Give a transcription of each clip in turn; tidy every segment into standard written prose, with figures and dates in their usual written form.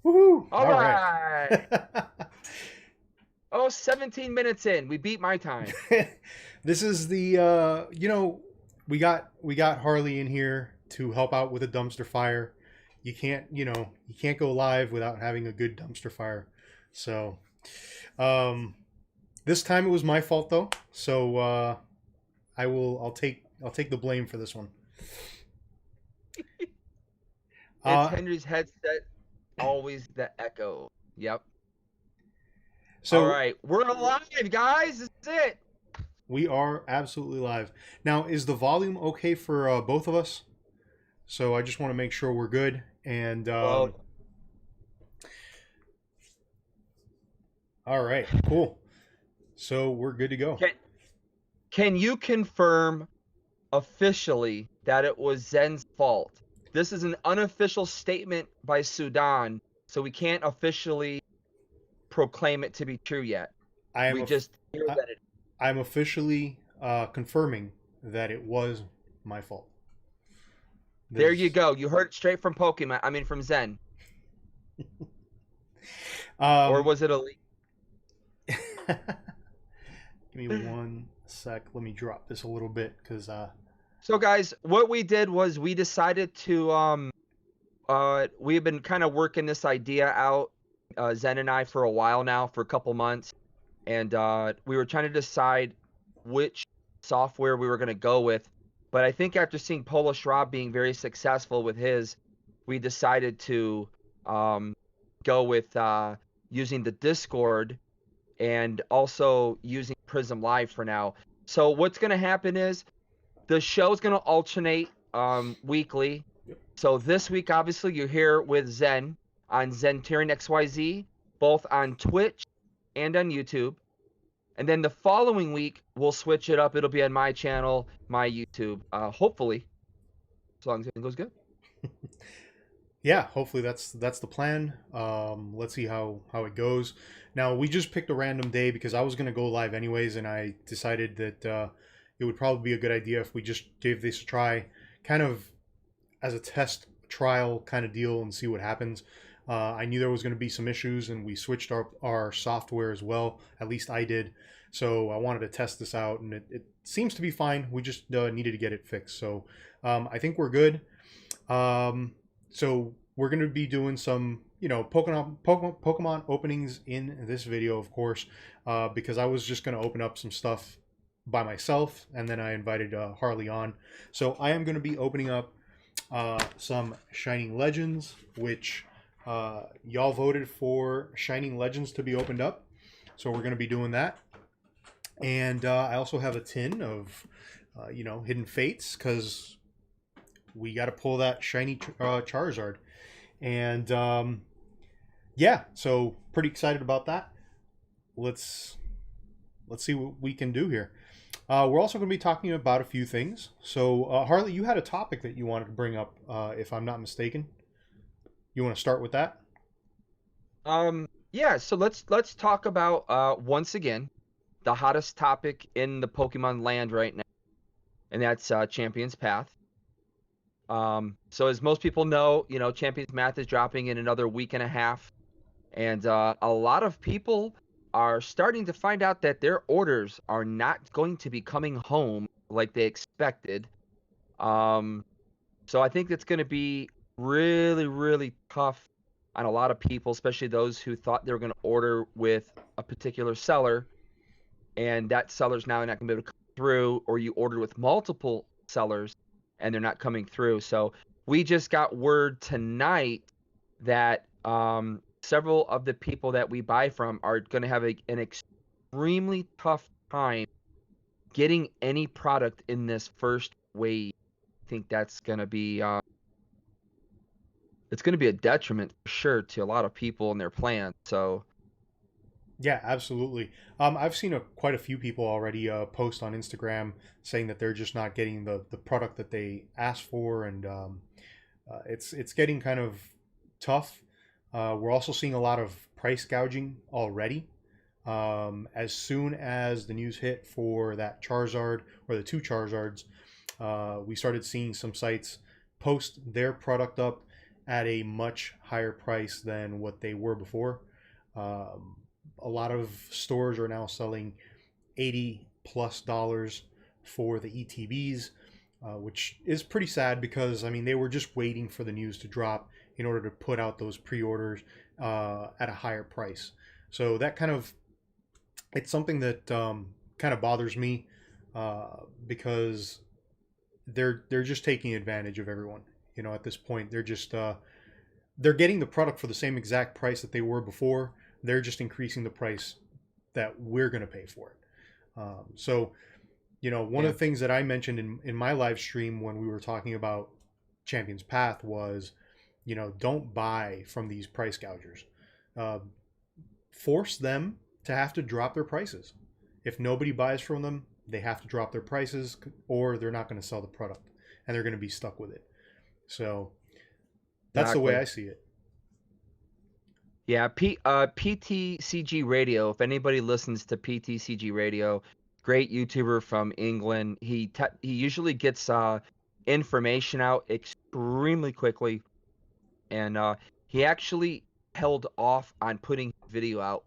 Woohoo! All All right. right. Oh, 17 minutes in. We beat my time. This is the we got Harley in here to help out with a dumpster fire. You can't go live without having a good dumpster fire. So, um, this time it was my fault though. So I'll take the blame for this one. It's Uh, Henry's headset, always the echo. Yep. All so right. We're alive, guys. This is it. we are absolutely live now. Is the volume okay for both of us? So I just want to make sure we're good. And Well, all right, cool. So we're good to go. can you confirm officially that it was Zen's fault? This is an unofficial statement by Sudan, so we can't officially proclaim it to be true yet. I am We a, just hear that it. I'm officially confirming that it was my fault. There you This, go. You heard it straight from Pokemon. I mean, from Zen. Or um, was it a leak? give me one sec. Let me drop this a little bit because So, guys, what we did was we decided to we've been kind of working this idea out, Zen and I, for a while now, for a couple months, and we were trying to decide which software we were going to go with. But I think after seeing Polish Rob being very successful with his, we decided to go with using the Discord and also using Prism Live for now. So what's going to happen is the show's going to alternate weekly. So this week, obviously, you're here with Zen on ZenturionXYZ, both on Twitch and on YouTube. And then the following week, we'll switch it up. It'll be on my channel, my YouTube, hopefully, as long as everything goes good. yeah, hopefully that's the plan. Let's see how it goes. Now we just picked a random day because I was gonna go live anyways, and I decided that it would probably be a good idea if we just gave this a try, kind of as a test trial kind of deal, and see what happens. I knew there was going to be some issues, and we switched our software as well. At least I did. So I wanted to test this out, and it seems to be fine. We just needed to get it fixed. So I think we're good. So we're going to be doing some, Pokemon openings in this video, of course, because I was just going to open up some stuff by myself, and then I invited Harley on. So I am going to be opening up some Shining Legends, which y'all voted for Shining Legends to be opened up. So we're going to be doing that. And I also have a tin of, Hidden Fates, because we got to pull that shiny Charizard. And yeah, so pretty excited about that. Let's see what we can do here. We're also going to be talking about a few things. So Harley, you had a topic that you wanted to bring up, if I'm not mistaken. You want to start with that? Yeah, so let's talk about once again the hottest topic in the Pokemon land right now, and that's Champion's Path. So as most people know, Champion's Path is dropping in another week and a half, and a lot of people are starting to find out that their orders are not going to be coming home like they expected. So I think it's going to be really, really tough on a lot of people, especially those who thought they were going to order with a particular seller, and that seller's now not going to be able to come through, or you ordered with multiple sellers and they're not coming through. So we just got word tonight that several of the people that we buy from are going to have an extremely tough time getting any product in this first wave. I think that's going to be it's going to be a detriment for sure to a lot of people and their plans. So Yeah, absolutely. I've seen quite a few people already post on Instagram saying that they're just not getting the product that they asked for, and it's getting kind of tough. We're also seeing a lot of price gouging already. As soon as the news hit for that Charizard, or the two Charizards, we started seeing some sites post their product up, at a much higher price than what they were before. Um, a lot of stores are now selling $80+ for the ETBs, which is pretty sad because I mean they were just waiting for the news to drop in order to put out those pre-orders at a higher price. So that kind of, it's something that kind of bothers me because they're just taking advantage of everyone. You know, at this point, they're getting the product for the same exact price that they were before. They're just increasing the price that we're going to pay for it. So, you know, one of the things that I mentioned in my live stream when we were talking about Champion's Path was, you know, don't buy from these price gougers. Force them to have to drop their prices. If nobody buys from them, they have to drop their prices or they're not going to sell the product and they're going to be stuck with it. So that's the way I see it. Yeah, PTCG Radio. If anybody listens to PTCG Radio, great YouTuber from England. He usually gets information out extremely quickly, and he actually held off on putting video out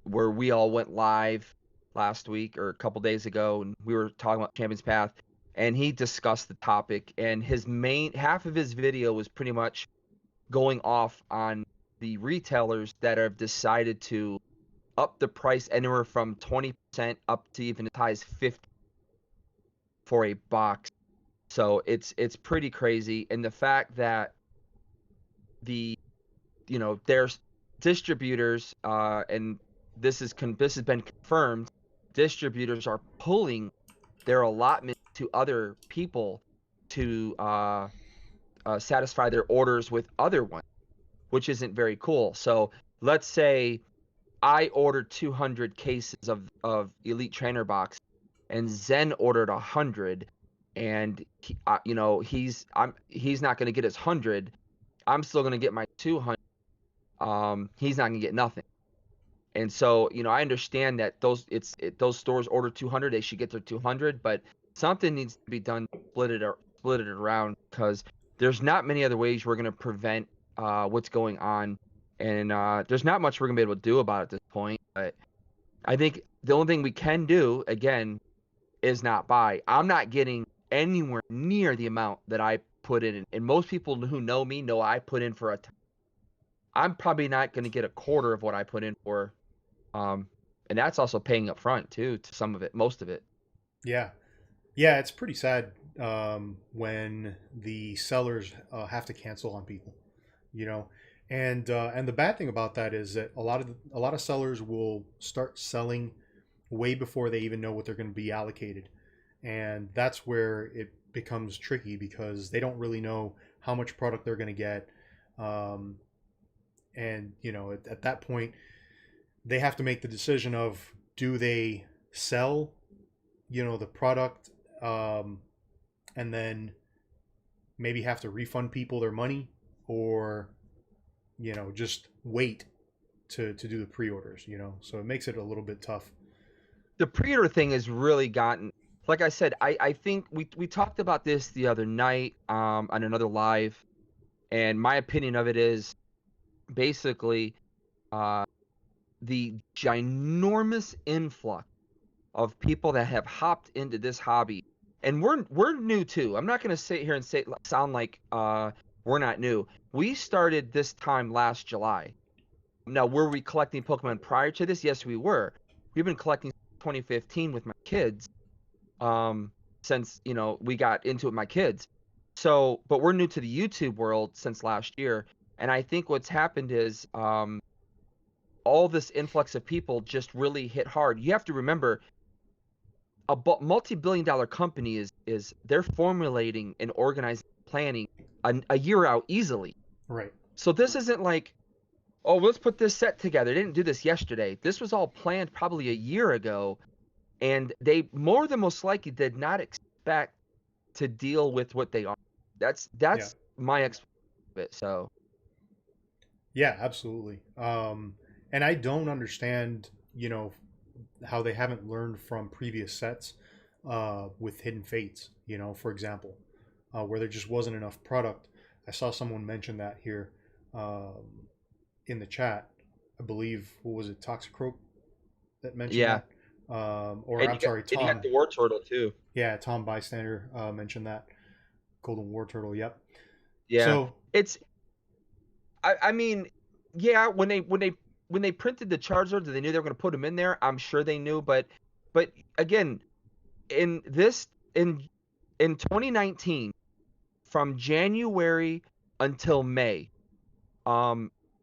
where we all went live last week or a couple days ago, and we were talking about Champion's Path, and he discussed the topic, and his main half of his video was pretty much going off on the retailers that have decided to up the price anywhere from 20% up to even as high as 50% for a box. So it's pretty crazy. And the fact that there's distributors, and this has been confirmed, distributors are pulling their allotment to other people to satisfy their orders with other ones, which isn't very cool. So let's say I ordered 200 cases of Elite Trainer box, and Zen ordered 100, and he's not going to get his 100. I'm still going to get my 200. He's not going to get nothing. And so, I understand that those stores order 200, they should get their 200, but something needs to be done to split it around, because there's not many other ways we're going to prevent what's going on, and there's not much we're going to be able to do about it at this point. But I think the only thing we can do, again, is not buy. I'm not getting anywhere near the amount that I put in, and most people who know me know I put in for a ton. I'm probably not going to get a quarter of what I put in for. And that's also paying up front too, to some of it, most of it. Yeah. Yeah, it's pretty sad when the sellers have to cancel on people, and the bad thing about that is that a lot of sellers will start selling way before they even know what they're going to be allocated, and that's where it becomes tricky because they don't really know how much product they're going to get, and at that point they have to make the decision of, do they sell the product and then maybe have to refund people their money, or just wait to do the pre-orders, so it makes it a little bit tough. The pre-order thing has really gotten, like I said, I think we talked about this the other night on another live, and my opinion of it is basically the ginormous influx of people that have hopped into this hobby, and we're new too. I'm not going to sit here and sound like we're not new. We started this time last July. Now, were we collecting Pokemon prior to this? Yes, we were. We've been collecting 2015 with my kids, since we got into it with my kids. So, but we're new to the YouTube world since last year, and I think what's happened is all this influx of people just really hit hard. You have to remember, a multi-billion-dollar company is they're formulating and organizing, planning a year out easily. Right. So this isn't like, oh, let's put this set together. They didn't do this yesterday. This was all planned probably a year ago, and they more than most likely did not expect to deal with what they are. That's my experience of it. So yeah, absolutely. And I don't understand, how they haven't learned from previous sets with Hidden Fates, for example, where there just wasn't enough product. I saw someone mention that here in the chat. I believe, what was it, Toxicroak that mentioned Yeah, that? Or and I'm sorry, you got Tom. the war turtle too. Yeah, Tom Bystander mentioned that. Golden War Turtle, yep. Yeah, So, it's. I mean, yeah. When they printed the Charizards, they knew they were going to put them in there. I'm sure they knew, but again, in this in 2019, from January until May,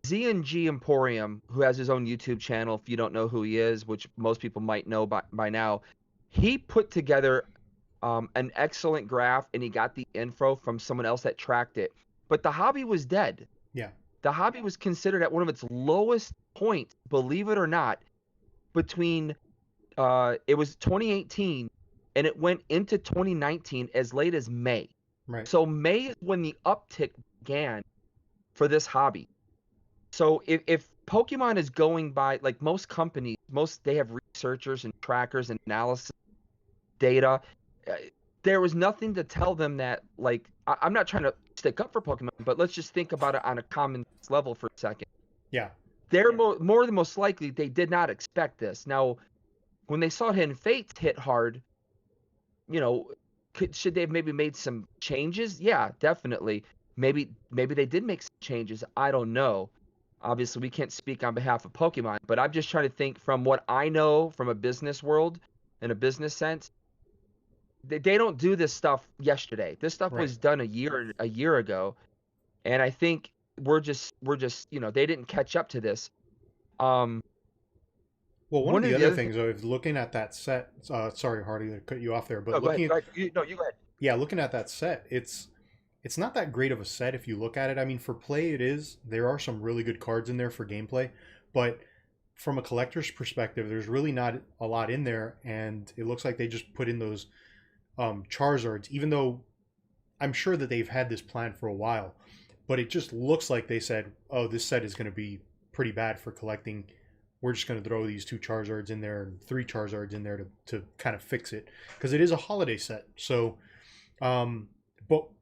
Z&G Emporium, who has his own YouTube channel, if you don't know who he is, which most people might know by now, he put together an excellent graph, and he got the info from someone else that tracked it. But the hobby was dead. yeah, The hobby was considered at one of its lowest points, believe it or not, between it was 2018 and it went into 2019 as late as May. right. So May is when the uptick began for this hobby. So if Pokemon is going by, like, most companies, they have researchers and trackers and analysis data. uh, There was nothing to tell them that, like, I'm not trying to stick up for Pokemon, but let's just think about it on a common level for a second. Yeah, They're more than most likely they did not expect this. Now, when they saw Hidden Fates hit hard, you know, should they have maybe made some changes? Yeah, definitely. Maybe they did make some changes. I don't know. Obviously, we can't speak on behalf of Pokemon, but I'm just trying to think from what I know from a business world, in a business sense. They don't do this stuff yesterday. This stuff right. was done a year ago, and I think we're just they didn't catch up to this. Um, Well, one of one the of the other other things. things, though, is looking at that set. Sorry, Hardy, to cut you off there, but No, go ahead. looking at, Go ahead. No, you go ahead. yeah, looking at that set, it's not that great of a set if you look at it. I mean, for play, it is. There are some really good cards in there for gameplay, but from a collector's perspective, there's really not a lot in there, and it looks like they just put in those Charizards, even though I'm sure that they've had this plan for a while, but it just looks like they said, "Oh, this set is going to be pretty bad for collecting. We're just going to throw these 2 Charizards in there and 3 Charizards in there to kind of fix it," because it is a holiday set. So, um,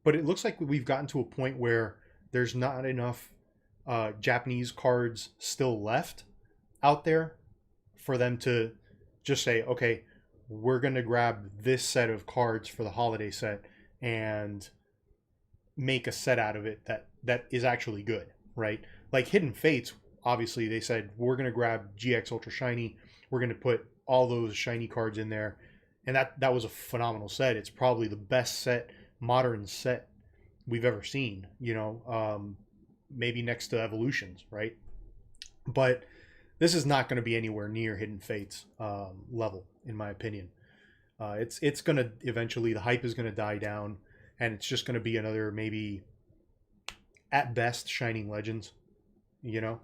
but it looks like we've gotten to a point where there's not enough Japanese cards still left out there for them to just say, "Okay, we're going to grab this set of cards for the holiday set and make a set out of it that is actually good," right? Like Hidden Fates, obviously they said, we're going to grab GX Ultra Shiny, we're going to put all those shiny cards in there, and that was a phenomenal set. It's probably the best modern set we've ever seen, maybe next to Evolutions, right? But this is not going to be anywhere near Hidden Fates level, in my opinion. It's going to eventually, the hype is going to die down, and it's just going to be another, maybe at best, Shining Legends, you know?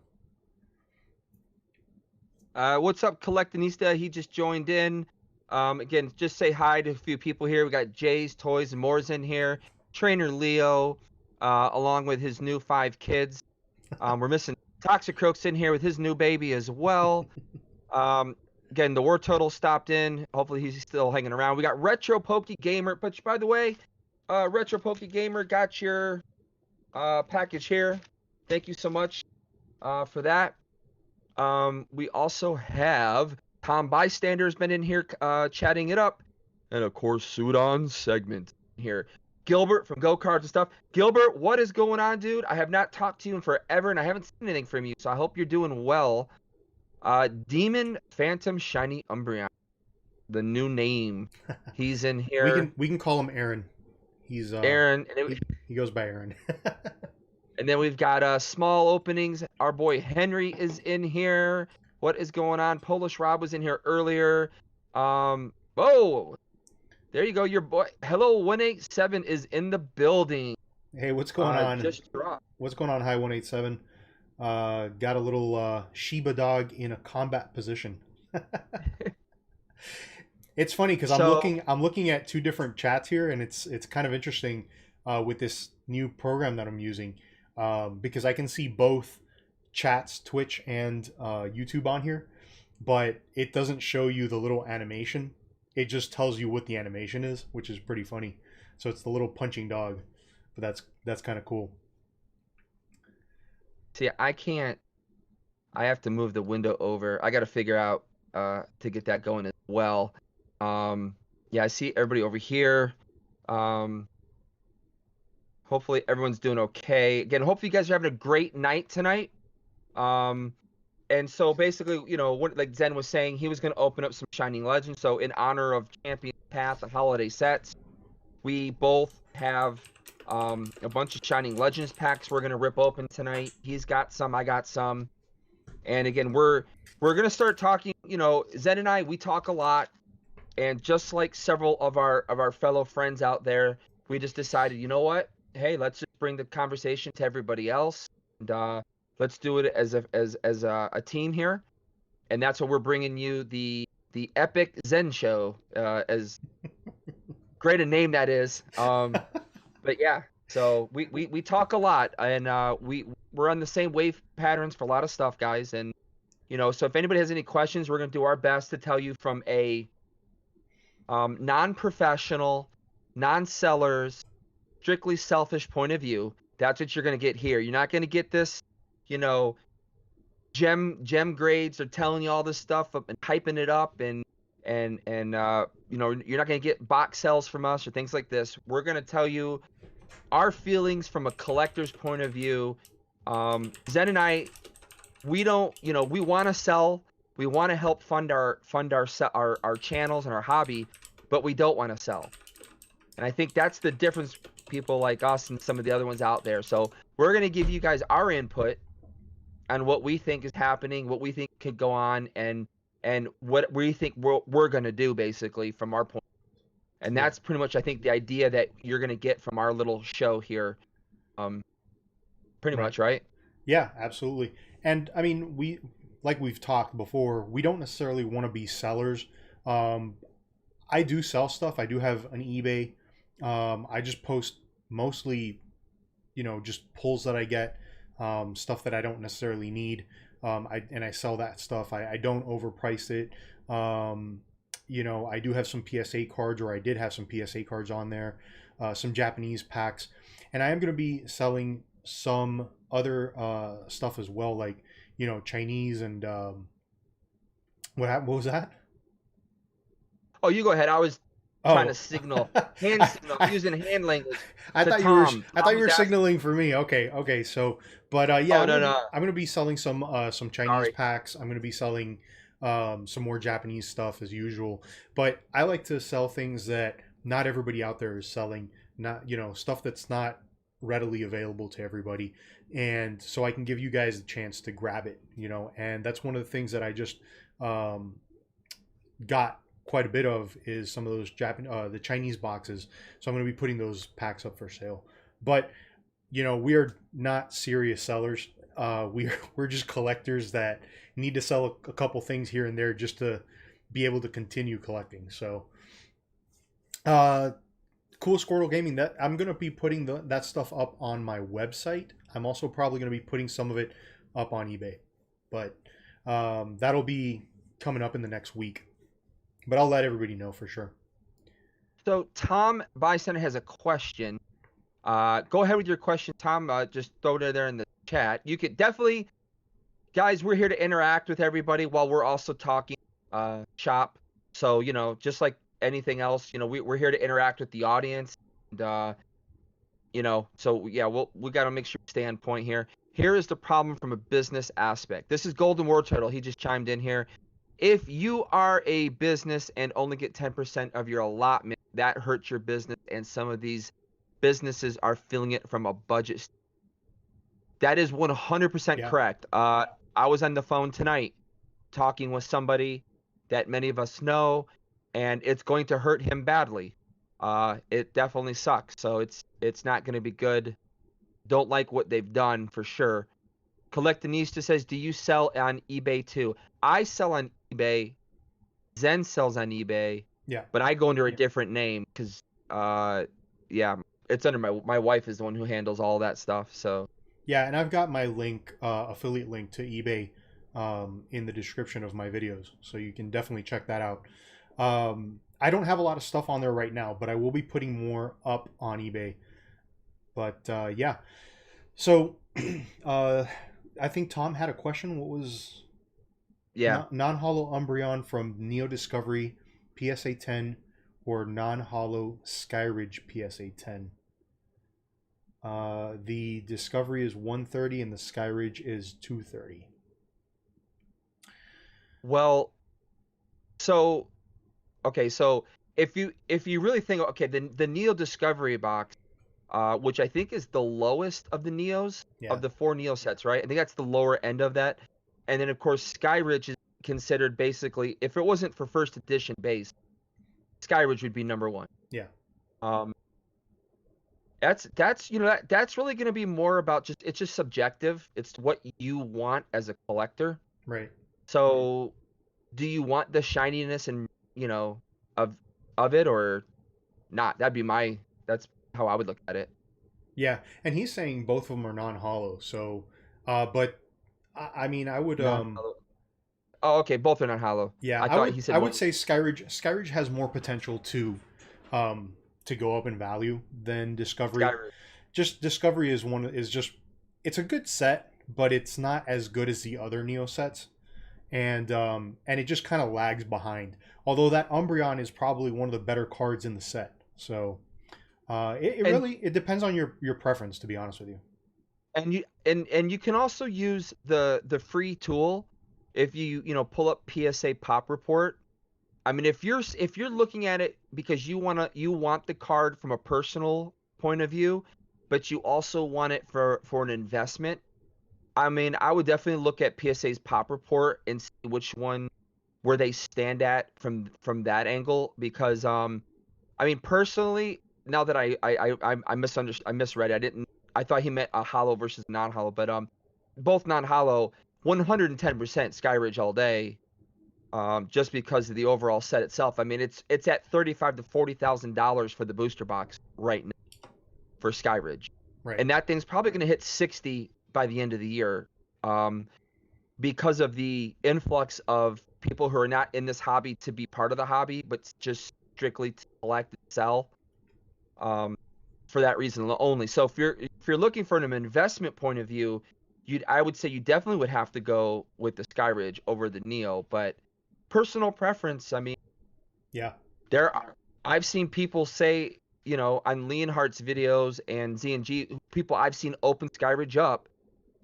What's up, Collectionista? He just joined in. Again, just say hi to a few people here. We got Jay's Toys and More's in here. Trainer Leo, along with his new 5 kids. We're missing Toxicroak's in here with his new baby as well. Again, the War Turtle stopped in. Hopefully he's still hanging around. We got Retro Poke Gamer. But by the way, Retro Poke Gamer got your package here. Thank you so much for that. We also have Tom Bystander's been in here chatting it up. And of course, Sudan's segment here. Gilbert from Go Cards and stuff. Gilbert, what is going on, dude? I have not talked to you in forever, and I haven't seen anything from you, so I hope you're doing well. Demon Phantom Shiny Umbreon, the new name. He's in here. we can call him Aaron. He's Aaron. he goes by Aaron. And then we've got small openings. Our boy Henry is in here. What is going on? Polish Rob was in here earlier. Oh, there you go. Your boy Hello 187 is in the building. Hey, what's going on? Just dropped. What's going on, High 187? Got a little Shiba dog in a combat position. It's funny because I'm looking at 2 different chats here, and it's kind of interesting with this new program that I'm using, because I can see both chats, Twitch and YouTube on here, but it doesn't show you the little animation. It just tells you what the animation is, which is pretty funny. So it's the little punching dog, but that's kind of cool. See, I can't. I have to move the window over. I got to figure out to get that going as well. Yeah, I see everybody over here. Hopefully everyone's doing okay. Again, hopefully you guys are having a great night tonight. And so basically, you know, what like Zen was saying, he was going to open up some Shining Legends. So in honor of Champion Path, the holiday sets, we both have a bunch of Shining Legends packs we're going to rip open tonight. He's got some, I got some. And again, we're going to start talking, you know, Zen and I, we talk a lot. And just like several of our fellow friends out there, we just decided, you know what? Hey, let's just bring the conversation to everybody else. And let's do it as a team here. And that's what we're bringing you, the Epic-Zen show, as great a name that is. But yeah, so we talk a lot, and we're on the same wave patterns for a lot of stuff, guys. And you know, so if anybody has any questions, we're gonna do our best to tell you from a non-professional, non-sellers, strictly selfish point of view. That's what you're gonna get here. You're not gonna get this, you know, gem grades are telling you all this stuff and hyping it up and you know, you're not going to get box sales from us or things like this. We're going to tell you our feelings from a collector's point of view. Zen and I, we don't, you know, we want to sell, we want to help fund our channels and our hobby, but we don't want to sell. And I think that's the difference, people like us and some of the other ones out there. So we're going to give you guys our input on what we think is happening, what we think could go on, and what we think we're going to do, basically, from our point. And that's pretty much, I think, the idea that you're going to get from our little show here. Pretty much, right? Yeah, absolutely. And I mean, we've talked before, we don't necessarily want to be sellers. I do sell stuff. I do have an eBay. I just post mostly, you know, just pulls that I get, stuff that I don't necessarily need. I sell that stuff. I don't overprice it. You know, I do have some PSA cards, or I did have some PSA cards on there, some Japanese packs, and I am going to be selling some other stuff as well, like, you know, Chinese and what was that? Oh, you go ahead. I was trying to signal, signal, using hand language. I thought you were signaling for me. Okay. So, but yeah, I'm gonna be selling some Chinese packs. I'm gonna be selling some more Japanese stuff as usual. But I like to sell things that not everybody out there is selling. Not, you know, stuff that's not readily available to everybody, and so I can give you guys the chance to grab it. You know, and that's one of the things that I just got quite a bit of, is some of those the Chinese boxes. So I'm going to be putting those packs up for sale. But you know, we are not serious sellers. We're just collectors that need to sell a couple things here and there just to be able to continue collecting. So Cool Squirtle Gaming, that I'm going to be putting that stuff up on my website. I'm also probably going to be putting some of it up on eBay, but that'll be coming up in the next week. But I'll let everybody know for sure. So Tom Bicenter has a question. Go ahead with your question, Tom. Just throw it there in the chat. You could definitely, guys, we're here to interact with everybody while we're also talking shop. So, you know, just like anything else, you know, we're here to interact with the audience. And, you know, so yeah, we got to make sure we stay on point here. Here is the problem from a business aspect. This is Golden War Turtle. He just chimed in here. If you are a business and only get 10% of your allotment, that hurts your business, and some of these businesses are feeling it from a budget. That is 100% correct. I was on the phone tonight talking with somebody that many of us know, and it's going to hurt him badly. It definitely sucks. So it's not going to be good. Don't like what they've done for sure. Collectionista says, do you sell on eBay too? I sell on eBay. Zen sells on eBay. Yeah. But I go under a different name because, yeah, it's under my wife is the one who handles all that stuff. So. Yeah, and I've got my link, affiliate link to eBay, in the description of my videos, so you can definitely check that out. I don't have a lot of stuff on there right now, but I will be putting more up on eBay. But yeah, so I think Tom had a question. What was Yeah. non-hollow Umbreon from Neo Discovery PSA 10 or non-hollow Skyridge PSA 10? The Discovery is 130 and the Skyridge is 230. Well, so okay, so if you really think, okay, the Neo Discovery box, which I think is the lowest of the Neos, Yeah. of the 4 Neo sets, right? I think that's the lower end of that. And then of course Skyridge is considered basically, if it wasn't for first edition base, Skyridge would be number 1. Yeah. Um, that's that's really going to be more about it's just subjective. It's what you want as a collector. Right. So, do you want the shininess and of it or not? That's how I would look at it. Yeah, and he's saying both of them are non-hollow. So, but I mean, I would Non-hollow. Oh, okay, both are non-hollow. yeah, I thought he said I one. would say Skyridge has more potential to go up in value than Discovery. Skyrim. Just Discovery is just it's a good set, but it's not as good as the other Neo sets. And it just kind of lags behind. Although that Umbreon is probably one of the better cards in the set. So it really it depends on your preference, to be honest with you. And you can also use the free tool if you pull up PSA Pop Report. I mean, if you're looking at it because you want the card from a personal point of view, but you also want it for an investment. I mean, I would definitely look at PSA's Pop Report and see which one where they stand at from that angle, because I mean, personally, now that I misunderstood, I misread it. I thought he meant a hollow versus non-hollow, but both non-hollow, 110% Skyridge all day. Just because of the overall set itself. I mean, it's at $35,000 to $40,000 for the booster box right now for Skyridge, Right. and that thing's probably going to hit 60 by the end of the year, because of the influx of people who are not in this hobby to be part of the hobby, but just strictly to collect and sell. For that reason only. So if you're looking for an investment point of view, I would say you definitely would have to go with the Skyridge over the Neo, but personal preference, I mean, Yeah. I've seen people say, on Leonhardt's videos and Z&G, people I've seen open Skyridge up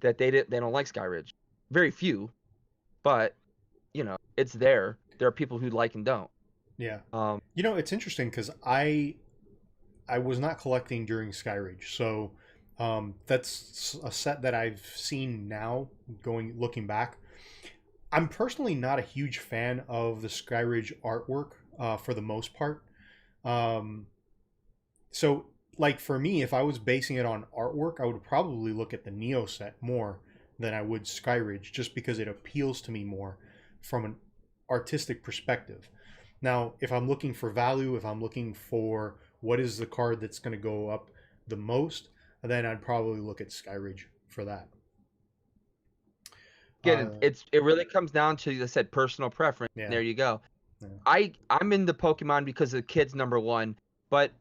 that they don't like Skyridge. Very few, but it's there. There are people who like and don't. Yeah. It's interesting because I was not collecting during Skyridge, so that's a set that I've seen now. Looking back, I'm personally not a huge fan of the Skyridge artwork for the most part. So, like for me, if I was basing it on artwork, I would probably look at the Neo set more than I would Skyridge, just because it appeals to me more from an artistic perspective. Now, if I'm looking for value, if I'm looking for what is the card that's going to go up the most, then I'd probably look at Skyridge for that. Again, it really comes down to, as I said, personal preference. Yeah. There you go. Yeah. I'm into Pokemon because the kid's number 1, but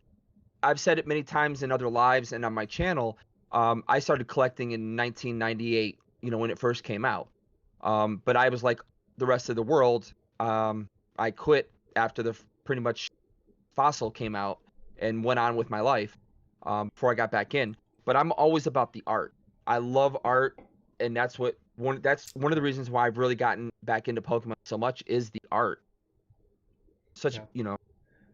I've said it many times in other lives and on my channel. I started collecting in 1998, when it first came out. But I was like the rest of the world. I quit after the pretty much Fossil came out and went on with my life before I got back in. But I'm always about the art. I love art, and that's one of the reasons why I've really gotten back into Pokemon so much is the art. Such Yeah.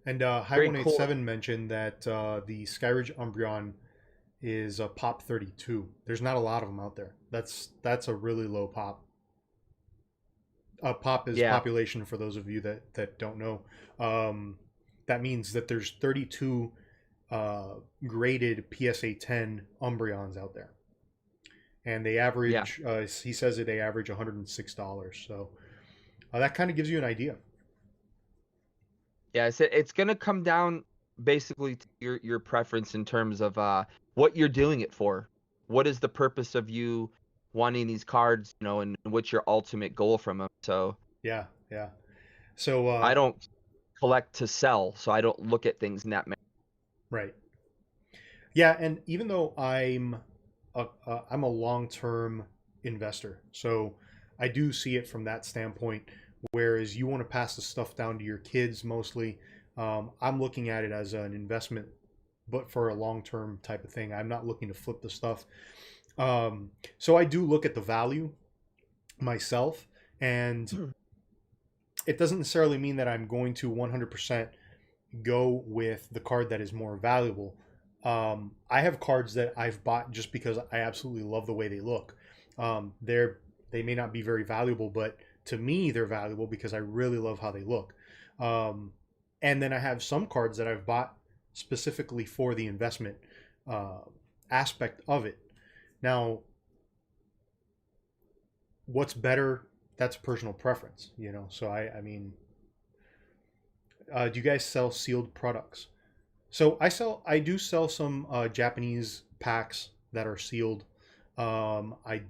And very High187 cool. mentioned that the Skyridge Umbreon is a pop 32. There's not a lot of them out there. That's a really low pop. Pop is population, for those of you that don't know. That means that there's 32 graded PSA 10 Umbreons out there, and they average. He says that they average $106. So that kind of gives you an idea. Yeah, it's going to come down basically to your preference in terms of what you're doing it for. What is the purpose of you wanting these cards, and what's your ultimate goal from them? So yeah. So I don't collect to sell, so I don't look at things in that manner. Right. Yeah, and even though I'm a long-term investor. So I do see it from that standpoint. Whereas you want to pass the stuff down to your kids mostly. I'm looking at it as an investment, but for a long-term type of thing. I'm not looking to flip the stuff. So I do look at the value myself, and it doesn't necessarily mean that I'm going to 100% go with the card that is more valuable. I have cards that I've bought just because I absolutely love the way they look. They may not be very valuable, but to me they're valuable because I really love how they look. And then I have some cards that I've bought specifically for the investment aspect of it. Now, what's better? That's personal preference, you know. So I mean, do you guys sell sealed products? So I do sell some Japanese packs that are sealed. I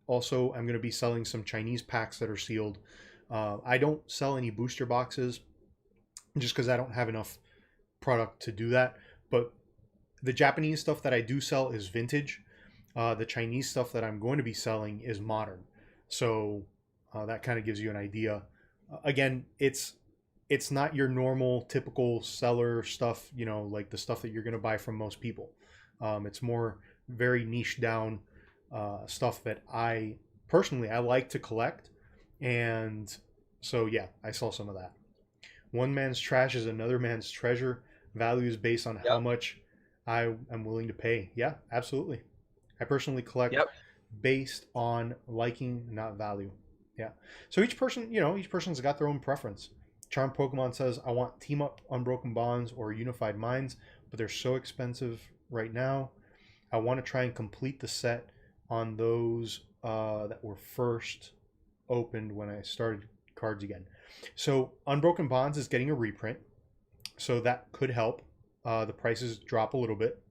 also am going to be selling some Chinese packs that are sealed. I don't sell any booster boxes just because I don't have enough product to do that. But the Japanese stuff that I do sell is vintage. The Chinese stuff that I'm going to be selling is modern. So that kind of gives you an idea. Again, it's not your normal typical seller stuff, you know, like the stuff that you're going to buy from most people. It's more very niche down stuff that I personally I like to collect. And so yeah, I sell some of that. One man's trash is another man's treasure. Value is based on how much I am willing to pay. Yeah, absolutely. I personally collect based on liking, not value. Yeah. So each person, you know, each person's got their own preference. Charm Pokemon says, I want Team Up, Unbroken Bonds, or Unified Minds, but they're so expensive right now. I want to try and complete the set on those that were first opened when I started cards again. So Unbroken Bonds is getting a reprint, so that could help. The prices drop a little bit.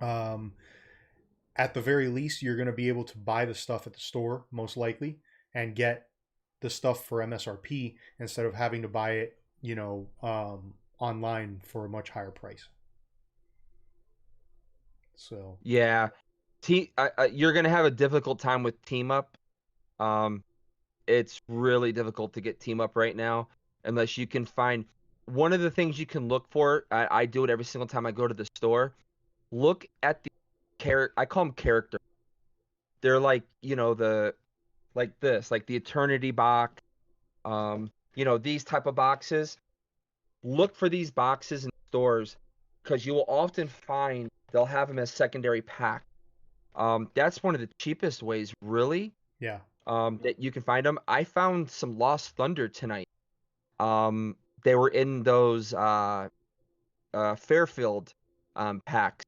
At the very least, you're going to be able to buy the stuff at the store, most likely, and get the stuff for MSRP instead of having to buy it, you know, online for a much higher price. So yeah, you're gonna have a difficult time with Team Up. It's really difficult to get Team Up right now unless you can find one of the things you can look for. I do it every single time I go to the store. Look at the character. I call them character. They're like, you know, like the Eternity box. You know, these type of boxes. Look for these boxes in stores because you will often find they'll have them as secondary pack. That's one of the cheapest ways, really. yeah. That you can find them. I found some Lost Thunder tonight. They were in those Fairfield packs.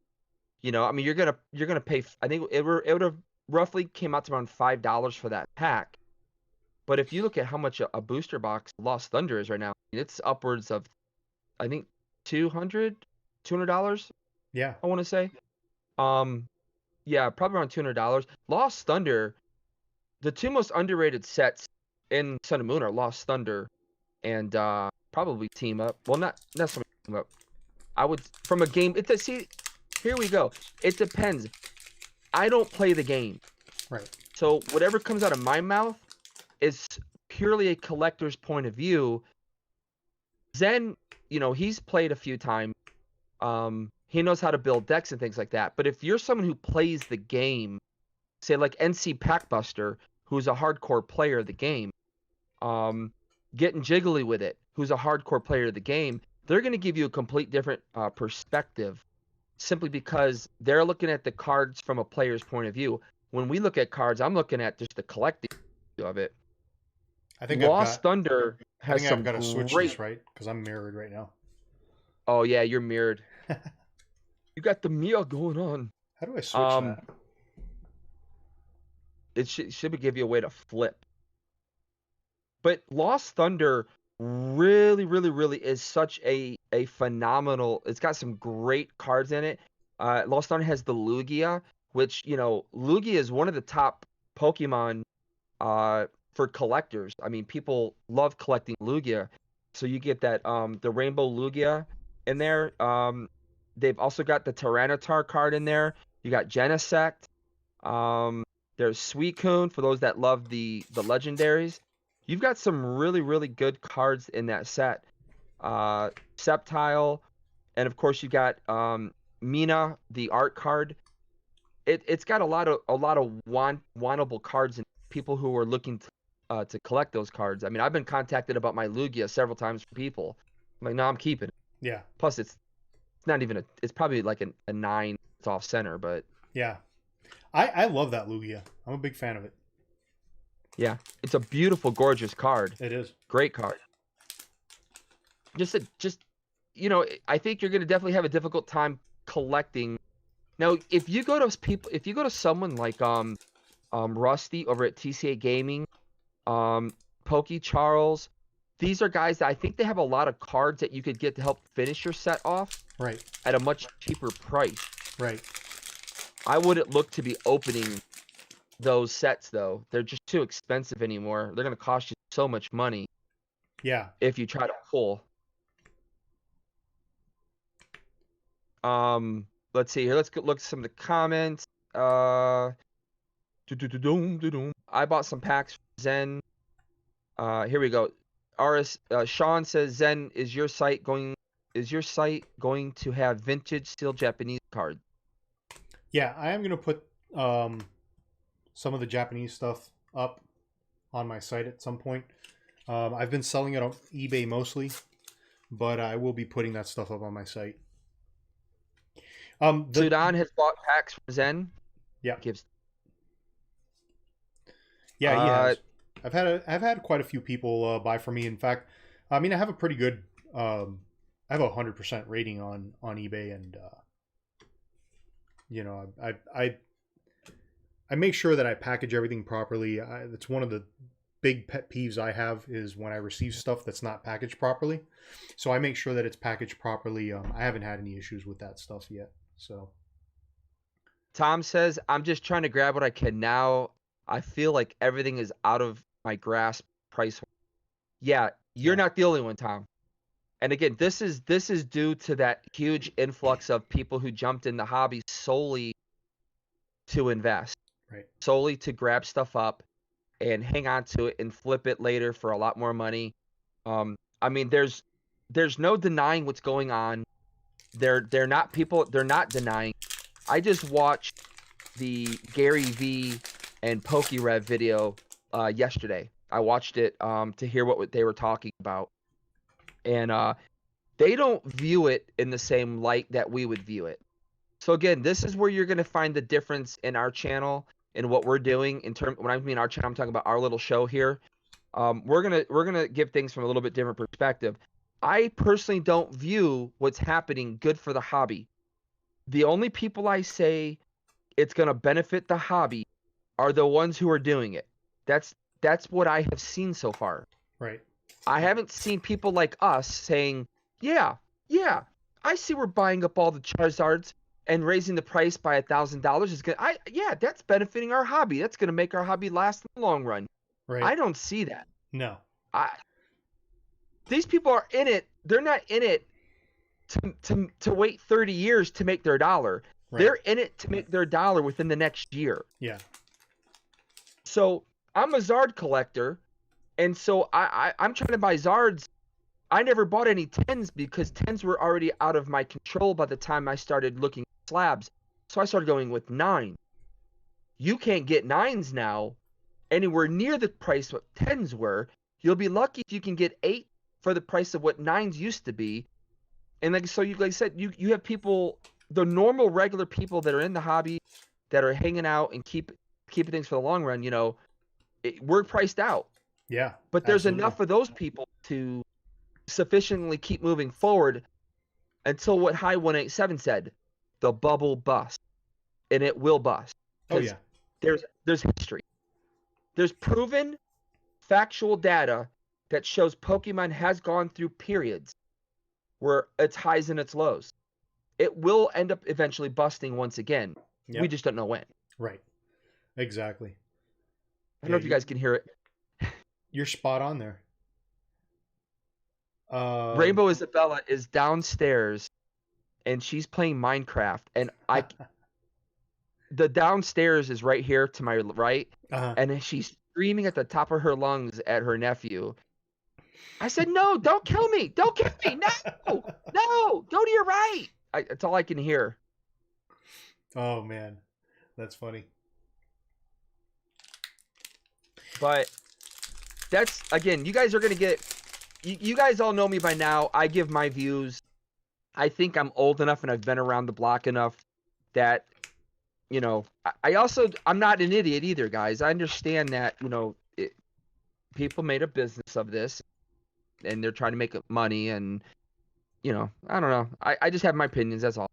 You know, I mean, you're gonna pay. I think it would have roughly came out to around $5 for that pack. But if you look at how much a booster box Lost Thunder is right now, it's upwards of, I think, $200. Yeah. I want to say. Yeah, probably around $200. Lost Thunder. The two most underrated sets in Sun and Moon are Lost Thunder and probably Team Up. Well, not necessarily Team Up. I would from a game. See, here we go. It depends. I don't play the game, Right. so whatever comes out of my mouth is purely a collector's point of view. Zen, you know, he's played a few times. He knows how to build decks and things like that. But if you're someone who plays the game, say like NC Packbuster, who's a hardcore player of the game, getting jiggly with it, who's a hardcore player of the game, they're going to give you a complete different perspective simply because they're looking at the cards from a player's point of view. When we look at cards, I'm looking at just the collecting of it. I think Lost Thunder I has think some I've got to switch great... this, right? Because I'm mirrored right now. Oh yeah, you're mirrored. You got the mirror going on. How do I switch that? It should give you a way to flip. But Lost Thunder really, really, really is such a phenomenal. It's got some great cards in it. Lost Thunder has the Lugia, which, you know, Lugia is one of the top Pokemon for collectors. I mean, people love collecting Lugia. So you get that the Rainbow Lugia in there. They've also got the Tyranitar card in there. You got Genesect. There's Suicune for those that love the legendaries. You've got some really, really good cards in that set. Sceptile, and of course you got Mina, the art card. It's got a lot of wantable cards and people who are looking to collect those cards. I mean, I've been contacted about my Lugia several times from people. I'm like, no, I'm keeping it. Yeah. Plus, it's not even it's probably like a 9. It's off center, but yeah. I love that Lugia. I'm a big fan of it. Yeah, it's a beautiful, gorgeous card. It is. Great card. Just I think you're gonna definitely have a difficult time collecting. Now, if you go to someone like Rusty over at TCA Gaming, Pokey Charles, these are guys that I think they have a lot of cards that you could get to help finish your set off. Right. At a much cheaper price. Right. I wouldn't look to be opening those sets though. They're just too expensive anymore. They're gonna cost you so much money. Yeah. If you try to pull. Let's see here. Let's look at some of the comments. I bought some packs from Zen. Here we go. Sean says, Zen, is your site going to have vintage steel Japanese cards? Yeah, I am gonna put some of the Japanese stuff up on my site at some point. I've been selling it on eBay mostly, but I will be putting that stuff up on my site. Sudan has bought packs from Zen. Yeah. He has. I've had quite a few people buy from me. In fact, I mean, I have a pretty good. I have 100% rating on eBay, and I make sure that I package everything properly. That's one of the big pet peeves I have is when I receive stuff that's not packaged properly. So I make sure that it's packaged properly. I haven't had any issues with that stuff yet. So Tom says, I'm just trying to grab what I can now. I feel like everything is out of my grasp price. Yeah, you're not the only one, Tom. And again, this is due to that huge influx of people who jumped in the hobby solely to invest. Right. Solely to grab stuff up and hang on to it and flip it later for a lot more money. I mean, there's no denying what's going on. They're not denying. I just watched the Gary V and PokeRev video yesterday. I watched it to hear what they were talking about. And they don't view it in the same light that we would view it. So again, this is where you're going to find the difference in our channel and what we're doing when I mean our channel, I'm talking about our little show here. We're gonna give things from a little bit different perspective. I personally don't view what's happening good for the hobby. The only people I say it's gonna benefit the hobby are the ones who are doing it. That's what I have seen so far. Right. I haven't seen people like us saying, yeah, I see we're buying up all the Charizards and raising the price by $1,000 is gonna. That's benefiting our hobby. That's gonna make our hobby last in the long run. Right. I don't see that. No. These people are in it. They're not in it to wait 30 years to make their dollar. Right. They're in it to make their dollar within the next year. Yeah. So I'm a Zard collector, and so I'm trying to buy Zards. I never bought any 10s because 10s were already out of my control by the time I started looking at slabs. So I started going with 9. You can't get 9s now anywhere near the price what 10s were. You'll be lucky if you can get 8 for the price of what 9s used to be. And like I said, you have people, the normal regular people that are in the hobby that are hanging out and keeping things for the long run, we're priced out. Yeah. But there's enough of those people to sufficiently keep moving forward until what High 187 said, the bubble bust. And it will bust. Oh yeah. There's history. There's proven factual data that shows Pokemon has gone through periods where its highs and its lows. It will end up eventually busting once again. Yep. We just don't know when. Right. Exactly. I don't know if you guys can hear it. You're spot on there. Rainbow Isabella is downstairs and she's playing Minecraft, and the downstairs is right here to my right, Uh-huh. and then she's screaming at the top of her lungs at her nephew. I said, "No, don't kill me! Don't kill me! No, no, go to your right." That's all I can hear. Oh man, that's funny. But that's, again, you guys are gonna get. You guys all know me by now. I give my views. I think I'm old enough and I've been around the block enough that, you know, I'm not an idiot either, guys. I understand that, you know, people made a business of this and they're trying to make money, and, you know, I don't know. I just have my opinions, that's all.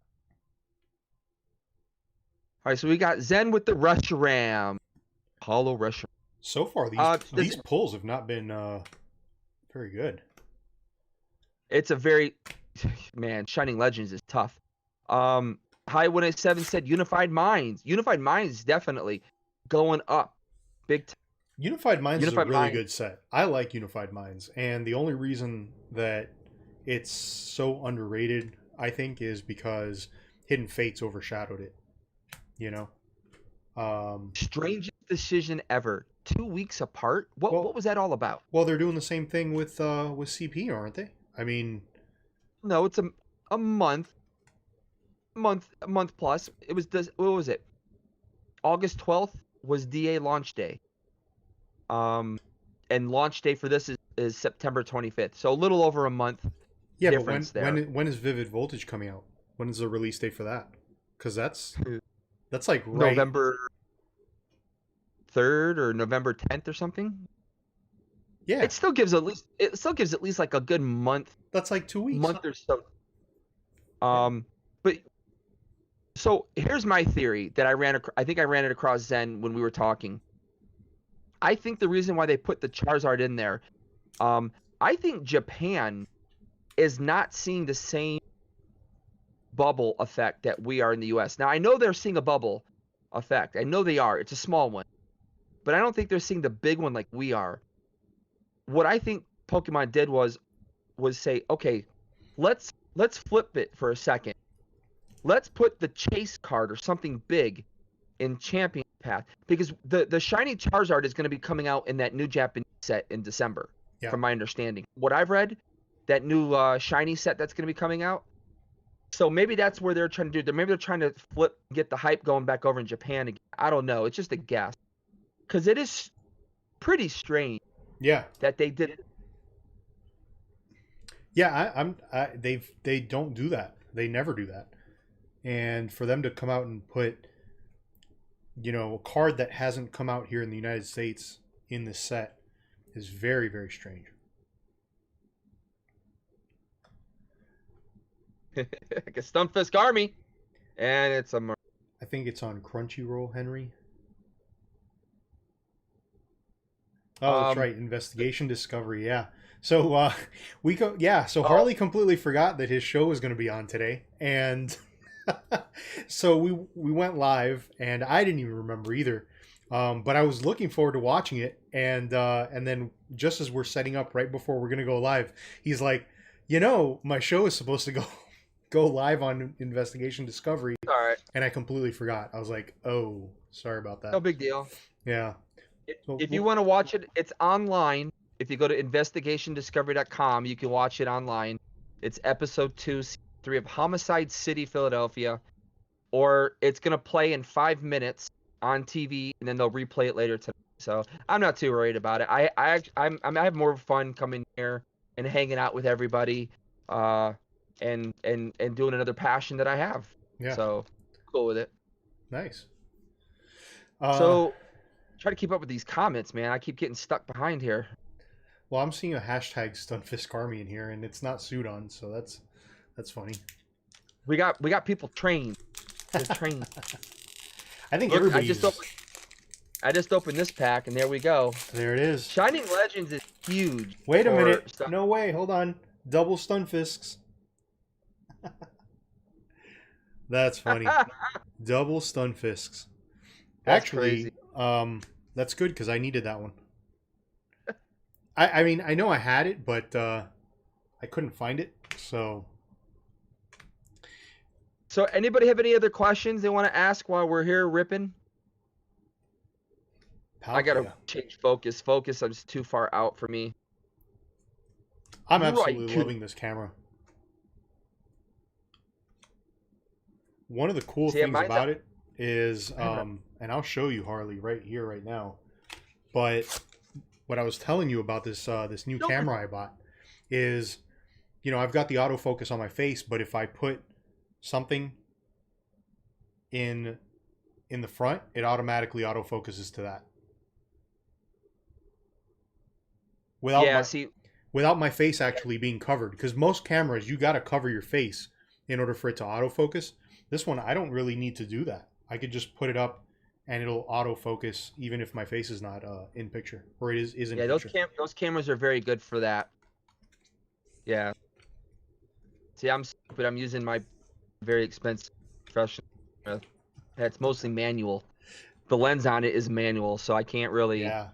All right, so we got Zen with the Reshiram. Hollow Reshiram. So far, these pulls have not been very good. It's a very, man, Shining Legends is tough. High 187 said Unified Minds. Unified Minds definitely going up big time. Unified Minds is a really good set. I like Unified Minds, and the only reason that it's so underrated, I think, is because Hidden Fates overshadowed it. You know? Strangest decision ever. 2 weeks apart? What was that all about? Well, they're doing the same thing with CP, aren't they? I mean, no, it's a month plus. It was this. What was it? August 12th was DA launch day. And launch day for this is September 25th. So a little over a month. Yeah, but when is Vivid Voltage coming out? When is the release date for that? Because that's like November 3rd or November 10th or something. Yeah, it still gives at least like a good month. That's like 2 weeks. Month or so. But so here's my theory that I think I ran it across Zen when we were talking. I think the reason why they put the Charizard in there, I think Japan is not seeing the same bubble effect that we are in the US. Now, I know they're seeing a bubble effect. I know they are. It's a small one. But I don't think they're seeing the big one like we are. What I think Pokemon did was say, okay, let's flip it for a second. Let's put the chase card or something big in Champion Path, because the shiny Charizard is going to be coming out in that new Japanese set in December, from my understanding. What I've read, that new shiny set that's going to be coming out. So maybe that's where they're trying to do. Maybe they're trying to get the hype going back over in Japan again. I don't know. It's just a guess, because it is pretty strange. Yeah, that they did it. Yeah, they don't do that. They never do that. And for them to come out and put, you know, a card that hasn't come out here in the United States in this set is very, very strange. Like a Stunfisk Army, and it's a. I think it's on Crunchyroll, Henry. Oh, that's right. Investigation Discovery. Yeah. So we go. Yeah. So Harley completely forgot that his show was going to be on today, and so we went live, and I didn't even remember either. But I was looking forward to watching it, and then just as we're setting up right before we're going to go live, he's like, you know, my show is supposed to go live on Investigation Discovery. All right. And I completely forgot. I was like, oh, sorry about that. No big deal. Yeah. If you want to watch it, it's online. If you go to investigationdiscovery.com, you can watch it online. It's episode 2, 3 of Homicide City, Philadelphia. Or it's going to play in 5 minutes on TV, and then they'll replay it later tonight. So I'm not too worried about it. I have more fun coming here and hanging out with everybody, and doing another passion that I have. Yeah. So cool with it. Nice. So try to keep up with these comments, man. I keep getting stuck behind here. Well, I'm seeing a hashtag Stunfisk Army in here, and it's not Sudon, so that's funny. We got people trained. They're trained. I think everybody. I just opened this pack, and there we go. There it is. Shining Legends is huge. Wait a minute. No way. Hold on. Double Stunfisks. That's funny. Double Stunfisks. Actually, that's good because I needed that one. I mean, I know I had it, but I couldn't find it. So So anybody have any other questions they want to ask while we're here ripping? I gotta change focus. Focus is just too far out for me. I'm absolutely loving this camera. One of the cool things about it is, and I'll show you, Harley, right here, right now. But what I was telling you about this this new camera I bought is, you know, I've got the autofocus on my face, but if I put something in the front, it automatically autofocuses to that. Without my face actually being covered, because most cameras you got to cover your face in order for it to autofocus. This one, I don't really need to do that. I could just put it up and it'll autofocus even if my face is not in picture, or it is in picture. Yeah, those cameras are very good for that. Yeah. See, I'm stupid. I'm using my very expensive professional. It's mostly manual. The lens on it is manual, so I can't really. Yeah.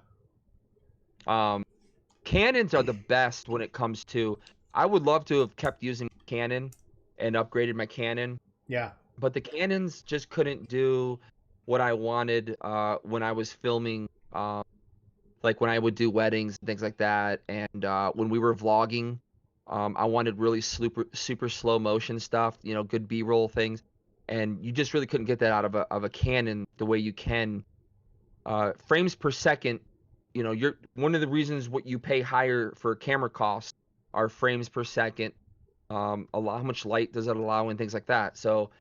Canons are the best when it comes to. I would love to have kept using Canon and upgraded my Canon. Yeah. But the Canons just couldn't do what I wanted when I was filming, like when I would do weddings and things like that, and when we were vlogging. I wanted really super slow motion stuff, you know, good B-roll things, and you just really couldn't get that out of a Canon the way you can. Frames per second, you know, you're one of the reasons what you pay higher for camera costs are frames per second. How much light does it allow and things like that. So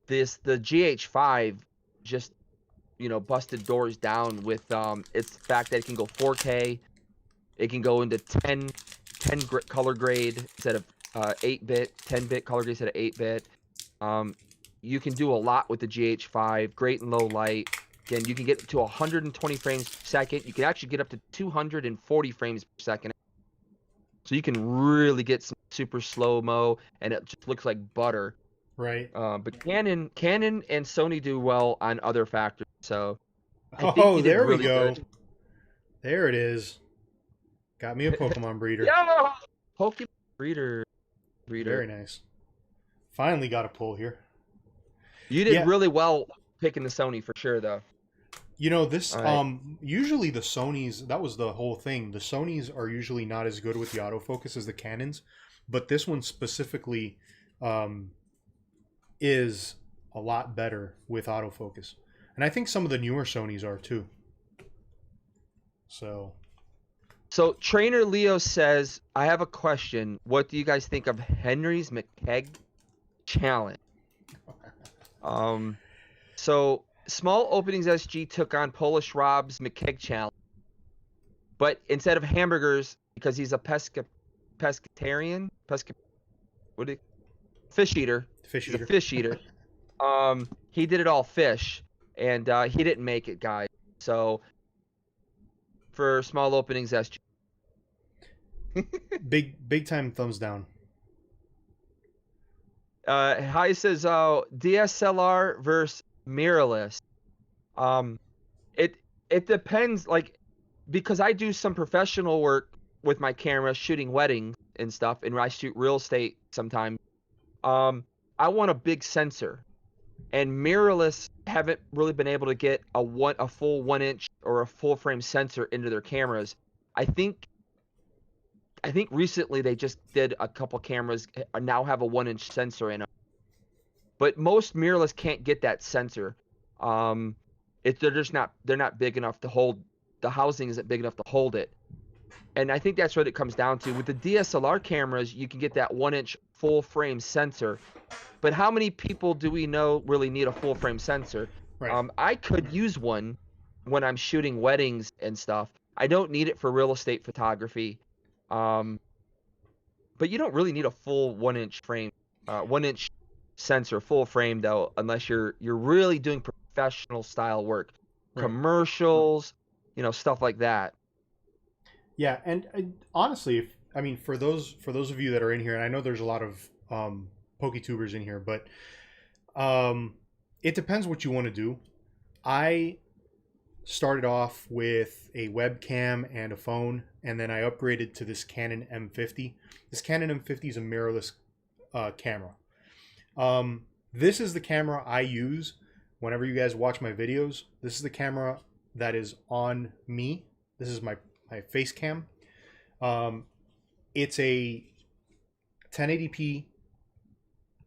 the GH5 just, you know, busted doors down with its fact that it can go 4K, it can go into 10 color grade instead of 8-bit, 10-bit color grade instead of 8-bit. You can do a lot with the GH5, great and low light. Again, you can get to 120 frames per second. You can actually get up to 240 frames per second. So you can really get some super slow-mo, and it just looks like butter. Right. But Canon and Sony do well on other factors. So I think there we really go. Good. There it is. Got me a Pokemon breeder. Yeah, Pokemon breeder. Very nice. Finally got a pull here. You did really well picking the Sony for sure, though. You know, this usually the Sonys, that was the whole thing. The Sonys are usually not as good with the autofocus as the Canons, but this one specifically is a lot better with autofocus. And I think some of the newer Sonys are too. So Trainer Leo says, I have a question. What do you guys think of Henry's McKeg challenge? So Small Openings SG took on Polish Rob's McKeg challenge. But instead of hamburgers, because he's a pescatarian, fish eater. He's a fish eater. He did it all fish, and he didn't make it, guys. So for Small Openings SG. big time thumbs down. Hi says DSLR versus mirrorless. It depends, like, because I do some professional work with my camera shooting weddings and stuff, and I shoot real estate sometimes. I want a big sensor, and mirrorless haven't really been able to get a full 1-inch or a full frame sensor into their cameras. I think recently they just did a couple cameras now have a 1-inch sensor in them, but most mirrorless can't get that sensor. They're not big enough to hold. The housing isn't big enough to hold it, and I think that's what it comes down to. With the DSLR cameras, you can get that 1-inch full frame sensor, but how many people do we know really need a full frame sensor? Right. I could use one when I'm shooting weddings and stuff. I don't need it for real estate photography. But you don't really need a full 1-inch frame, 1-inch sensor, full frame though, unless you're really doing professional style work, commercials, you know, stuff like that. Yeah, and honestly, for those of you that are in here, and I know there's a lot of PokeTubers in here, but it depends what you want to do. I started off with a webcam and a phone, and then I upgraded to this Canon M50. This Canon M50 is a mirrorless camera. This is the camera I use whenever you guys watch my videos. This is the camera that is on me. This is my face cam. It's a 1080p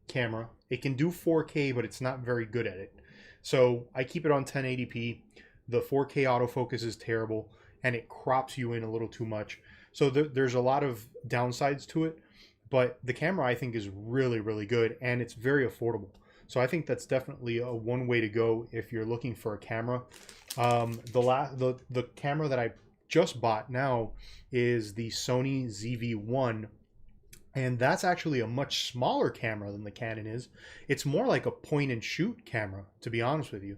camera. It can do 4K, but it's not very good at it. So I keep it on 1080p. The 4K autofocus is terrible, and it crops you in a little too much. So there's a lot of downsides to it, but the camera I think is really, really good, and it's very affordable. So I think that's definitely a one way to go if you're looking for a camera. The camera that I just bought now is the Sony ZV-1, and that's actually a much smaller camera than the Canon is. It's more like a point and shoot camera, to be honest with you.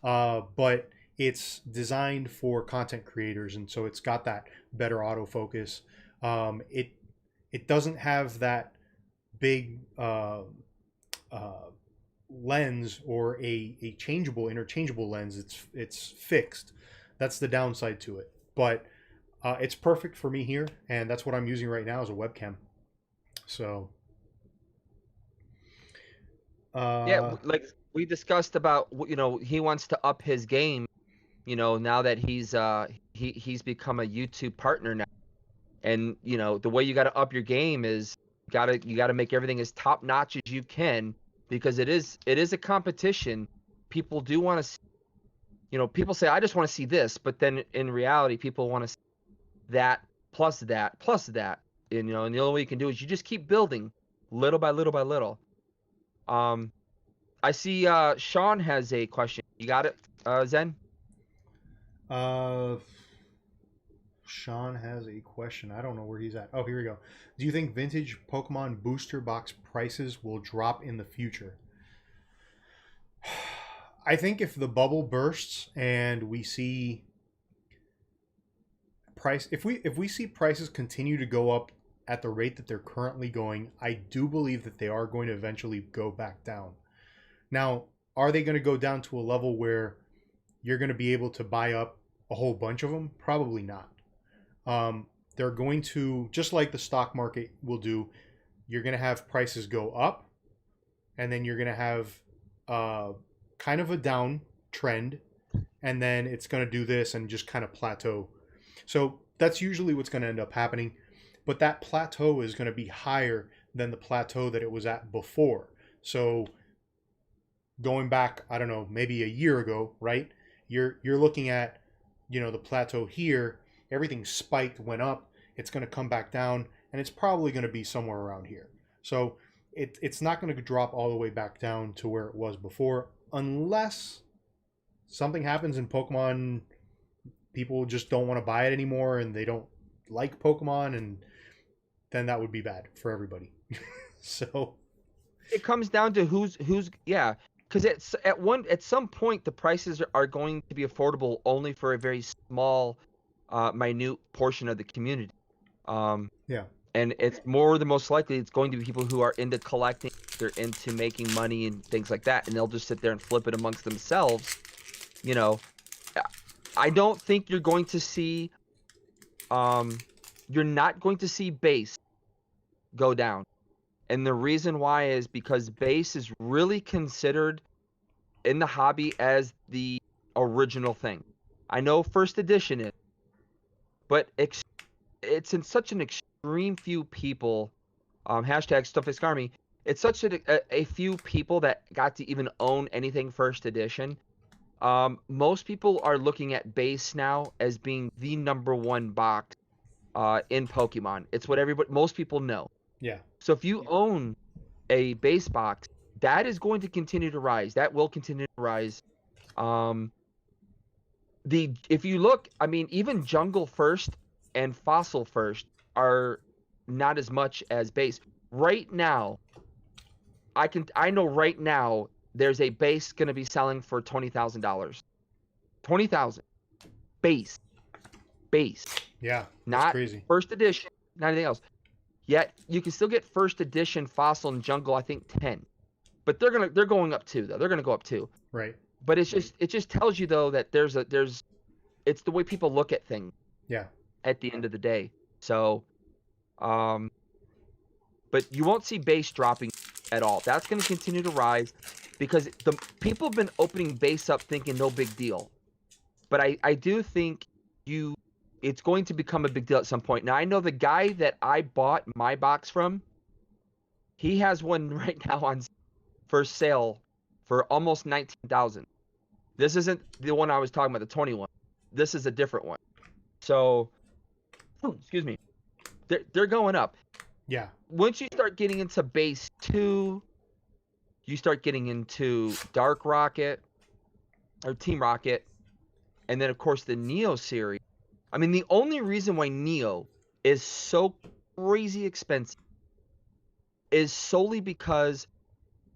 But it's designed for content creators, and so it's got that better autofocus. It doesn't have that big lens or a interchangeable lens. It's fixed. That's the downside to it. But it's perfect for me here, and that's what I'm using right now as a webcam. So Yeah, like we discussed about, you know, he wants to up his game, you know, now that he's become a YouTube partner now. And, you know, the way you got to up your game is you got to make everything as top notch as you can, because it is a competition. People do want to, you know, people say, I just want to see this, but then in reality, people want to see that plus that plus that. And, you know, and the only way you can do is you just keep building little by little by little. I see Sean has a question. You got it, Zen? Sean has a question. I don't know where he's at. Oh, here we go. Do you think vintage Pokemon booster box prices will drop in the future? I think if the bubble bursts and we see if we see prices continue to go up at the rate that they're currently going, I do believe that they are going to eventually go back down. Now, are they going to go down to a level where you're going to be able to buy up a whole bunch of them? Probably not. They're going to, just like the stock market will do, you're going to have prices go up, and then you're going to have kind of a down trend, and then it's going to do this and just kind of plateau. So that's usually what's going to end up happening. But that plateau is going to be higher than the plateau that it was at before. So going back, I don't know, maybe a year ago, right? You're looking at, you know, the plateau here. Everything spiked, went up. It's going to come back down, and it's probably going to be somewhere around here. So it's not going to drop all the way back down to where it was before, unless something happens in Pokemon. People just don't want to buy it anymore, and they don't like Pokemon, and then that would be bad for everybody. So it comes down to who's yeah, because it's at some point the prices are going to be affordable only for a very small minute portion of the community. Yeah. And it's more than most likely it's going to be people who are into collecting, they're into making money and things like that, and they'll just sit there and flip it amongst themselves. You know, I don't think you're going to see you're not going to see base go down. And the reason why is because base is really considered in the hobby as the original thing. I know first edition is, but it's in such an extreme few people, hashtag StuffFaceArmy, it's such a few people that got to even own anything first edition. Most people are looking at base now as being the #1 box in Pokemon. It's what most people know. Yeah. So if you own a base box, that is going to continue to rise. That will continue to rise. If you look, I mean, even Jungle First and Fossil First are not as much as base. Right now, I know right now there's a base going to be selling for $20,000. $20,000 base. Yeah, that's not crazy. First edition, not anything else. Yet you can still get first edition Fossil and Jungle, I think 10. But they're going up too, though. They're gonna go up too. Right. But it just tells you though that it's the way people look at things. Yeah. At the end of the day. So but you won't see base dropping at all. That's going to continue to rise because the people have been opening base up thinking no big deal. But I do think it's going to become a big deal at some point. Now, I know the guy that I bought my box from, he has one right now on for sale for almost 19,000. This isn't the one I was talking about, the 21. This is a different one. So, excuse me. They're going up. Yeah. Once you start getting into base 2, you start getting into Dark Rocket or Team Rocket, and then of course the Neo series. I mean, the only reason why Neo is so crazy expensive is solely because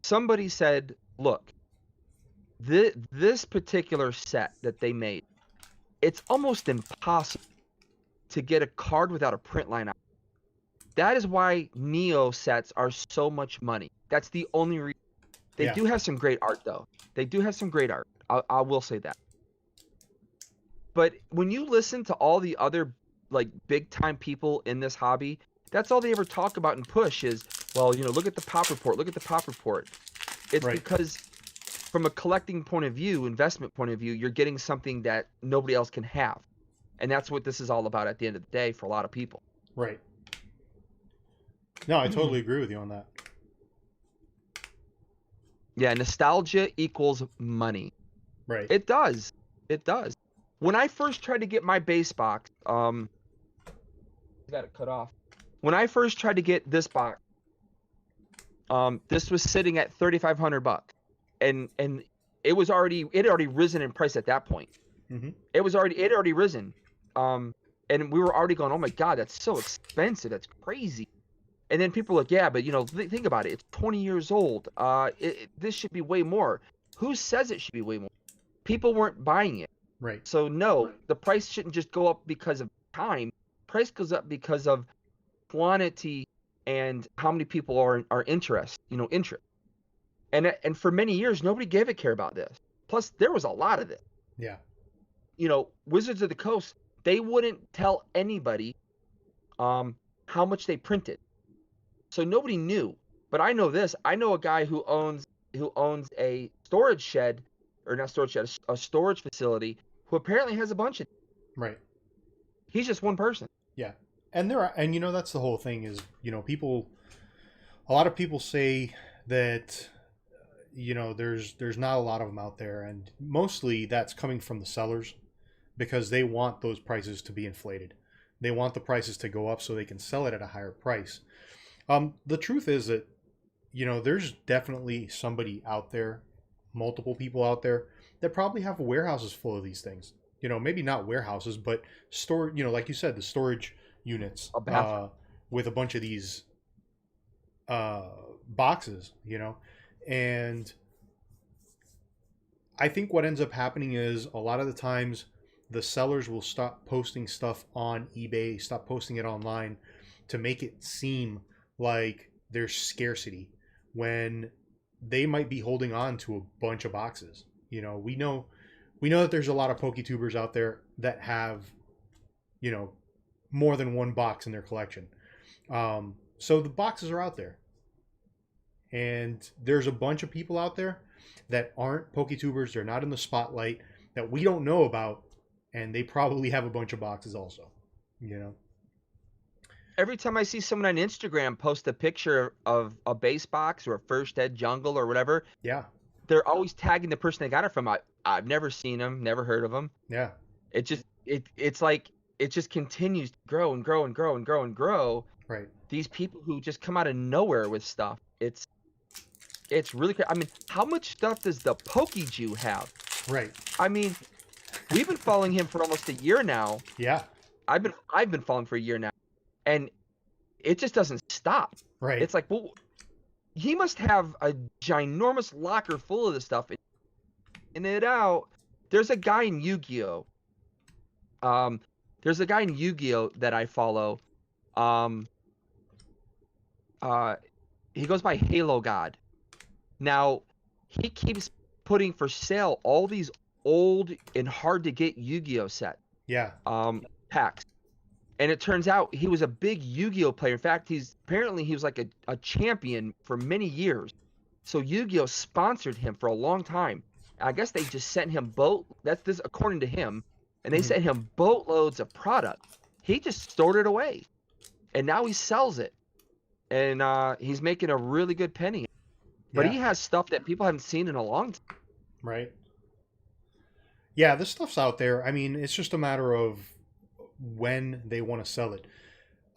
somebody said, look, this particular set that they made, it's almost impossible to get a card without a print line out. That is why Neo sets are so much money. That's the only reason. They do have some great art, though. They do have some great art. I will say that. But when you listen to all the other like big time people in this hobby, that's all they ever talk about and push is, well, you know, look at the pop report. Look at the pop report. It's because from a collecting point of view, investment point of view, you're getting something that nobody else can have. And that's what this is all about at the end of the day for a lot of people. Right. No, I totally agree with you on that. Yeah, nostalgia equals money. Right. It does. It does. When I first tried to get my base box, I got it cut off. When I first tried to get this box, this was sitting at $3,500, and it had already risen in price at that point. Mm-hmm. It had already risen, and we were already going, oh my god, that's so expensive, that's crazy. And then people are like, yeah, but you know, think about it, it's 20 years old. This should be way more. Who says it should be way more? People weren't buying it. Right. So no, the price shouldn't just go up because of time. Price goes up because of quantity and how many people are interested. And for many years, nobody gave a care about this. Plus, there was a lot of it. Yeah. You know, Wizards of the Coast, they wouldn't tell anybody how much they printed. So nobody knew. But I know this. I know a guy who owns a storage shed, or not storage shed, a storage facility, who apparently has a bunch of. Right. He's just one person. Yeah. And you know, that's the whole thing is, you know, a lot of people say that, you know, there's not a lot of them out there, and mostly that's coming from the sellers because they want those prices to be inflated. They want the prices to go up so they can sell it at a higher price. The truth is that, you know, there's definitely somebody out there, multiple people out there that probably have warehouses full of these things. You know, maybe not warehouses, but you know, like you said, the storage units with a bunch of these boxes, you know. And I think what ends up happening is a lot of the times the sellers will stop posting stuff on eBay, stop posting it online to make it seem like there's scarcity when they might be holding on to a bunch of boxes. You know, we know that there's a lot of PokeTubers out there that have, you know, more than one box in their collection. So the boxes are out there. And there's a bunch of people out there that aren't PokeTubers, they're not in the spotlight, that we don't know about, and they probably have a bunch of boxes also, you know. Every time I see someone on Instagram post a picture of a base box or a First Ed Jungle or whatever, yeah, they're always tagging the person they got it from. I've never seen them, never heard of them. Yeah. It's like it just continues to grow and grow and grow and grow and grow. Right. These people who just come out of nowhere with stuff. It's really crazy. I mean, how much stuff does the PokeJew have? Right. I mean, we've been following him for almost a year now. Yeah. I've been following for a year now, and it just doesn't stop. Right. It's like, well, he must have a ginormous locker full of this stuff. And it out. There's a guy in Yu-Gi-Oh. There's a guy in Yu-Gi-Oh that I follow. He goes by Halo God. Now, he keeps putting for sale all these old and hard to get Yu-Gi-Oh sets. Yeah. Packs. And it turns out he was a big Yu-Gi-Oh player. In fact, he was like a champion for many years. So Yu-Gi-Oh sponsored him for a long time. I guess they just sent him that's this according to him, and they Mhm. sent him boatloads of product. He just stored it away, and now he sells it, and he's making a really good penny. But Yeah, he has stuff that people haven't seen in a long time. right. Yeah, this stuff's out there. I mean, it's just a matter of when they want to sell it.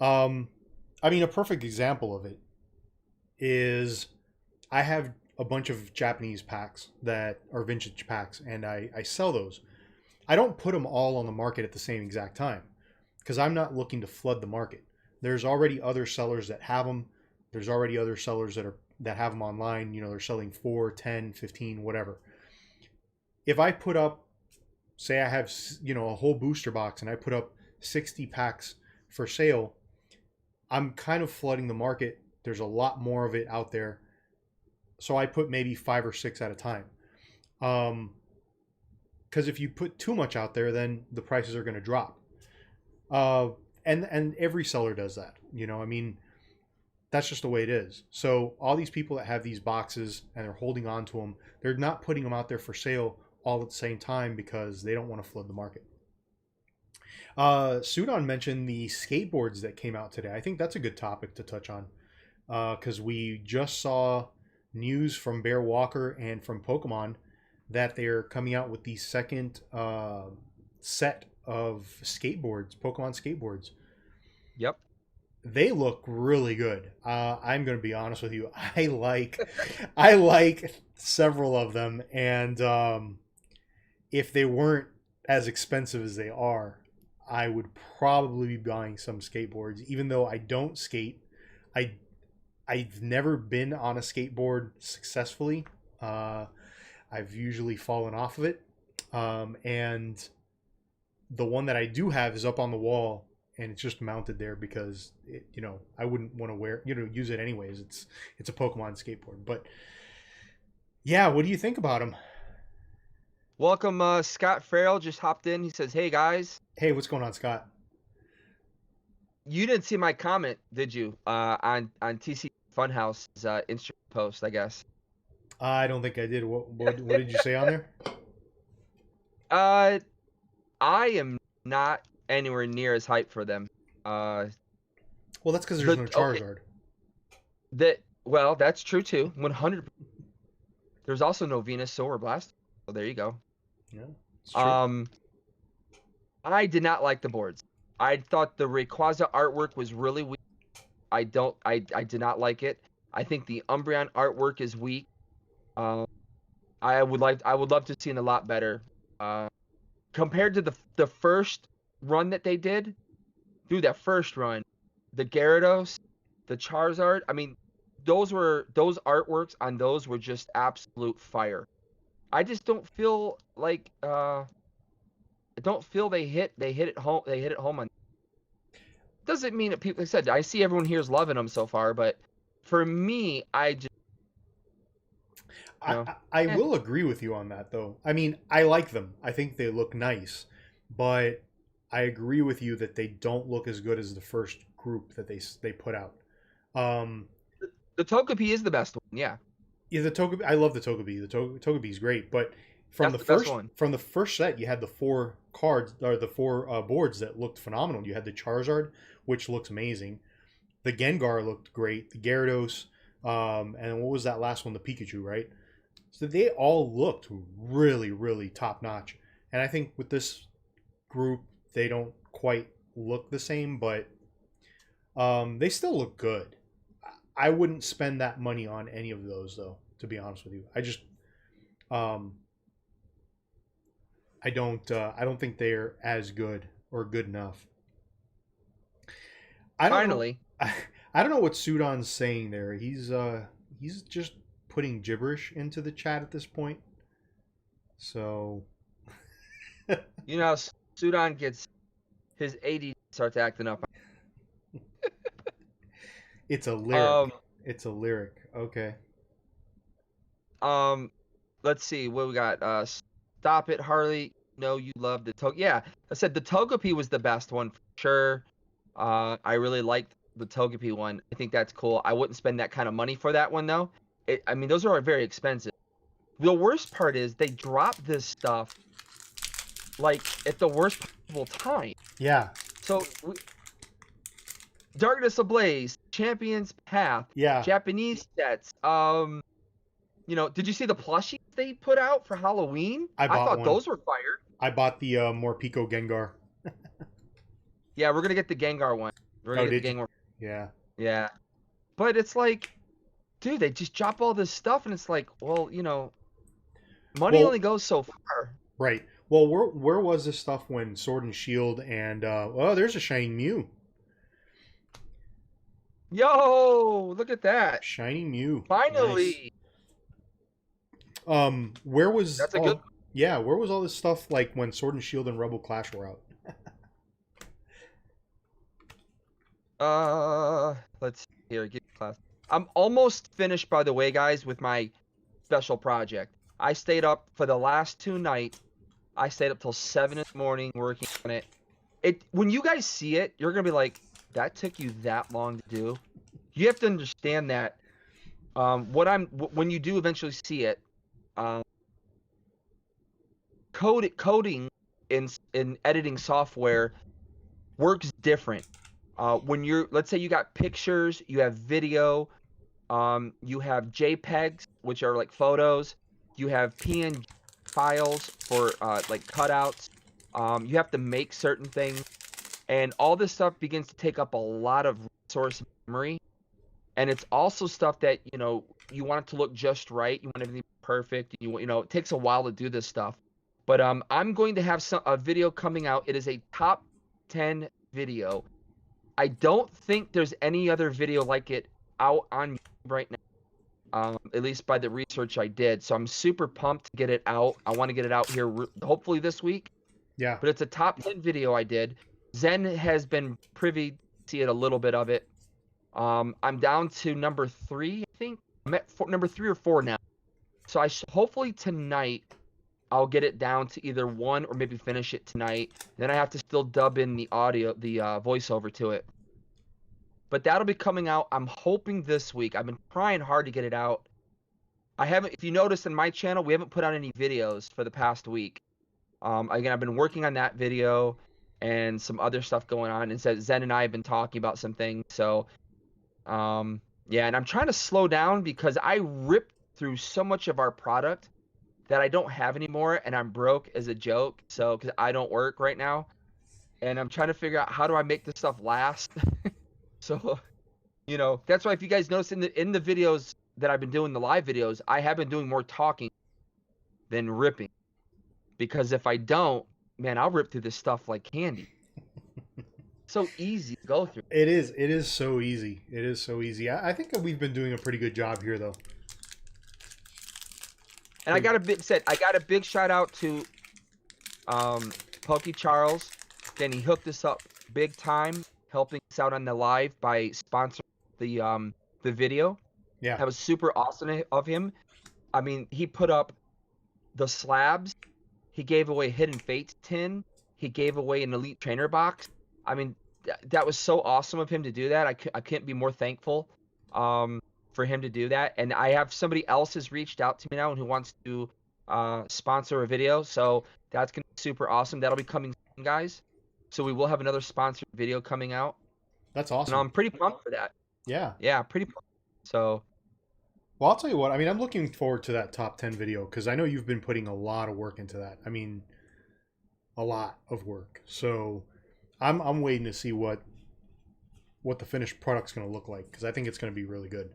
Um, I mean, a perfect example of it is I have a bunch of Japanese packs that are vintage packs, and I sell those. I don't put them all on the market at the same exact time because I'm not looking to flood the market. There's already other sellers that have them. There's already other sellers that have them online. You know, they're selling 4, 10, 15, whatever. If I put up, say I have, you know, a whole booster box and I put up 60 packs for sale, I'm kind of flooding the market. There's a lot more of it out there. So I put maybe 5 or 6 at a time. Because if you put too much out there, then the prices are going to drop. And every seller does that. You know, I mean, that's just the way it is. So all these people that have these boxes and they're holding on to them, they're not putting them out there for sale all at the same time because they don't want to flood the market. Sudan mentioned the skateboards that came out today. I think that's a good topic to touch on because we just saw news from Bear Walker and from Pokemon that they're coming out with the second set of skateboards, Pokemon skateboards. Yep. They look really good. I'm going to be honest with you. I like several of them, and if they weren't as expensive as they are, I would probably be buying some skateboards. Even though I don't skate, I I've never been on a skateboard successfully. I've usually fallen off of it, and the one that I do have is up on the wall, and it's just mounted there because I wouldn't want to use it anyways. It's a Pokemon skateboard, but yeah, what do you think about them? Welcome, Scott Farrell just hopped in. He says, "Hey guys, Hey, what's going on, Scott? you didn't see my comment, did you? On TC Funhouse's Instagram post, I guess. I don't think I did. What did you say on there? Uh, I am not anywhere near as hyped for them. Uh, Well, that's because there's no okay, Charizard. well, that's true too. 100. There's also no Venusaur or Blast. So there you go. Yeah, it's true. I did not like the boards. I thought the Rayquaza artwork was really weak. I did not like it. I think the Umbreon artwork is weak. I would love to see it a lot better. Compared to the first run that they did, dude, that first run, the Gyarados, the Charizard, I mean, those artworks on those were just absolute fire. I just don't feel like I don't feel they hit it home on. Doesn't mean that people, like I said, I see everyone here is loving them so far, but for me, I just I will agree with you on that, though. I mean, I like them. I think they look nice, but I agree with you that they don't look as good as the first group that they put out. Um, the Togepi is the best one, yeah. yeah, the Togepi. I love the Togepi. The Togepi is great, but That's the best one. from the first set, you had the 4 cards or the 4 boards that looked phenomenal. You had the Charizard, which looks amazing. The Gengar looked great. The Gyarados, and what was that last one? The Pikachu, right? So they all looked really, really top notch. And I think with this group, they don't quite look the same, but they still look good. I wouldn't spend that money on any of those, though. To be honest with you, um, I don't think they're as good or good enough. I don't know. Finally, I don't know what Sudan's saying there. He's just putting gibberish into the chat at this point. So Sudan gets his AD starts acting up. it's a lyric. It's a lyric. Okay. Let's see what we got. Stop it, Harley. No, you love the Togepi. Yeah, I said the Togepi was the best one for sure. I really liked the Togepi one. I think that's cool. I wouldn't spend that kind of money for that one though. I mean, those are very expensive. The worst part is they drop this stuff like at the worst possible time. Yeah. So Darkness Ablaze, Champion's Path, Yeah. Japanese sets. You know, did you see the plushies they put out for Halloween? I thought one. Those were fire. I bought the Morpeko Gengar. Yeah, we're gonna get the Gengar one. We're gonna get the Gengar. Yeah. Yeah. But it's like, dude, they just drop all this stuff, and it's like, well, you know, money only goes so far. Right. Well, where was this stuff when Sword and Shield and oh, there's a shiny Mew. Yo, look at that. Shiny Mew. Finally. Nice. Where was That's a good. Yeah, where was all this stuff like when Sword and Shield and Rebel Clash were out? Let's see here. Get class. I'm almost finished, by the way, guys, with my special project. I stayed up for the last 2 nights. I stayed up till 7 in the morning working on it. When you guys see it, you're gonna be like, that took you that long to do. You have to understand that when you do eventually see it, coding in editing software works different. When let's say you got pictures, you have video, you have JPEGs, which are like photos, you have PNG files for like cutouts. You have to make certain things, and all this stuff begins to take up a lot of resource memory. And it's also stuff that, you know, you want it to look just right. You want everything perfect. You know, it takes a while to do this stuff. But I'm going to have a video coming out. It is a top 10 video. I don't think there's any other video like it out on YouTube right now, at least by the research I did. So I'm super pumped to get it out. I want to get it out here hopefully this week. Yeah. But it's a top 10 video I did. Zen has been privy to see it a little bit of it. I'm down to number 3, I think. I'm at number 3 or 4 now. So hopefully tonight I'll get it down to either 1 or maybe finish it tonight. Then I have to still dub in the audio, the voiceover to it. But that'll be coming out, I'm hoping this week. I've been trying hard to get it out. If you notice in my channel, we haven't put out any videos for the past week. Again, I've been working on that video and some other stuff going on. And Zen and I have been talking about some things. So, yeah, and I'm trying to slow down because I ripped through so much of our product that I don't have anymore, and I'm broke as a joke. So, because I don't work right now, and I'm trying to figure out how do I make this stuff last. So, you know, that's why if you guys notice in the videos that I've been doing, the live videos, I have been doing more talking than ripping, because if I don't, man, I'll rip through this stuff like candy. So easy to go through. It is so easy. It is so easy. I think that we've been doing a pretty good job here, though. And I got a big shout out to Pokey Charles. Then he hooked us up big time, helping us out on the live by sponsoring the video. Yeah, that was super awesome of him. I mean, he put up the slabs. He gave away Hidden Fates tin. He gave away an Elite Trainer box. I mean, that was so awesome of him to do that. I can't be more thankful for him to do that. And I have somebody else has reached out to me now and who wants to sponsor a video. So that's going to be super awesome. That'll be coming soon, guys. So we will have another sponsored video coming out. That's awesome. And I'm pretty pumped for that. Yeah. Yeah, pretty pumped. So. Well, I'll tell you what. I mean, I'm looking forward to that top 10 video because I know you've been putting a lot of work into that. I mean, a lot of work. So I'm waiting to see what the finished product's going to look like because I think it's going to be really good.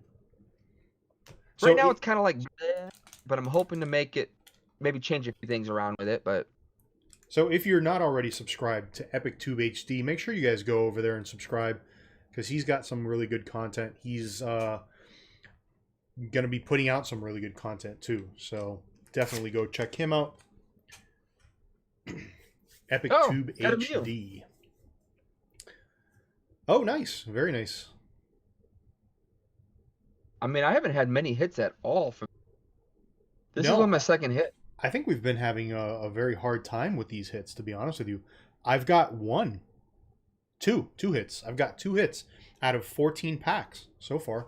Right now it's kind of like, but I'm hoping to make it, maybe change a few things around with it. But so if you're not already subscribed to EpiCTUBE HD, make sure you guys go over there and subscribe because he's got some really good content. He's going to be putting out some really good content too. So definitely go check him out. EpiCTUBE HD. Oh, nice. Very nice. I mean, I haven't had many hits at all. This is my second hit. I think we've been having a very hard time with these hits, to be honest with you. I've got one. Two hits. I've got 2 hits out of 14 packs so far.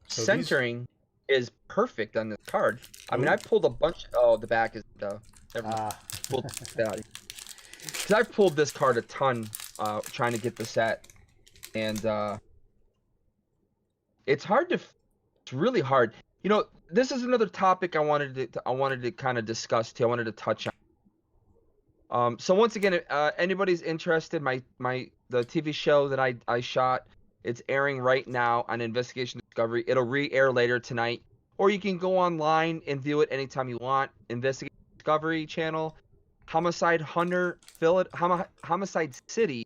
So Centering is perfect on this card. I mean, Ooh. I pulled a bunch. Oh, the back is never mind. Pulled that out. Because I've pulled this card a ton, trying to get the set, and it's hard to. It's really hard. You know, this is another topic I wanted to kind of discuss too. I wanted to touch on. So once again, anybody's interested, the TV show that I shot, it's airing right now on Investigation Discovery. It'll re-air later tonight, or you can go online and view it anytime you want. Investigation Discovery channel, Homicide Hunter, Homicide City,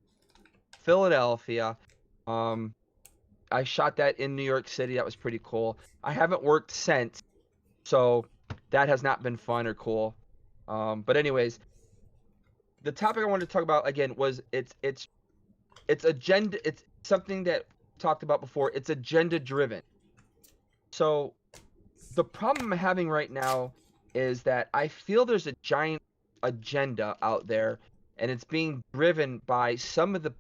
Philadelphia. I shot that in New York City. That was pretty cool. I haven't worked since, so that has not been fun or cool. But anyways, the topic I wanted to talk about again was it's agenda. It's something that we talked about before. It's agenda driven. So the problem I'm having right now is that I feel there's a giant agenda out there, and it's being driven by some of the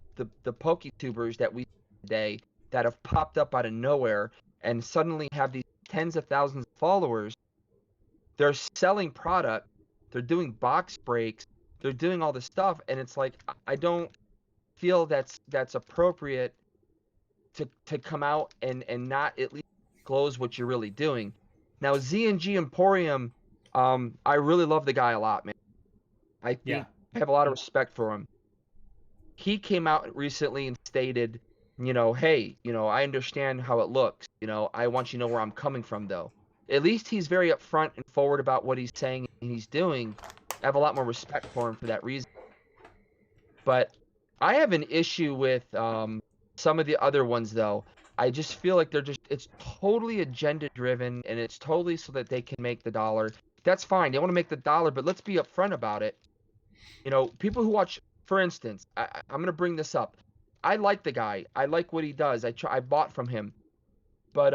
PokeTubers that we see today that have popped up out of nowhere and suddenly have these tens of thousands of followers. They're selling product, they're doing box breaks, they're doing all this stuff, and it's like I don't feel that's appropriate to come out and not at least disclose what you're really doing. Now Z&G Emporium, I really love the guy a lot, man. I think I have a lot of respect for him. He came out recently and stated, you know, hey, you know, I understand how it looks. You know, I want you to know where I'm coming from, though. At least he's very upfront and forward about what he's saying and he's doing. I have a lot more respect for him for that reason. But I have an issue with some of the other ones, though. I just feel like it's totally agenda driven, and it's totally so that they can make the dollar. That's fine. They want to make the dollar, but let's be upfront about it. You know, people who watch, for instance, I'm going to bring this up. I like the guy. I like what he does. I bought from him. But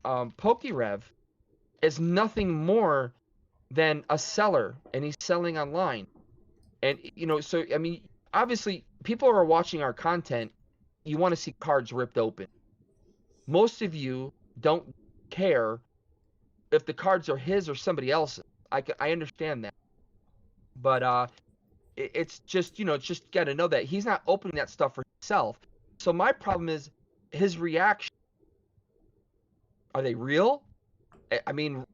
PokeRev is nothing more than a seller, and he's selling online. And, you know, so, I mean, obviously, people who are watching our content, you want to see cards ripped open. Most of you don't care if the cards are his or somebody else's. I understand that. But it's just, you know, it's just got to know that he's not opening that stuff for himself. So my problem is his reaction. Are they real? I mean,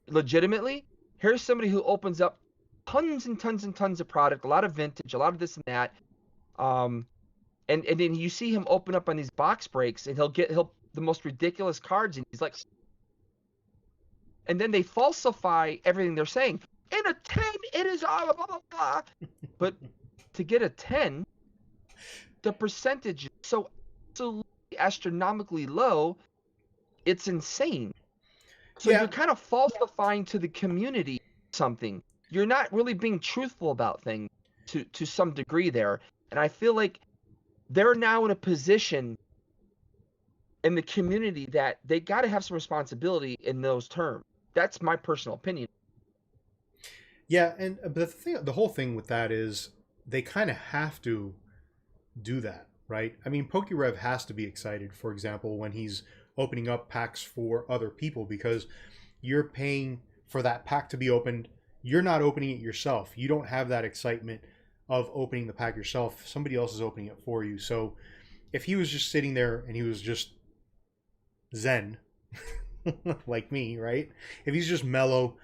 legitimately? Here's somebody who opens up tons and tons and tons of product, a lot of vintage, a lot of this and that. And then you see him open up on these box breaks, and he'll the most ridiculous cards, and he's like, and then they falsify everything they're saying. In a 10, it is blah, blah, blah, blah. But to get a 10, the percentage is so absolutely astronomically low, it's insane. So you're kind of falsifying to the community something. You're not really being truthful about things to some degree there. And I feel like they're now in a position in the community that they got to have some responsibility in those terms. That's my personal opinion. Yeah, and the whole thing with that is they kind of have to do that, right? I mean, PokeRev has to be excited, for example, when he's opening up packs for other people, because you're paying for that pack to be opened. You're not opening it yourself. You don't have that excitement of opening the pack yourself. Somebody else is opening it for you. So if he was just sitting there and he was just zen, like me, right? If he's just mellow,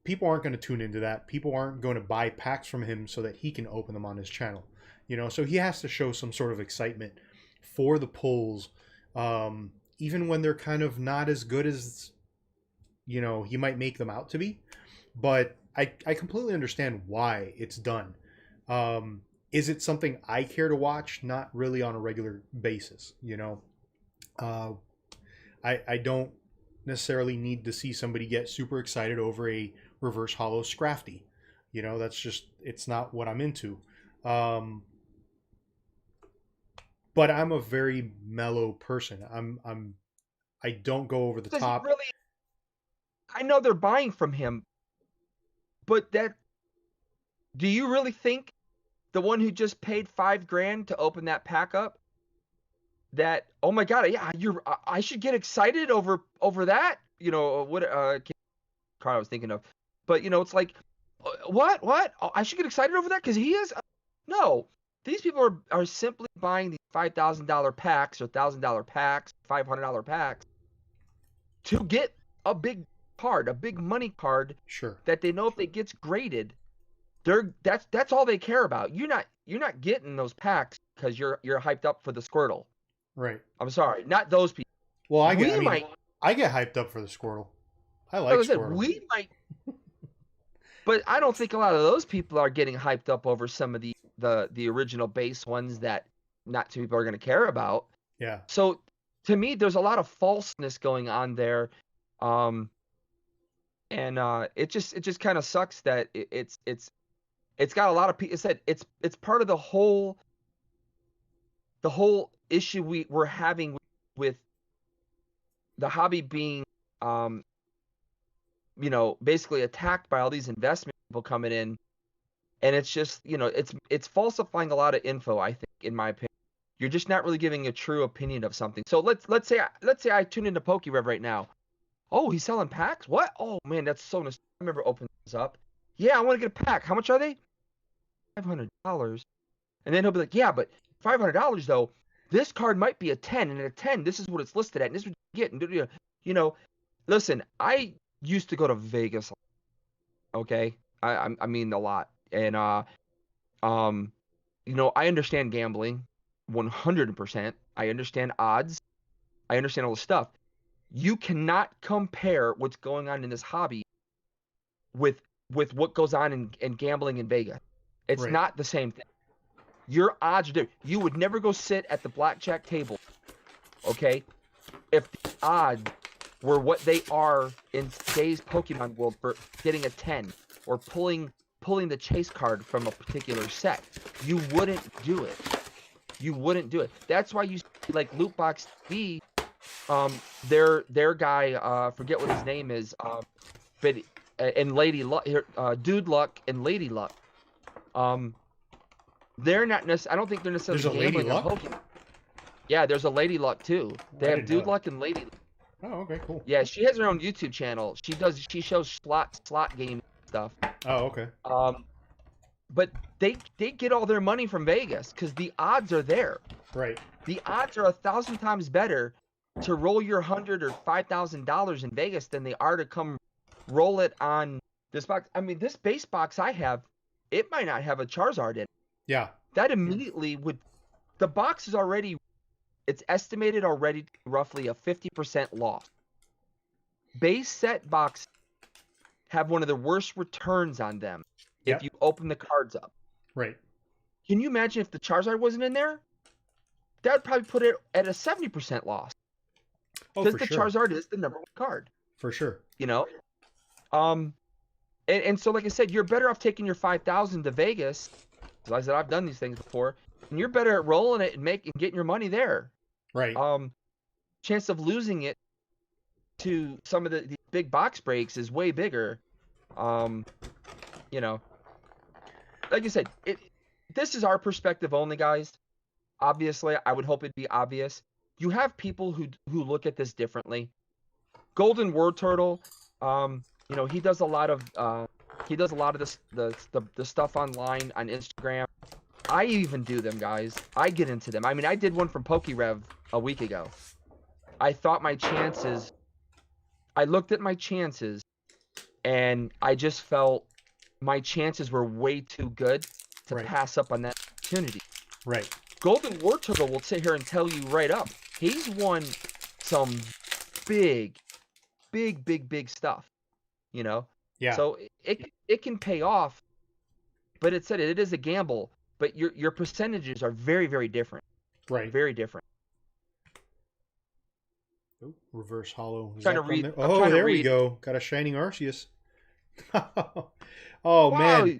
people aren't going to tune into that. People aren't going to buy packs from him so that he can open them on his channel. You know, so he has to show some sort of excitement for the pulls, even when they're kind of not as good as, you know, he might make them out to be. But I completely understand why it's done. Is it something I care to watch? Not really on a regular basis, you know. I don't necessarily need to see somebody get super excited over a reverse hollow Scrafty. You know, that's just, it's not what I'm into. But I'm a very mellow person. I don't go over the top. Really, I know they're buying from him, but do you really think the one who just paid $5,000 to open that pack up, that, oh my God, yeah, I should get excited over that. You know, what card I was thinking of. But, you know, it's like, what? Oh, I should get excited over that because he is? No. These people are simply buying these $5,000 packs or $1,000 packs, $500 packs to get a big card, a big money card. Sure. That they know if it gets graded, that's all they care about. You're not getting those packs because you're hyped up for the Squirtle. Right. I'm sorry, not those people. Well, I get hyped up for the Squirtle. I like Squirtle. We might, but I don't think a lot of those people are getting hyped up over some of the original base ones that not too people are going to care about. Yeah. So to me, there's a lot of falseness going on there, and it just kind of sucks that it's got a lot of people. It's part of the whole issue we're having with the hobby being you know, basically attacked by all these investment people coming in, and it's just, you know, it's falsifying a lot of info. I think, in my opinion, you're just not really giving a true opinion of something. So let's say I tune into PokeRev right now. Oh, he's selling packs? What? Oh man, that's so nice. I remember opening this up. Yeah, I want to get a pack. How much are they? $500. And then he'll be like, yeah, but $500 though, this card might be a 10, and at a 10, this is what it's listed at, and this is what you get. And you know, listen, I used to go to Vegas. Okay, I mean a lot, and you know, I understand gambling 100%. I understand odds. I understand all the stuff. You cannot compare what's going on in this hobby with what goes on in gambling in Vegas. It's not the same thing. Your odds are different. You would never go sit at the blackjack table, okay, if the odds were what they are in today's Pokemon world for getting a 10 or pulling the chase card from a particular set. You wouldn't do it. You wouldn't do it. That's why you see, like, Lootbox TV, their guy, forget what his name is, but and Lady Luck, Dude Luck and Lady Luck, they're not necessarily. I don't think they're necessarily gambling on Pokemon. Yeah, there's a Lady Luck too. They have Dude Luck and Lady Luck. Oh, okay, cool. Yeah, she has her own YouTube channel. She shows slot game stuff. Oh, okay. But they get all their money from Vegas because the odds are there. Right. The odds are 1,000 times better to roll your $100 or $5,000 in Vegas than they are to come roll it on this box. I mean, this base box I have, it might not have a Charizard in it. Yeah. That immediately would. The box is already. It's estimated already roughly a 50% loss. Base set boxes have one of the worst returns on them if you open the cards up. Right. Can you imagine if the Charizard wasn't in there? That would probably put it at a 70% loss. Oh, because the Charizard is the #1 card. For sure. You know? And so, like I said, you're better off taking your 5,000 to Vegas. As I said, I've done these things before. And you're better at rolling it and getting your money there. Right. Chance of losing it to some of the big box breaks is way bigger. You know, like I said, this is our perspective only, guys. Obviously, I would hope it'd be obvious. You have people who look at this differently. Golden War Turtle, you know, he does a lot of the stuff online on Instagram. I even do them, guys. I get into them. I mean, I did one from PokeRev a week ago. I thought my chances. I looked at my chances, and I just felt my chances were way too good to pass up on that opportunity. Right. Golden War Turtle will sit here and tell you right up. He's won some big stuff. You know. Yeah. So it can pay off, but it is a gamble. But your percentages are very, very different. Right. Very different. Oh, reverse hollow. Trying to read. There? Oh, there we go. Got a shining Arceus. Oh, wow. Man.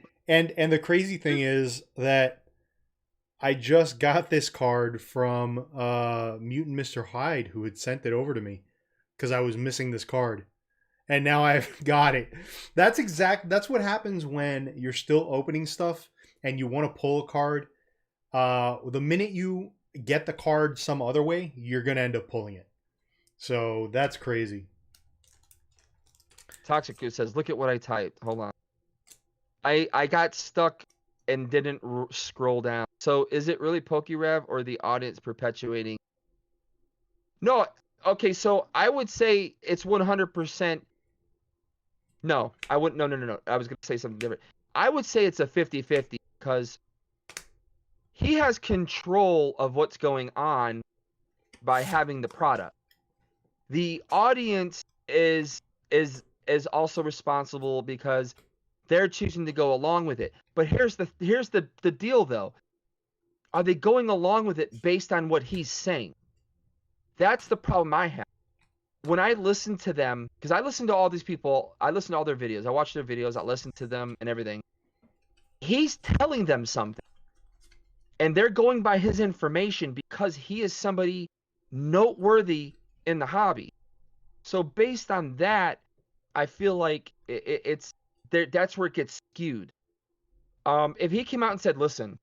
And the crazy thing is that I just got this card from Mutant Mr. Hyde, who had sent it over to me because I was missing this card. And now I've got it. That's what happens when you're still opening stuff and you want to pull a card, the minute you get the card some other way, you're gonna end up pulling it. So that's crazy. Toxic Goose says, "Look at what I typed. Hold on. I got stuck and didn't scroll down. So is it really PokeRev or the audience perpetuating?" No. Okay, so I would say it's 100%. No, I wouldn't. No. I was going to say something different. I would say it's a 50-50 because he has control of what's going on by having the product. The audience is also responsible because they're choosing to go along with it. But here's the deal though. Are they going along with it based on what he's saying? That's the problem I have. When I listen to them, because I listen to all these people, I listen to all their videos, I watch their videos, I listen to them and everything. He's telling them something. And they're going by his information because he is somebody noteworthy in the hobby. So based on that, I feel like it's there. That's where it gets skewed. If he came out and said, "Listen,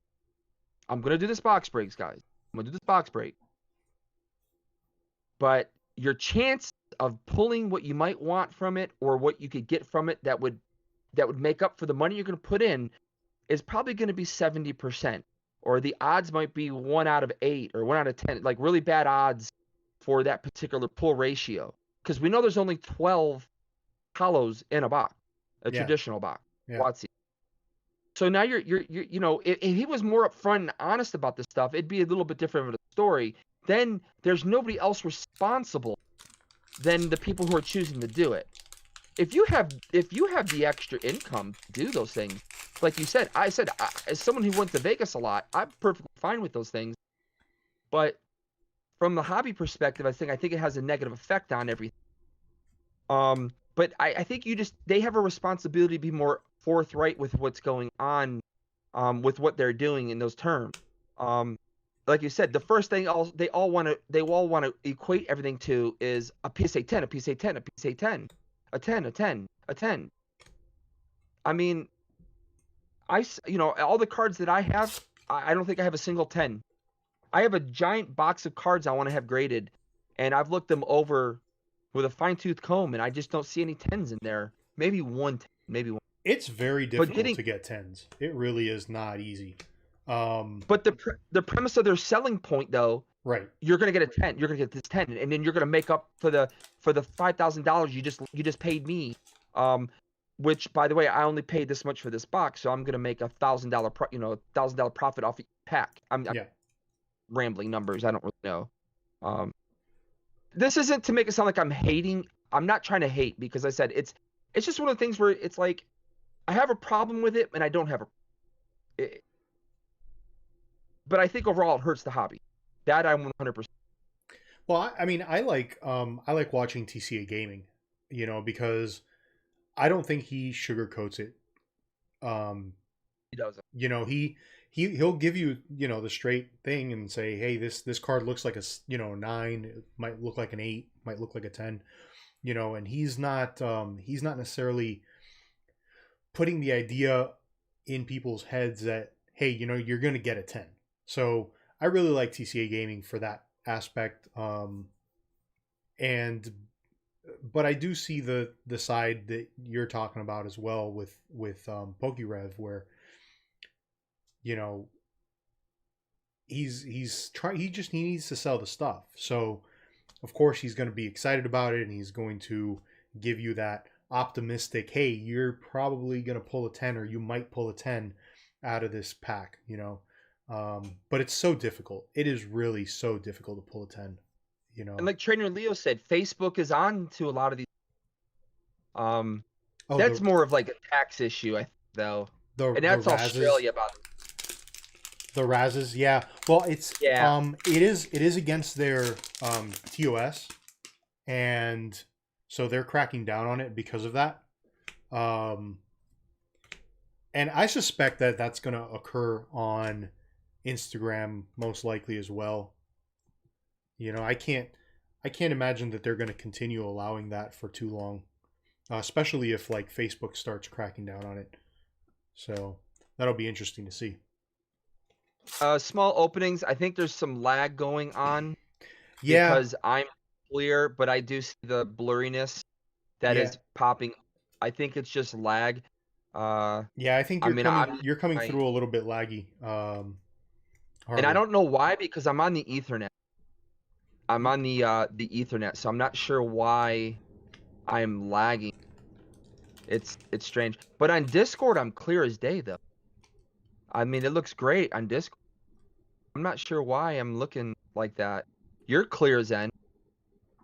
I'm gonna do this box breaks, guys. I'm gonna do this box break, but your chance of pulling what you might want from it or what you could get from it that would make up for the money you're gonna put in is probably gonna be 70%, or the odds might be 1 out of 8 or 1 out of 10, like really bad odds for that particular pull ratio." Because we know there's only 12 hollows in a box, a traditional box. Yeah. WotC. So now you're if he was more upfront and honest about this stuff, it'd be a little bit different of a story. Then there's nobody else responsible than the people who are choosing to do it. If you have the extra income to do those things, like you said, as someone who went to Vegas a lot, I'm perfectly fine with those things. But from the hobby perspective, I think it has a negative effect on everything. But I think they have a responsibility to be more forthright with what's going on, with what they're doing in those terms. Like you said, the first thing they all want to equate everything to is a PSA 10, a PSA 10, a PSA 10, a 10, a 10, a 10. I mean, all the cards that I have, I don't think I have a single 10. I have a giant box of cards I want to have graded, and I've looked them over with a fine-tooth comb, and I just don't see any 10s in there. Maybe one 10, maybe one. It's very difficult to get 10s. It really is not easy. But the premise of their selling point, though, right? You're gonna get a 10. You're gonna get this 10, and then you're gonna make up for the $5,000 you just paid me. Which, by the way, I only paid this much for this box, so I'm gonna make $1,000 profit off each pack. I'm rambling numbers. I don't really know. This isn't to make it sound like I'm hating. I'm not trying to hate, because I said it's just one of the things where it's like I have a problem with it and I don't have but I think overall it hurts the hobby. That I'm 100%. Well, I mean, I like watching TCA gaming, because I don't think he sugarcoats it. He doesn't. He'll give you, the straight thing and say, hey, this card looks like a 9, it might look like an 8, might look like a 10, and he's not necessarily putting the idea in people's heads that, hey, you're going to get a 10. So I really like TCA gaming for that aspect. But I do see the side that you're talking about as well with PokeRev, where he needs to sell the stuff. So of course he's going to be excited about it, and he's going to give you that optimistic, hey, you're probably going to pull a 10, or you might pull a 10 out of this pack, but it's so difficult. It is really so difficult to pull a 10, And like Trainer Leo said, Facebook is on to a lot of these. That's more of like a tax issue, I think, though. And that's Australia, by the way. The Razes, yeah. Well, it is against their TOS, and so they're cracking down on it because of that. And I suspect that that's going to occur on Instagram most likely as well. I can't imagine that they're going to continue allowing that for too long, especially if like Facebook starts cracking down on it. So that'll be interesting to see. Small openings. I think there's some lag going on Yeah, because I'm clear, but I do see the blurriness that yeah, is popping. I think it's just lag. yeah. I think I mean, you're coming I, through a little bit laggy, and I Harley. don't know why because I'm on the Ethernet. I'm on the Ethernet, so I'm not sure why I'm lagging. It's strange. But on Discord, I'm clear as day though. I mean, it looks great on Discord. I'm not sure why I'm looking like that. You're clear, Zen.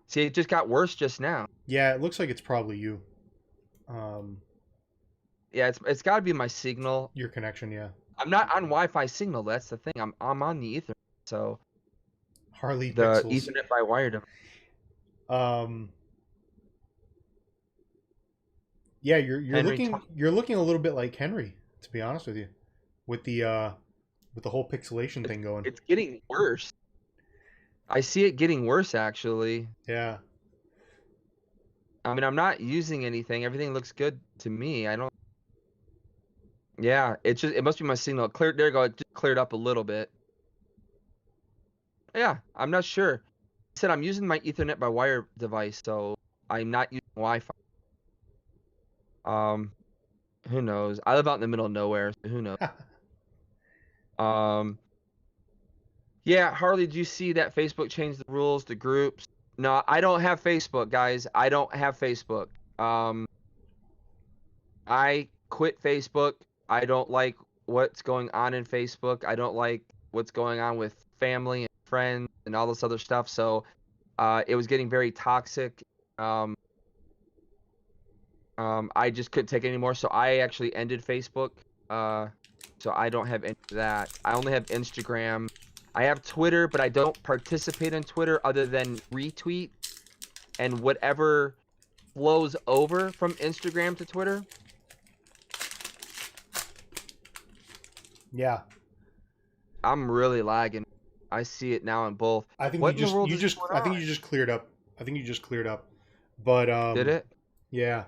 See, it just got worse just now. Yeah, it looks like it's probably you. Um, Yeah, it's got to be my signal. your connection, yeah. I'm not on Wi-Fi signal. That's the thing. I'm on the Ethernet, so Harley the Pixels. Ethernet by wire device. Um, yeah, you're looking a little bit like Henry, to be honest with you, with the whole pixelation thing going. It's getting worse. I see it getting worse actually. Yeah. I mean, I'm not using anything. Everything looks good to me. I don't. Yeah, it must be my signal. Cleared. There you go. It just cleared up a little bit. Yeah, I'm not sure. I said I'm using my Ethernet by wire device, so I'm not using Wi-Fi. Who knows? I live out in the middle of nowhere, so who knows? Um, yeah, Harley, did you see that Facebook changed the rules to groups? No, I don't have Facebook, guys. I don't have Facebook. I quit Facebook. I don't like what's going on in Facebook. I don't like what's going on with family and friends and all this other stuff. So, it was getting very toxic. I just couldn't take it anymore. So I actually ended Facebook. So I don't have any of that. I only have Instagram. I have Twitter, but I don't participate in Twitter other than retweet and whatever flows over from Instagram to Twitter. Yeah. I'm really lagging. I see it now in both. I think What in the world you is just going I think on? you just cleared up. I think you just cleared up. But Did it? yeah.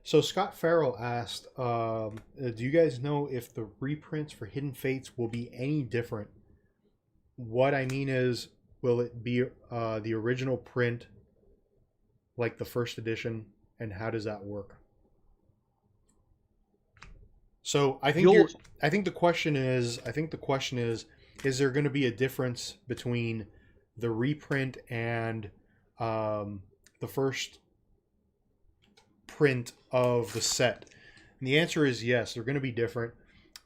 So Scott Farrell asked, do you guys know if the reprints for Hidden Fates will be any different? What I mean is, will it be the original print, like the first edition, and how does that work? So I think the question is, is there going to be a difference between the reprint and the first print of the set? And the answer is yes, they're going to be different.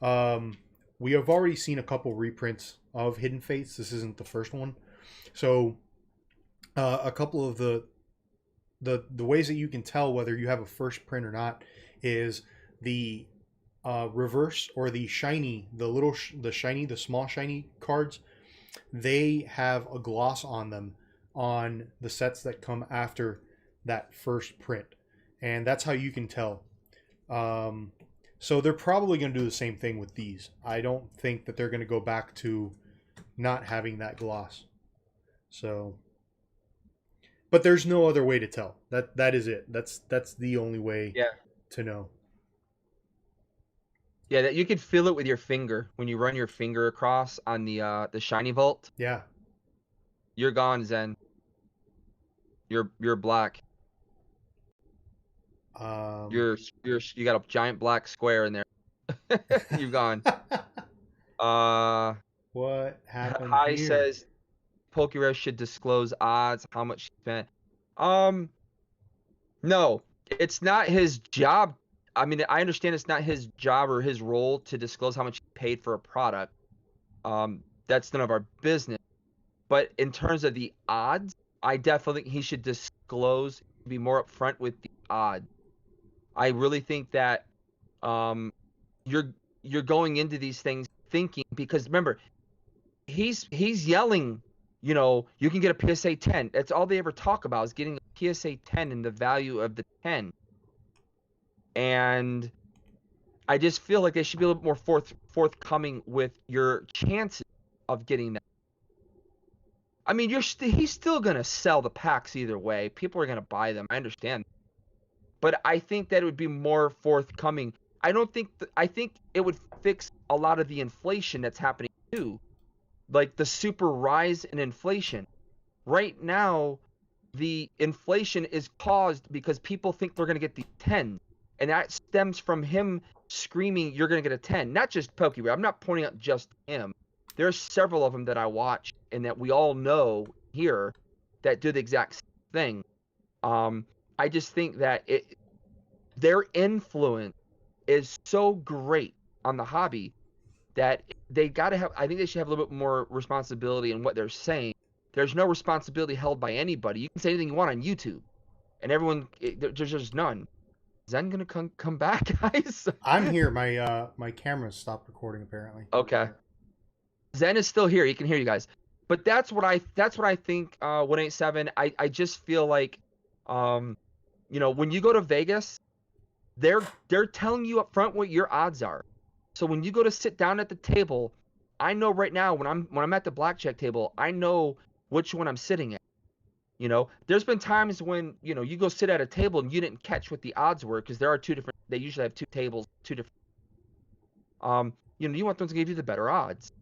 We have already seen a couple reprints of Hidden Fates. This isn't the first one. So a couple of the ways that you can tell whether you have a first print or not is the reverse or the shiny, the small shiny cards. They have a gloss on them on the sets that come after that first print, and that's how you can tell. So they're probably going to do the same thing with these. I don't think that they're going to go back to not having that gloss. So, but there's no other way to tell. That is it. That's the only way to know. Yeah, that you could feel it with your finger when you run your finger across on the shiny vault. Yeah. You're gone, Zen. You're black. You got a giant black square in there. You've gone. What happened Hi here? says Pokeref should disclose odds, how much he spent. No, it's not his job. I mean, I understand it's not his job or his role to disclose how much he paid for a product. That's none of our business. But in terms of the odds, I definitely think he should disclose, be more upfront with the odds. I really think that you're going into these things thinking, because remember, he's yelling, you know, you can get a PSA 10. That's all they ever talk about is getting a PSA 10 and the value of the 10. And I just feel like they should be a little more forthcoming with your chances of getting that. I mean, he's still gonna sell the packs either way. People are gonna buy them. I understand, but I think that it would be more forthcoming I don't think I think it would fix a lot of the inflation that's happening too, like the super rise in inflation. Right now, the inflation is caused because people think they're going to get the 10, and that stems from him screaming, "You're going to get a 10." Not just Pokemon. I'm not pointing out just him. There's several of them that I watch and that we all know here that do the exact same thing. I just think that their influence is so great on the hobby that they got to have. I think they should have a little bit more responsibility in what they're saying. There's no responsibility held by anybody. You can say anything you want on YouTube, and everyone, there's just none. Zen gonna come back, guys? I'm here. My camera stopped recording apparently. Okay. Zen is still here. He can hear you guys. But that's what I think. 187. I just feel like, when you go to Vegas, they're telling you up front what your odds are. So when you go to sit down at the table, I know right now when I'm at the blackjack table, I know which one I'm sitting at. There's been times when, you go sit at a table and you didn't catch what the odds were because there are two different. They usually have two tables, two different. You want them to give you the better odds.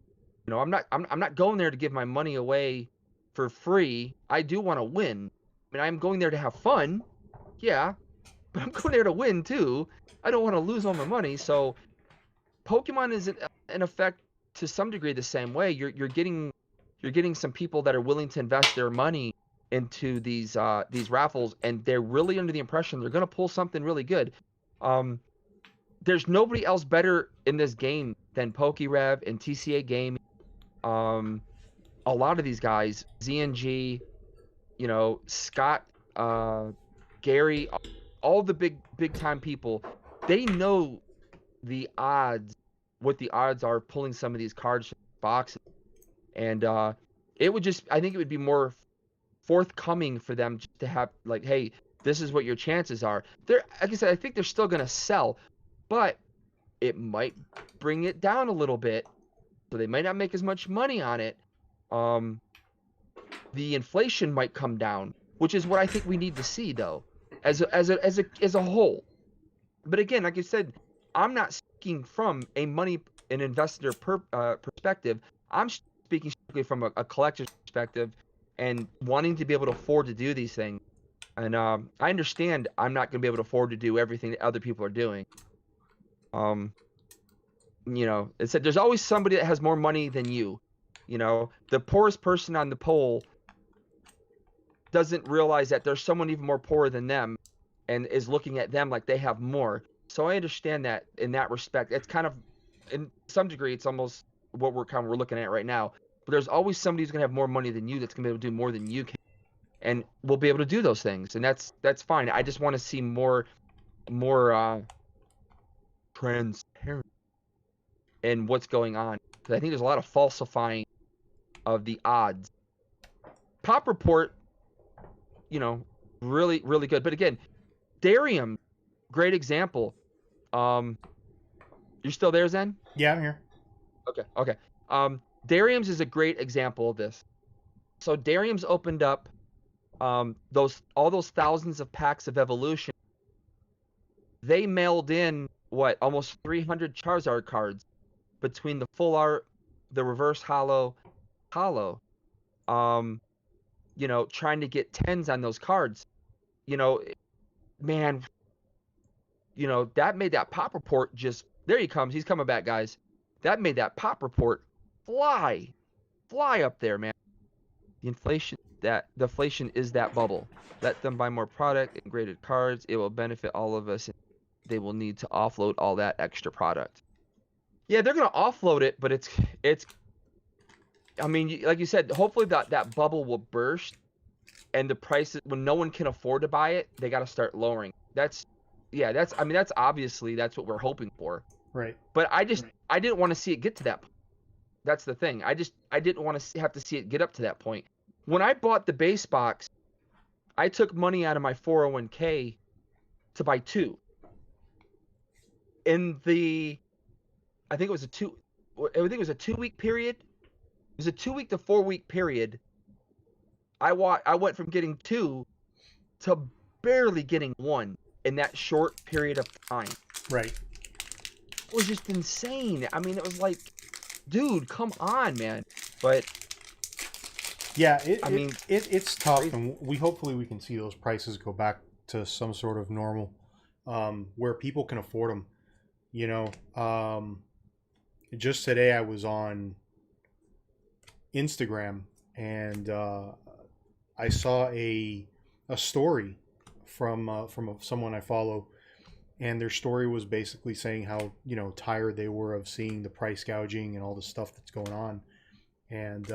I'm not going there to give my money away for free. I do want to win. I mean, I'm going there to have fun. Yeah, but I'm going there to win too. I don't want to lose all my money. So Pokemon is in effect to some degree the same way. You're getting some people that are willing to invest their money into these raffles, and they're really under the impression they're going to pull something really good. There's nobody else better in this game than PokeRev and TCA Gaming. A lot of these guys, ZNG, Scott, Gary, all the big time people, they know the odds, what the odds are pulling some of these cards from the boxes, and I think it would be more forthcoming for them just to have like, hey, this is what your chances are. Like I said, I think they're still gonna sell, but it might bring it down a little bit, so they might not make as much money on it. The inflation might come down, which is what I think we need to see though, as a whole. But again, like I said, I'm not speaking from an investor perspective. I'm speaking strictly from a collector's perspective and wanting to be able to afford to do these things. And I understand I'm not going to be able to afford to do everything that other people are doing. It said there's always somebody that has more money than you. The poorest person on the pole doesn't realize that there's someone even more poor than them and is looking at them like they have more. So I understand that in that respect. It's kind of, in some degree, it's almost what we're looking at right now. But there's always somebody who's going to have more money than you that's going to be able to do more than you can. And we'll be able to do those things. And that's fine. I just want to see more transparent in what's going on. Because I think there's a lot of falsifying of the odds. Pop Report, really, really good. But again, Darium, great example. You're still there, Zen? Yeah, I'm here. Okay. Darium's is a great example of this. So Darium's opened up all those thousands of packs of Evolution. They mailed in almost 300 Charizard cards between the full art, the reverse hollow, trying to get 10s on those cards. Man, that made that Pop Report just, there he comes. He's coming back, guys. That made that Pop Report fly up there, man. The inflation is that bubble. Let them buy more product and graded cards. It will benefit all of us. They will need to offload all that extra product. Yeah, they're gonna offload it, but it's. I mean, like you said, hopefully that bubble will burst, and the prices, when no one can afford to buy it, they got to start lowering. That's obviously that's what we're hoping for. Right. But I didn't want to see it get to that point. That's the thing. I didn't want to have to see it get up to that point. When I bought the base box, I took money out of my 401k to buy 2. In I think it was a 2-week period. It was a 2-week to 4-week period. I went from getting 2 to barely getting 1 in that short period of time. Right. was just insane. I mean, it was like, dude, come on, man. But yeah, I mean, it's tough, crazy. and hopefully we can see those prices go back to some sort of normal, where people can afford them. You know, just today I was on Instagram, and I saw a story from someone I follow, and their story was basically saying how, you know, tired they were of seeing the price gouging and all the stuff that's going on. And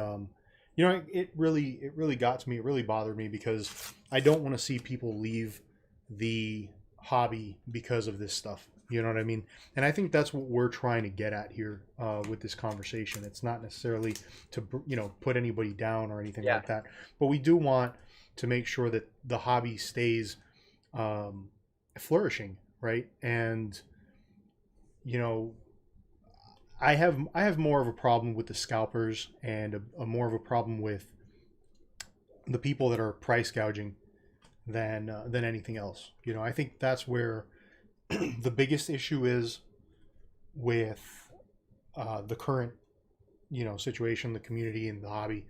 you know, it really got to me. It really bothered me because I don't want to see people leave the hobby because of this stuff. You know what I mean? And I think that's what we're trying to get at here with this conversation. It's not necessarily to, you know, put anybody down or anything Yeah. like that, but we do want to make sure that the hobby stays flourishing, right? And you know, I have more of a problem with the scalpers, and a more of a problem with the people that are price gouging than anything else. You know, I think that's where the biggest issue is with the current, you know, situation, the community, and the hobby.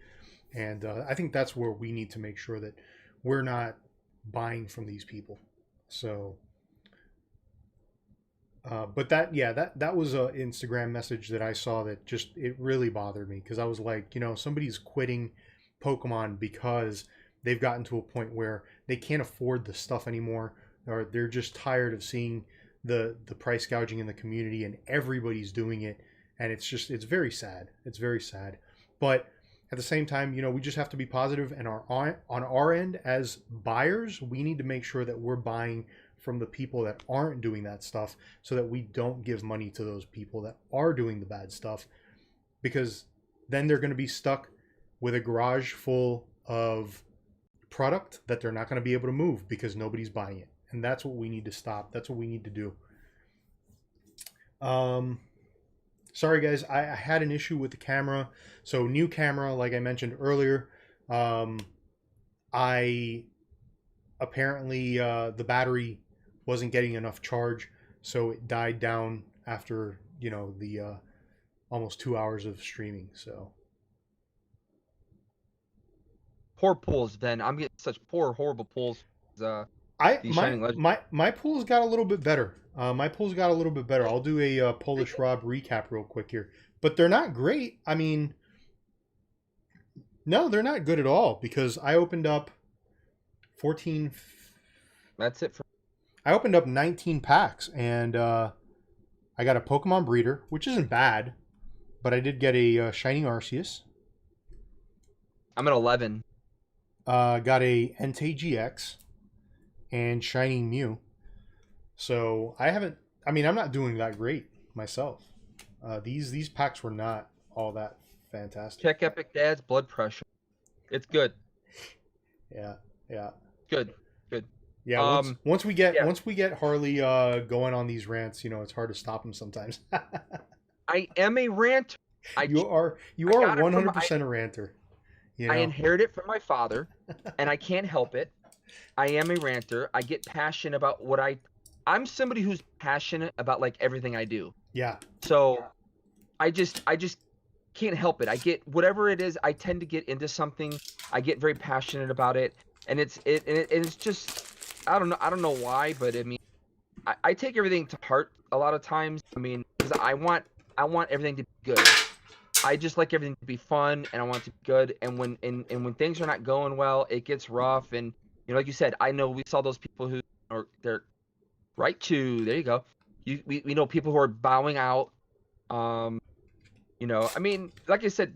And I think that's where we need to make sure that we're not buying from these people. So, but that was a Instagram message that I saw that just, it really bothered me, because I was like, you know, somebody's quitting Pokemon because they've gotten to a point where they can't afford the stuff anymore, or they're just tired of seeing the price gouging in the community, and everybody's doing it, and it's just, it's very sad. It's very sad. But at the same time, you know, we just have to be positive, and on our end as buyers, we need to make sure that we're buying from the people that aren't doing that stuff, so that we don't give money to those people that are doing the bad stuff, because then they're going to be stuck with a garage full of product that they're not going to be able to move because nobody's buying it. And that's what we need to stop. That's what we need to do. Sorry guys, I had an issue with the camera. So new camera, like I mentioned earlier. I apparently the battery wasn't getting enough charge, so it died down after, you know, the almost 2 hours of streaming. So Poor pulls, then. I'm getting such poor, horrible pulls. These Shining Legends. my pools got a little bit better. My pools got a little bit better. I'll do a Polish Rob recap real quick here, but they're not great. I mean, no, they're not good at all, because I opened up 14. That's it for. I opened up 19 packs, and I got a Pokemon breeder, which isn't bad, but I did get a Shining Arceus. I'm at 11. Got a Entei GX and Shining Mew. So I haven't. I mean, I'm not doing that great myself. These packs were not all that fantastic. Check Epic Dad's blood pressure. It's good. Yeah, yeah, Good, good. yeah. Once we get yeah. once we get Harley going on these rants, you know, it's hard to stop him sometimes. I am a ranter. You are got it from- 100% a ranter. You know? I inherited it from my father, and I can't help it. I am a ranter. I get passionate about what I'm somebody who's passionate about like everything I do. Yeah. So I just can't help it. I get whatever it is. I tend to get into something. I get very passionate about it, and it's just, I don't know why, but I mean, I take everything to heart a lot of times. I mean, because I want everything to be good. I just like everything to be fun, and I want it to be good. And when things are not going well, it gets rough. And you know, like you said, I know we saw those people who are they're Raichu. There you go. We know people who are bowing out. You know, I mean, like I said,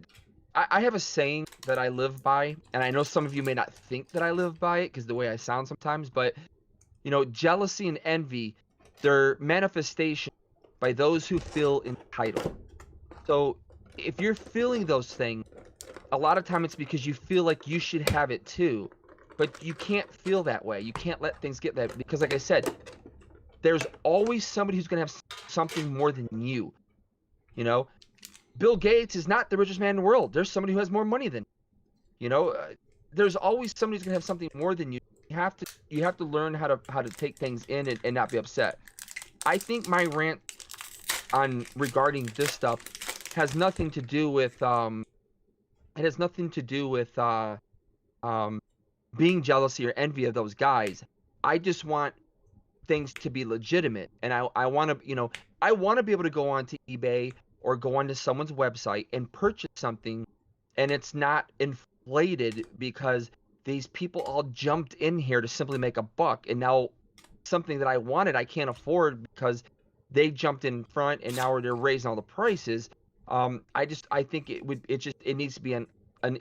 I have a saying that I live by, and I know some of you may not think that I live by it because the way I sound sometimes, but you know, jealousy and envy, they're manifestation by those who feel entitled. So if you're feeling those things, a lot of time it's because you feel like you should have it too, but you can't feel that way. You can't let things get that, because like I said, there's always somebody who's going to have something more than you. You know, Bill Gates is not the richest man in the world. There's somebody who has more money than you. Know, there's always somebody who's going to have something more than you. You have to learn how to take things in and not be upset. I think my rant on regarding this stuff has nothing to do with it has nothing to do with being jealousy or envy of those guys. I just want things to be legitimate, and I want to, you know, I want to be able to go onto eBay or go onto someone's website and purchase something, and it's not inflated because these people all jumped in here to simply make a buck, and now something that I wanted I can't afford because they jumped in front, and now they're raising all the prices. I think it needs to be an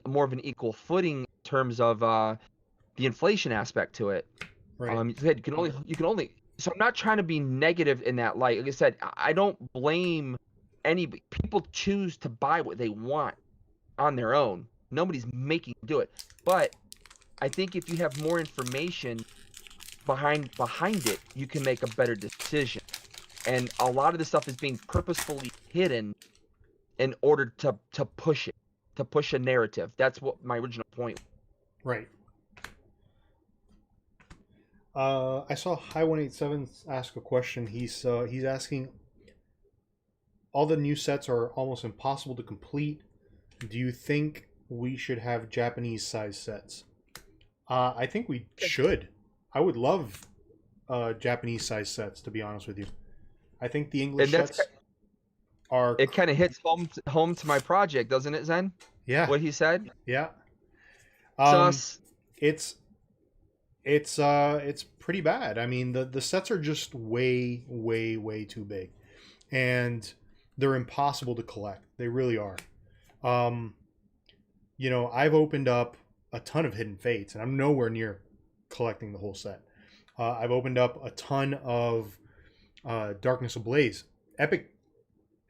more of an equal footing in terms of the inflation aspect to it. Right. You can only. So I'm not trying to be negative in that light. Like I said, I don't blame anybody. People choose to buy what they want on their own. Nobody's making them do it. But I think if you have more information behind it, you can make a better decision. And a lot of this stuff is being purposefully hidden in order to push it, to push a narrative. That's what my original point was. Right. I saw High187 ask a question. He's asking, all the new sets are almost impossible to complete. Do you think we should have Japanese size sets? I think we should. I would love Japanese size sets, to be honest with you. I think the English sets are. It kind of hits home to my project, doesn't it, Zen? Yeah. What he said. Yeah. It's pretty bad. I mean, the sets are just way too big, and they're impossible to collect. They really are. You know, I've opened up a ton of Hidden Fates, and I'm nowhere near collecting the whole set. I've opened up a ton of Darkness Ablaze. EpicTube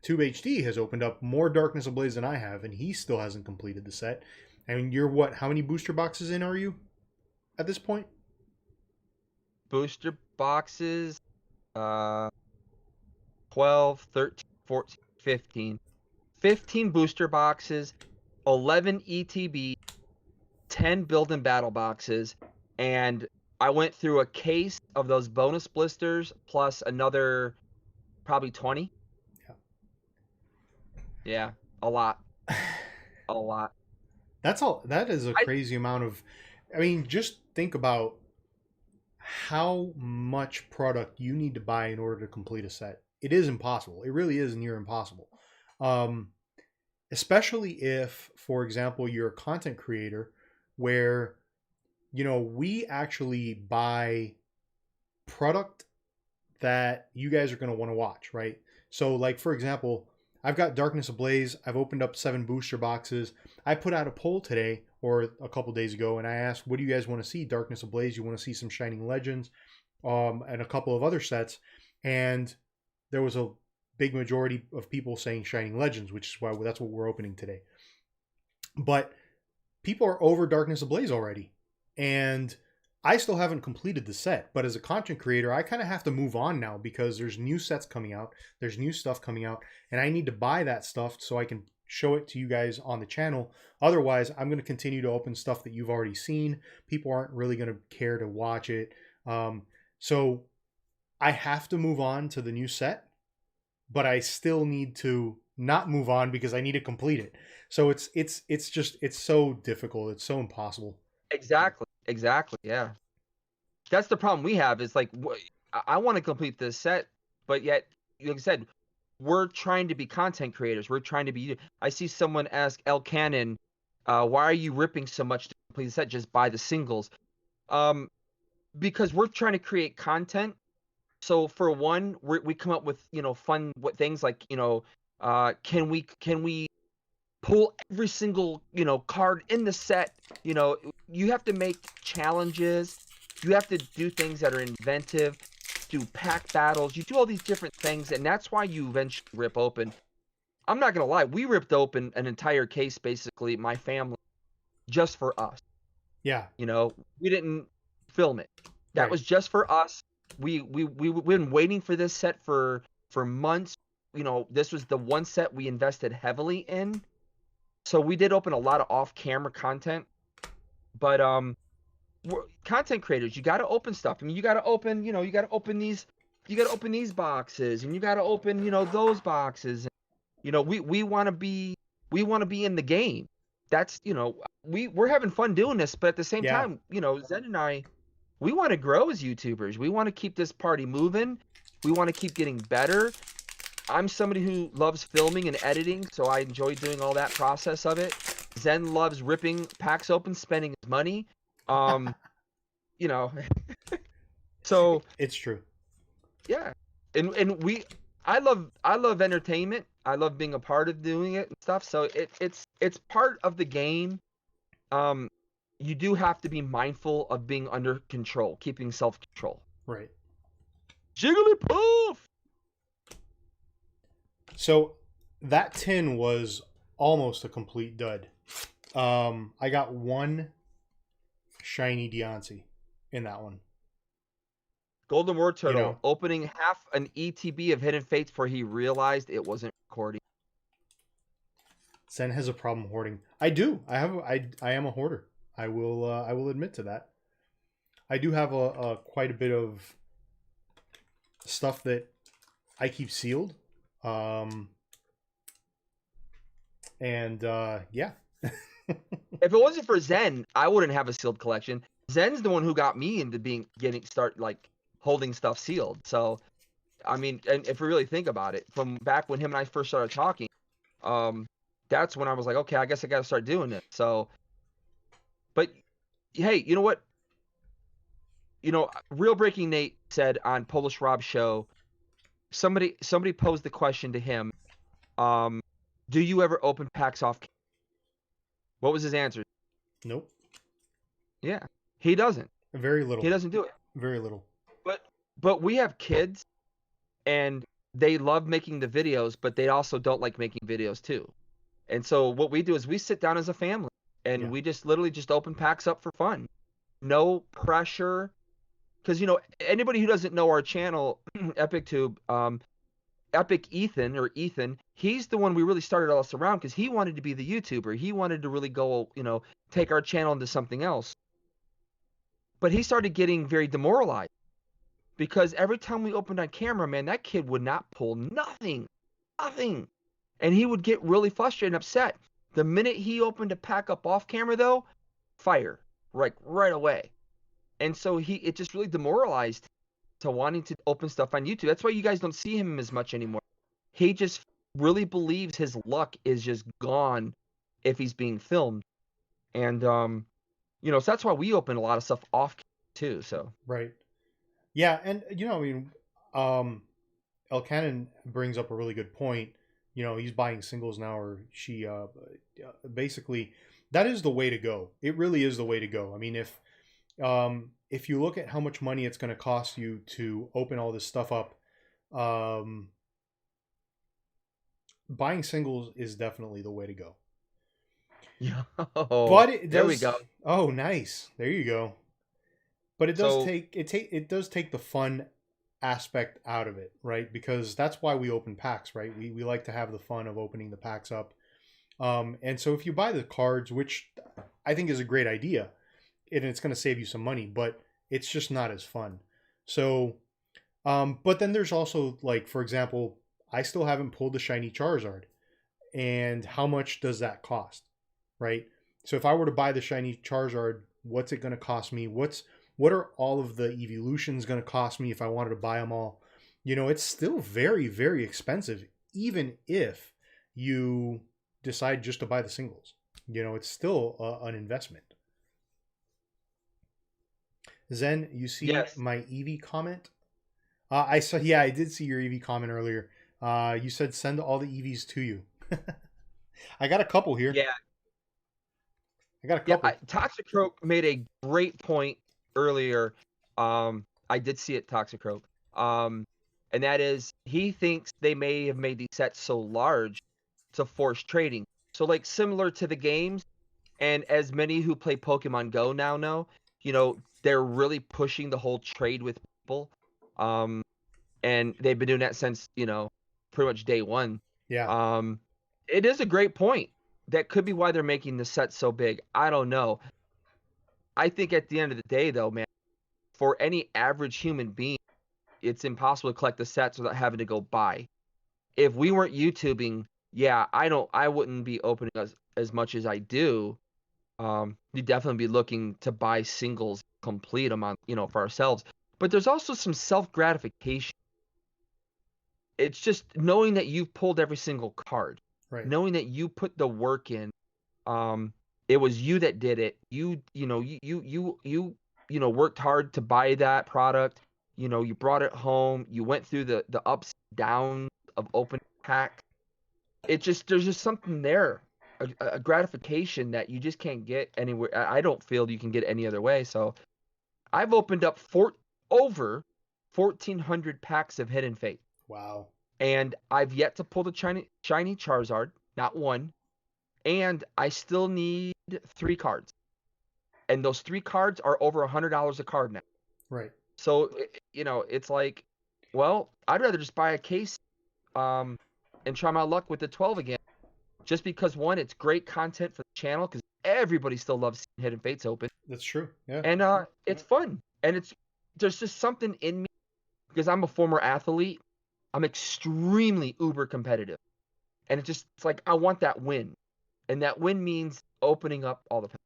HD has opened up more Darkness Ablaze than I have, and he still hasn't completed the set. I mean, you're what? How many booster boxes in are you at this point? Booster boxes, 12, 13, 14, 15. 15 booster boxes, 11 ETB, 10 build and battle boxes, and I went through a case of those bonus blisters plus another probably 20. Yeah, a lot. A lot. That's all. That is a crazy amount of. I mean, just think about how much product you need to buy in order to complete a set. It is impossible. It really is near impossible. Especially if, for example, you're a content creator where, you know, we actually buy product that you guys are going to want to watch, right? So, like, for example, I've got Darkness Ablaze. I've opened up 7 booster boxes. I put out a poll today or a couple days ago, and I asked, what do you guys want to see? Darkness Ablaze, you want to see some Shining Legends, and a couple of other sets. And there was a big majority of people saying Shining Legends, which is why that's what we're opening today. But people are over Darkness Ablaze already. And I still haven't completed the set, but as a content creator, I kind of have to move on now because there's new sets coming out. There's new stuff coming out, and I need to buy that stuff so I can show it to you guys on the channel. Otherwise, I'm going to continue to open stuff that you've already seen. People aren't really going to care to watch it. So I have to move on to the new set, but I still need to not move on because I need to complete it. So it's so difficult. It's so impossible. Exactly. Yeah. That's the problem we have is like, I want to complete this set, but yet, like I said, we're trying to be content creators. We're trying to be, I see someone ask El Cannon, why are you ripping so much to complete the set? Just buy the singles. Because we're trying to create content. So for one, we come up with, you know, fun things like, you know, can we pull every single, you know, card in the set? You know, you have to make challenges. You have to do things that are inventive, do pack battles. You do all these different things, and that's why you eventually rip open. I'm not going to lie. We ripped open an entire case, basically, my family, just for us. Yeah. You know, we didn't film it. That was just for us. We've been waiting for this set for months. You know, this was the one set we invested heavily in. So we did open a lot of off-camera content, but we're content creators. You got to open stuff. I mean, you got to open, you know, you got to open these open these boxes, and you got to open, those boxes. And, we want to be in the game. That's, we're having fun doing this, but at the same Yeah. time, Zen and I, we want to grow as YouTubers. We want to keep this party moving. We want to keep getting better. I'm somebody who loves filming and editing, so I enjoy doing all that process of it. Zen loves ripping packs open, spending his money. So It's true. yeah. And I love entertainment. I love being a part of doing it and stuff. So it's part of the game. You do have to be mindful of being under control, keeping self-control. Right. Jigglypuff! So that tin was almost a complete dud. I got one shiny Deontay in that one. Golden War Turtle opening half an ETB of Hidden Fates before he realized it wasn't recording. Zen has a problem hoarding. I do. I am a hoarder. I will admit to that. I do have a quite a bit of stuff that I keep sealed. Yeah. If it wasn't for Zen, I wouldn't have a sealed collection. Zen's the one who got me into holding stuff sealed. So, I mean, and if we really think about it, from back when him and I first started talking, that's when I was like, okay, I guess I got to start doing it. So, but hey, you know what? Real Breaking Nate said on Polish Rob's show, somebody posed the question to him, do you ever open packs off? What was his answer? Nope. Yeah, he doesn't. Very little. He doesn't do it. Very little. But we have kids, and they love making the videos, but they also don't like making videos too. And so what we do is we sit down as a family, and we just literally just open packs up for fun. No pressure. Because, anybody who doesn't know our channel, EpicTube, Ethan, he's the one we really started all this around because he wanted to be the YouTuber. He wanted to really go, take our channel into something else. But he started getting very demoralized because every time we opened on camera, man, that kid would not pull nothing. And he would get really frustrated and upset. The minute he opened a pack up off camera, though, fire, right away. And so it just really demoralized to wanting to open stuff on YouTube. That's why you guys don't see him as much anymore. He just really believes his luck is just gone if he's being filmed. And, so that's why we open a lot of stuff off too. So right. Yeah. And, El Cannon brings up a really good point. He's buying singles now, or she, basically that is the way to go. It really is the way to go. I mean, if you look at how much money it's going to cost you to open all this stuff up, buying singles is definitely the way to go. Yeah. But it does, there we go. Oh, nice. There you go. But it does take the fun aspect out of it, right? Because that's why we open packs, right? We like to have the fun of opening the packs up. And so if you buy the cards, which I think is a great idea, and it's going to save you some money, but it's just not as fun. So, but then there's also, like, for example, I still haven't pulled the shiny Charizard. And how much does that cost, right? So if I were to buy the shiny Charizard, what's it going to cost me? What are all of the evolutions going to cost me if I wanted to buy them all? It's still very, very expensive, even if you decide just to buy the singles. It's still an investment. Zen, you see my Eevee comment? I did see your Eevee comment earlier. You said send all the Eevees to you. I got a couple here. Yeah. I got a couple. Yeah, Toxicroak made a great point earlier. I did see it, Toxicroak. And that is, he thinks they may have made these sets so large to force trading. So, like, similar to the games, and as many who play Pokemon Go now know, they're really pushing the whole trade with people. And they've been doing that since, pretty much day one. Yeah. It is a great point. That could be why they're making the set so big. I don't know. I think at the end of the day, though, man, for any average human being, it's impossible to collect the sets without having to go buy. If we weren't YouTubing, yeah, I wouldn't be opening as much as I do. We'd definitely be looking to buy singles, complete them on, for ourselves. But there's also some self-gratification. It's just knowing that you've pulled every single card, Right. knowing that you put the work in. It was you that did it. You worked hard to buy that product. You brought it home. You went through the ups and downs of opening pack. There's just something there, a gratification that you just can't get anywhere. I don't feel you can get any other way. So I've opened up over 1,400 packs of Hidden Fate. Wow. And I've yet to pull the shiny Charizard, not one. And I still need 3 cards. And those 3 cards are over $100 a card now. Right. So, it's like, well, I'd rather just buy a case and try my luck with the 12 again. Just because, one, it's great content for the channel, because everybody still loves seeing Hidden Fates open. That's true. Yeah. And it's fun. And there's just something in me, because I'm a former athlete. I'm extremely uber competitive. And it's like, I want that win. And that win means opening up all the packs.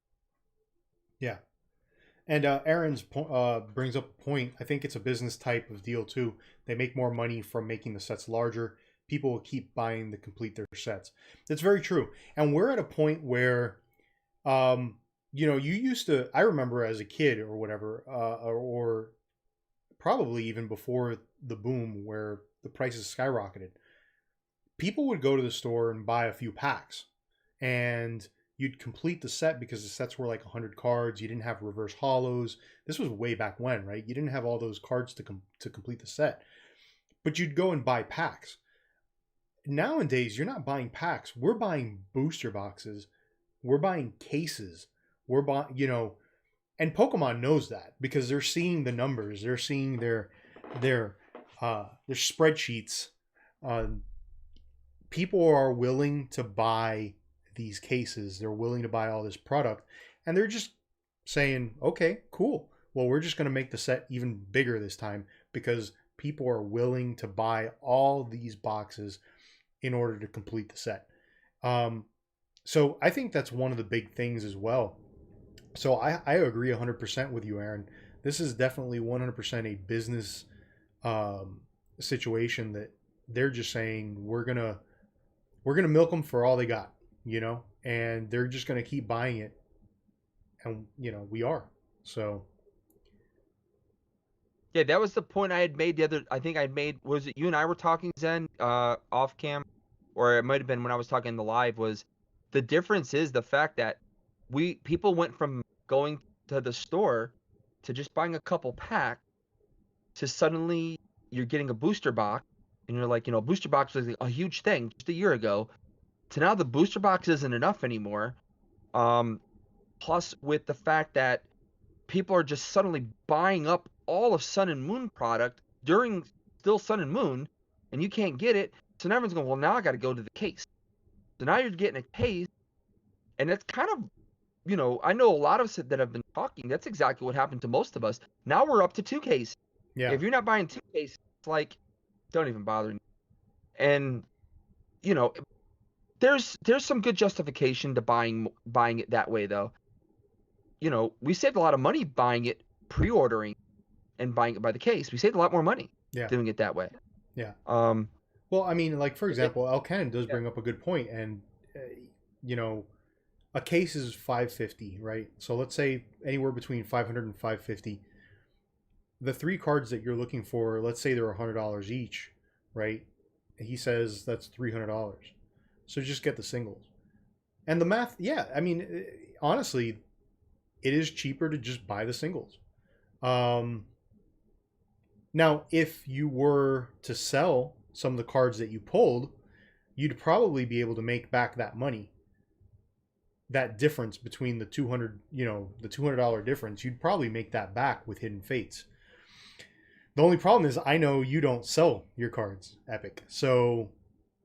Yeah. And Aaron's brings up a point. I think it's a business type of deal too. They make more money from making the sets larger. People will keep buying to complete their sets. That's very true. And we're at a point where, you used to, I remember as a kid or whatever, or probably even before the boom where the prices skyrocketed, people would go to the store and buy a few packs. And you'd complete the set because the sets were like 100 cards. You didn't have reverse hollows. This was way back when, right? You didn't have all those cards to complete the set. But you'd go and buy packs. Nowadays, you're not buying packs. We're buying booster boxes. We're buying cases. We're buying, and Pokemon knows that because they're seeing the numbers. They're seeing their spreadsheets. People are willing to buy these cases. They're willing to buy all this product, and they're just saying, okay, cool, well, we're just going to make the set even bigger this time because people are willing to buy all these boxes in order to complete the set. So I think that's one of the big things as well. So I agree 100% with you, Aaron. This is definitely 100% a business situation that they're just saying we're gonna milk them for all they got, and they're just gonna keep buying it, and we are. So yeah, that was the point I had made was it you and I were talking, Zen, off cam, or it might have been when I was talking in the live, was the difference is the fact that people went from going to the store to just buying a couple packs to suddenly you're getting a booster box, and you're like, booster box was a huge thing just a year ago, to now the booster box isn't enough anymore. Plus with the fact that people are just suddenly buying up all of Sun and Moon product during still Sun and Moon, and you can't get it. So now everyone's going, well, now I got to go to the case. So now you're getting a case, and it's kind of, I know a lot of us that have been talking, that's exactly what happened to most of us. Now we're up to 2 cases. yeah, If you're not buying 2 cases, it's like, don't even bother. And, there's some good justification to buying it that way, though. We saved a lot of money buying it, pre-ordering, and buying it by the case. We saved a lot more money doing it that way. Yeah. Well, I mean, like, for example, El Canon does bring up a good point, and a case is $550, right? So let's say anywhere between $500 and $550. The 3 cards that you're looking for, let's say they're $100 each, right? He says that's $300. So just get the singles. And the math, yeah, I mean, honestly, it is cheaper to just buy the singles. Now, if you were to sell some of the cards that you pulled, you'd probably be able to make back that money. That difference between the $200, the $200 difference, you'd probably make that back with Hidden Fates. The only problem is I know you don't sell your cards, Epic. So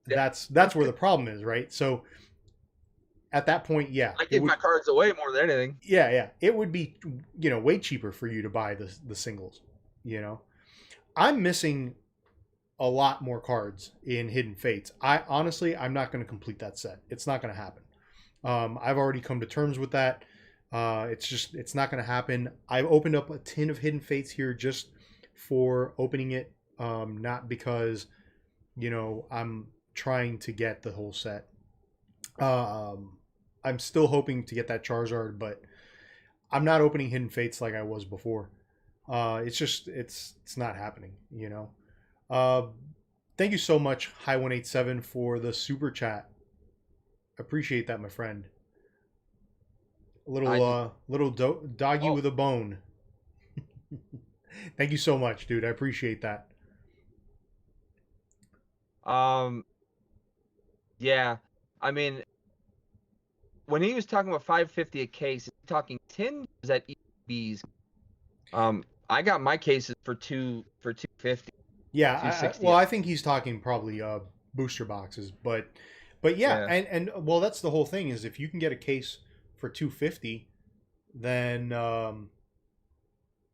that's where the problem is, right? So at that point, yeah. I give my cards away more than anything. Yeah. It would be, way cheaper for you to buy the singles, I'm missing a lot more cards in Hidden Fates. I'm not going to complete that set. It's not going to happen. I've already come to terms with that. It's not going to happen. I've opened up a tin of Hidden Fates here just for opening it, not because, I'm trying to get the whole set. I'm still hoping to get that Charizard, but I'm not opening Hidden Fates like I was before. It's not happening, Thank you so much, High187, for the super chat. Appreciate that, my friend. A little doggy with a bone. Thank you so much, dude. I appreciate that. Yeah. I mean, when he was talking about $550 a case, he's talking tins at EBs. I got my cases for $250. Yeah, I think he's talking probably booster boxes, but yeah, yeah. And well, that's the whole thing, is if you can get a case for $250, then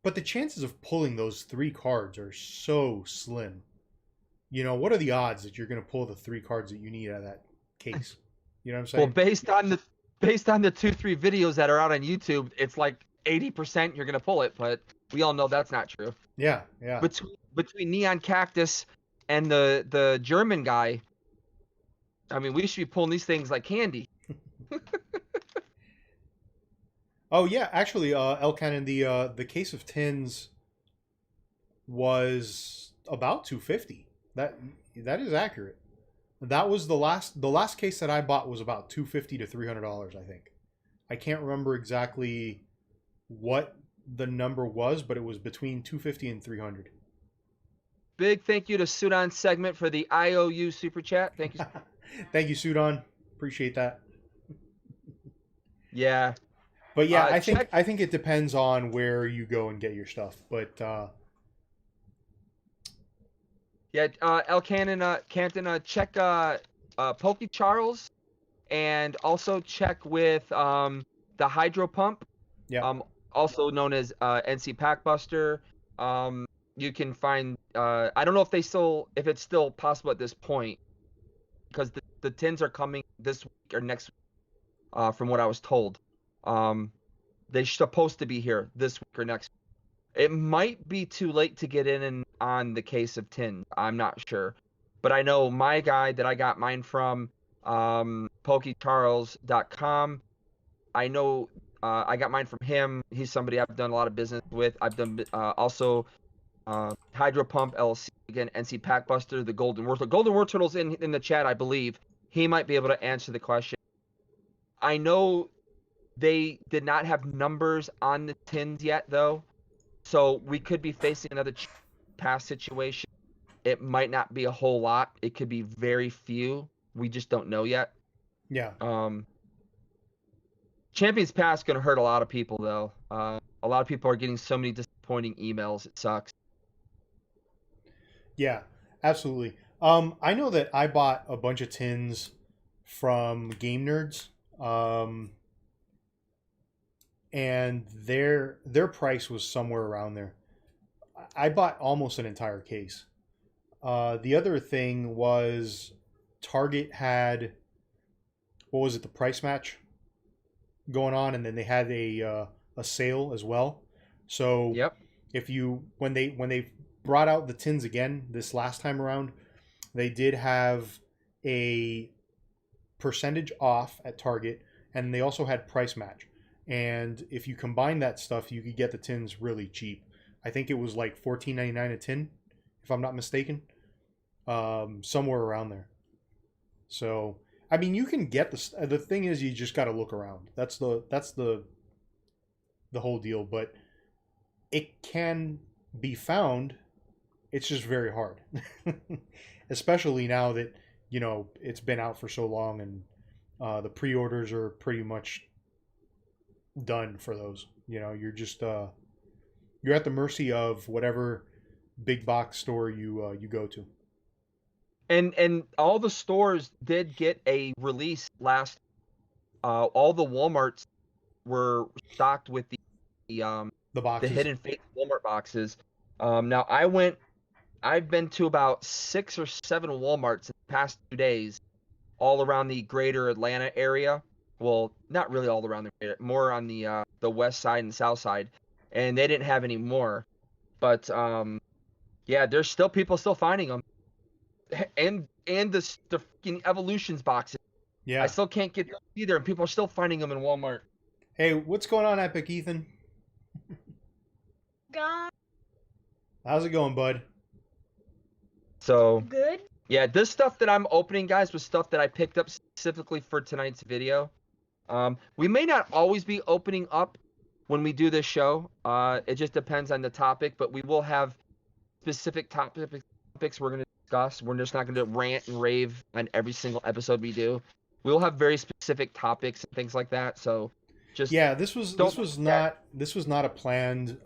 but the chances of pulling those 3 cards are so slim. What are the odds that you're going to pull the 3 cards that you need out of that case? You know what I'm saying? Well, based on the 2-3 videos that are out on YouTube, it's like 80% you're going to pull it, but we all know that's not true. Yeah. Between Neon Cactus and the German guy, I mean, we should be pulling these things like candy. Oh yeah, actually, El Cannon, the case of tins was about $250. That is accurate. That was the last case that I bought was about $250 to $300, I think. I can't remember exactly what the number was, but it was between $250 and $300. Big thank you to Sudan Segment for the IOU super chat. Thank you. Thank you, Sudan. Appreciate that. Yeah. But yeah, I think it depends on where you go and get your stuff. But yeah, El Cannon, Canton, check Poke Charles, and also check with the Hydro Pump. Yeah. Also known as NC Packbuster. You can find I don't know if it's still possible at this point, because the tins are coming this week or next week, from what I was told. They're supposed to be here this week or next week. It might be too late to get in on the case of tins. I'm not sure, but I know my guy that I got mine from, PokeCharles.com. I know I got mine from him. He's somebody I've done a lot of business with. I've done also Hydro Pump LLC, again, NC Packbuster, the Golden War Turtle's in the chat, I believe. He might be able to answer the question. I know they did not have numbers on the tins yet, though, so we could be facing another pass situation. It might not be a whole lot. It could be very few. We just don't know yet. Yeah. Champions Pass is going to hurt a lot of people, though. A lot of people are getting so many disappointing emails. It sucks. Yeah, absolutely. I know that I bought a bunch of tins from Game Nerds, and their price was somewhere around there. I bought almost an entire case. The other thing was Target had, what was it, the price match going on, and then they had a sale as well. So yep. If you when they brought out the tins again this last time around, they did have a percentage off at Target, and they also had price match. And if you combine that stuff, you could get the tins really cheap. I think it was like $14.99 a tin, if I'm not mistaken, somewhere around there. So I mean, you can get the thing is, you just got to look around. That's the whole deal. But it can be found. It's just very hard, especially now that it's been out for so long, and the pre-orders are pretty much done for those. You're just you're at the mercy of whatever big box store you go to. And all the stores did get a release last. All the Walmarts were stocked with the boxes, the Hidden Fate Walmart boxes. Now I went I've been to about 6 or 7 Walmarts in the past 2 days, all around the greater Atlanta area. Well, not really all around the area, more on the west side and south side, and they didn't have any more. But yeah, there's still people still finding them, and the freaking Evolutions boxes. I Yeah. still can't get those either, and people are still finding them in Walmart. Hey, what's going on, Epic Ethan? God, How's it going, bud? So good. yeah, this stuff that I'm opening, guys, was stuff that I picked up specifically for tonight's video. We may not always be opening up when we do this show. It just depends on the topic, but we will have specific topics we're going to discuss. We're just not going to rant and rave on every single episode we do. We'll have very specific topics and things like that. So just Yeah, this was that. not a planned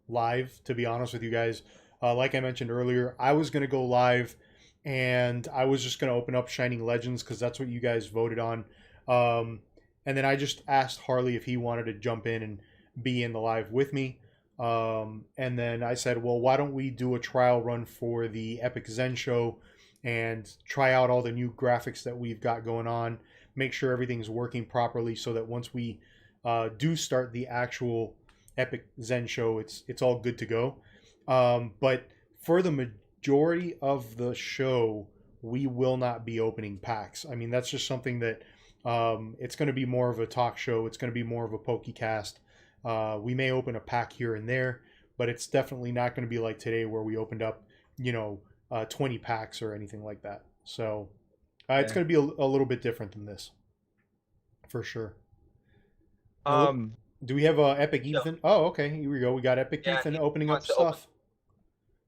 live, to be honest with you guys. Like I mentioned earlier, I was gonna go live, and I was just gonna open up Shining Legends because that's what you guys voted on. And then I just asked Harley if he wanted to jump in and be in the live with me. And then I said, well, why don't we do a trial run for the Epic-Zen show and try out all the new graphics that we've got going on, make sure everything's working properly so that once we do start the actual Epic-Zen show, it's all good to go. But for the majority of the show, we will not be opening packs. I mean, that's just something that it's going to be more of a talk show. It's going to be more of a Pokecast. We may open a pack here and there, but it's definitely not going to be like today where we opened up, 20 packs or anything like that. So it's going to be a little bit different than this, for sure. Do we have Epic Ethan? Oh, okay. Here we go. We got Epic Ethan opening up stuff.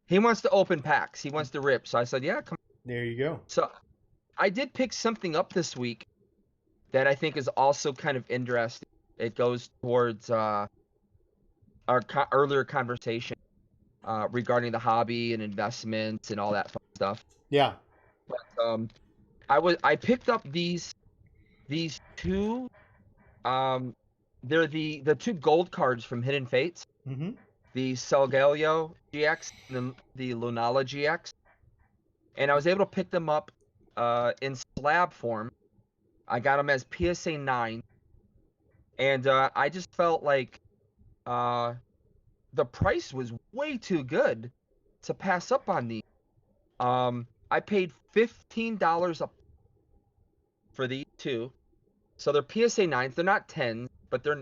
He wants to open packs. He wants to rip. So I said, yeah, come on. There you go. So I did pick something up this week that I think is also kind of interesting. It goes towards our earlier conversation regarding the hobby and investments and all that fun stuff. Yeah. But I picked up these two. They're the two gold cards from Hidden Fates. Mm-hmm. The Solgaleo GX and the Lunala GX. And I was able to pick them up in slab form. I got them as PSA 9. And I just felt like the price was way too good to pass up on these. I paid $15 up for these two. So they're PSA 9s. They're not 10s, but they're.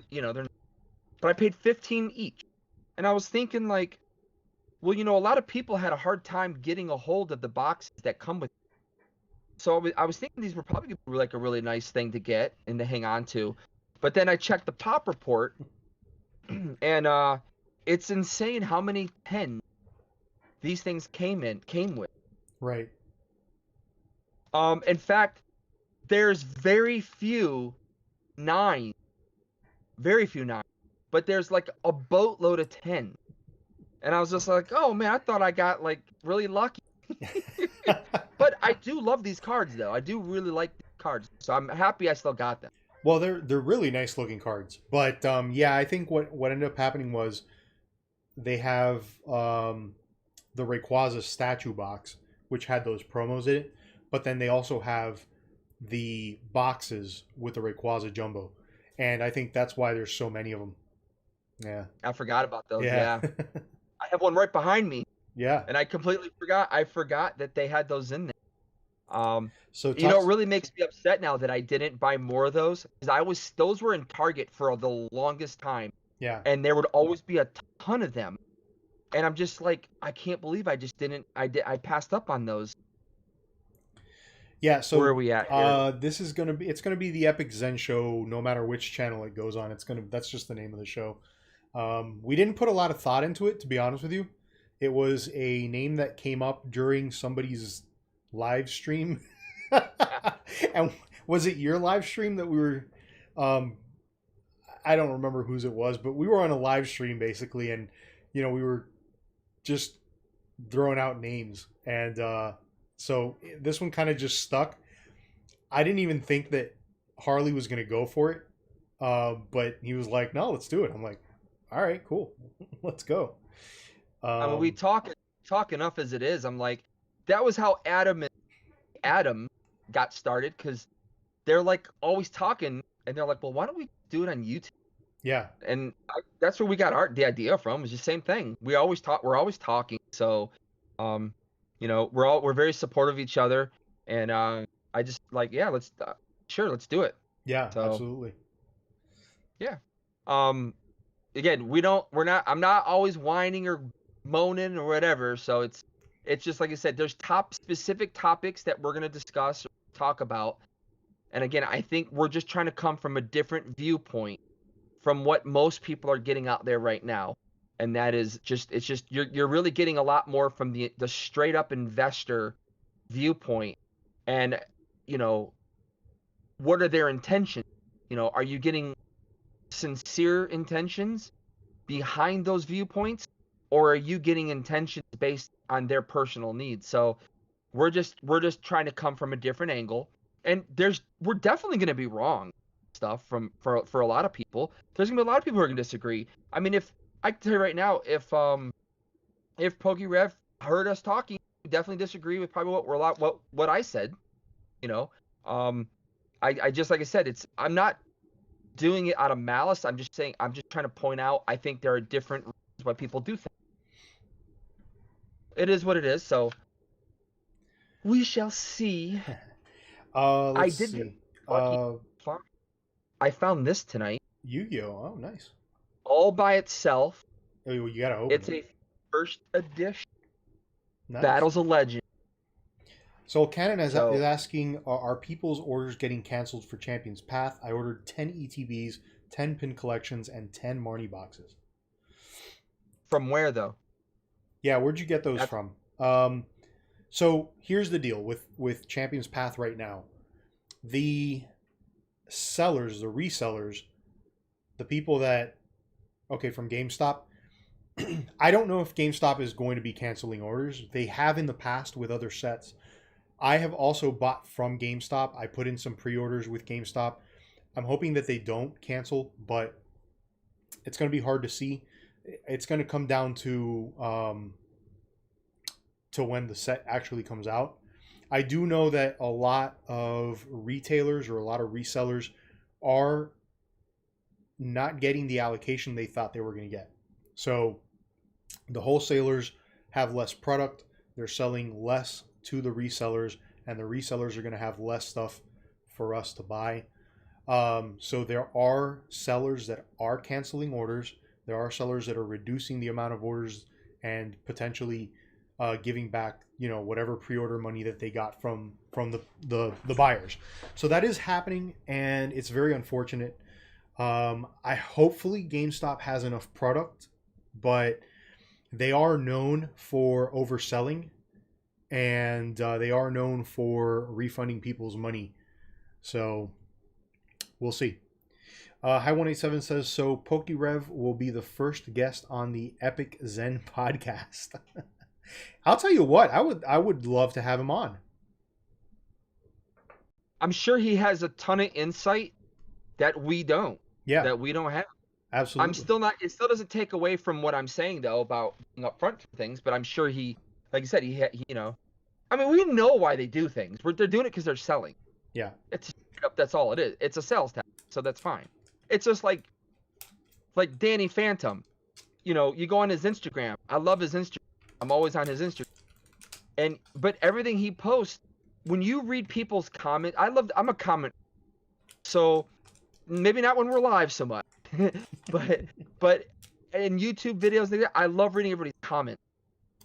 But I paid $15 each. And I was thinking, like, well, a lot of people had a hard time getting a hold of the boxes that come with it. So I was thinking these were probably like a really nice thing to get and to hang on to. But then I checked the pop report, and it's insane how many 10s these things came with. Right. In fact, there's very few 9s. Very few 9s. But there's like a boatload of 10. And I was just like, oh man, I thought I got like really lucky. But I do love these cards though. I do really like these cards. So I'm happy I still got them. Well, they're really nice looking cards. But yeah, I think what ended up happening was they have the Rayquaza statue box, which had those promos in it. But then they also have the boxes with the Rayquaza Jumbo. And I think that's why there's so many of them. Yeah. I forgot about those. Yeah. I have one right behind me. Yeah. And I completely forgot. I forgot that they had those in there. So it really makes me upset now that I didn't buy more of those, because those were in Target for the longest time. Yeah. And there would always be a ton of them. And I'm just like, I can't believe I just didn't. I passed up on those. Yeah, so where are we at here? This is it's gonna be the Epic-Zen show, no matter which channel it goes on. That's just the name of the show. We didn't put a lot of thought into it, to be honest with you. It was a name that came up during somebody's live stream. And was it your live stream that we were I don't remember whose it was, but we were on a live stream basically, and we were just throwing out names, and so this one kind of just stuck. I didn't even think that Harley was going to go for it, but he was like, no, let's do it. I'm like, all right, cool. Let's go. I mean, we talked talk enough as it is. I'm like, that was how Adam got started, because they're like always talking, and they're like, well, why don't we do it on YouTube? Yeah. And that's where we got the idea from. It's the same thing. We're always talking. So, we're very supportive of each other, and I just like, yeah, let's do it. Yeah, So, absolutely. yeah. Again, I'm not always whining or moaning or whatever. So it's just like I said, there's specific topics that we're gonna discuss or talk about. And again, I think we're just trying to come from a different viewpoint from what most people are getting out there right now. And that is you're really getting a lot more from the straight up investor viewpoint. And, what are their intentions? Are you getting sincere intentions behind those viewpoints, or are you getting intentions based on their personal needs? So we're just trying to come from a different angle. And we're definitely going to be wrong stuff for a lot of people. There's gonna be a lot of people who are gonna disagree. I mean, if I can tell you right now, if PokeRev heard us talking, he definitely disagree with probably what I said. I just, like I said, I'm not doing it out of malice. I'm just trying to point out, I think there are different reasons why people do things. It is what it is. So we shall see. Let's see. I found this tonight. Yu-Gi-Oh! Oh, nice. All by itself. Oh, you gotta open It's a first edition. Nice. Battles of Legend. So Canon is asking, are people's orders getting canceled for Champions Path? I ordered 10 ETBs, 10 pin collections, and 10 Marnie boxes. From where, though? Yeah, where'd you get those from? So here's the deal with Champions Path right now. The sellers, the resellers, the people that, from GameStop, I don't know if GameStop is going to be canceling orders. They have in the past with other sets. I have also bought from GameStop. I put in some pre-orders with GameStop. I'm hoping that they don't cancel, but it's going to be hard to see. It's going to come down to when the set actually comes out. I do know that a lot of retailers or a lot of resellers are not getting the allocation they thought they were going to get. So the wholesalers have less product. They're selling less to the resellers, and the resellers are going to have less stuff for us to buy. So there are sellers that are canceling orders. There are sellers that are reducing the amount of orders and potentially giving back, whatever pre-order money that they got from the buyers. So that is happening, and it's very unfortunate. Hopefully GameStop has enough product, but they are known for overselling, and they are known for refunding people's money. So we'll see. Hi187 says, so PokeRev will be the first guest on the Epic-Zen podcast. I'll tell you what, I would love to have him on. I'm sure he has a ton of insight that we don't. Yeah. That we don't have. Absolutely. I'm still not. It still doesn't take away from what I'm saying though about being upfront for things. But I'm sure he, like I said, he I mean, we know why they do things. They're doing it because they're selling. Yeah. It's that's all it is. It's a sales tactic, so that's fine. It's just like Danny Phantom. You go on his Instagram. I love his Instagram. I'm always on his Instagram. But everything he posts, when you read people's comments, I'm a comment. So maybe not when we're live so much, but in YouTube videos, I love reading everybody's comments.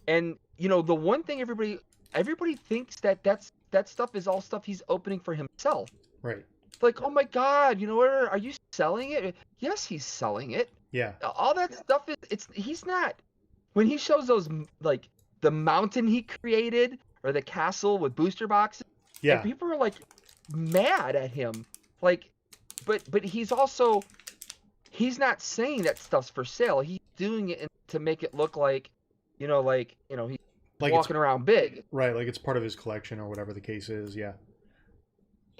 And the one thing everybody thinks that stuff is all stuff he's opening for himself. Right. Like, oh my God, are you selling it? Yes, he's selling it. Yeah. All that stuff he's not. When he shows those, like, the mountain he created or the castle with booster boxes, yeah, and people are like mad at him. Like, but he's not saying that stuff's for sale. He's doing it to make it look like, he's walking around big. Right, like it's part of his collection or whatever the case is. Yeah.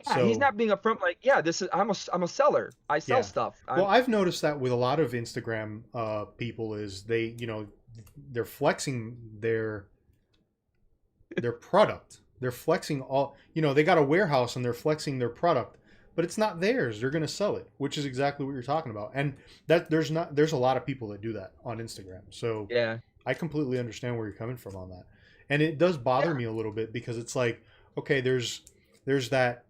Yeah, so, he's not being upfront like, yeah, I'm a seller. I sell stuff. Well, I've noticed that with a lot of Instagram people is they're flexing their their product. They're flexing all, they got a warehouse and they're flexing their product, but it's not theirs. They're going to sell it, which is exactly what you're talking about. And there's a lot of people that do that on Instagram. So Yeah. I completely understand where you're coming from on that. And it does bother me a little bit because it's like, okay, there's that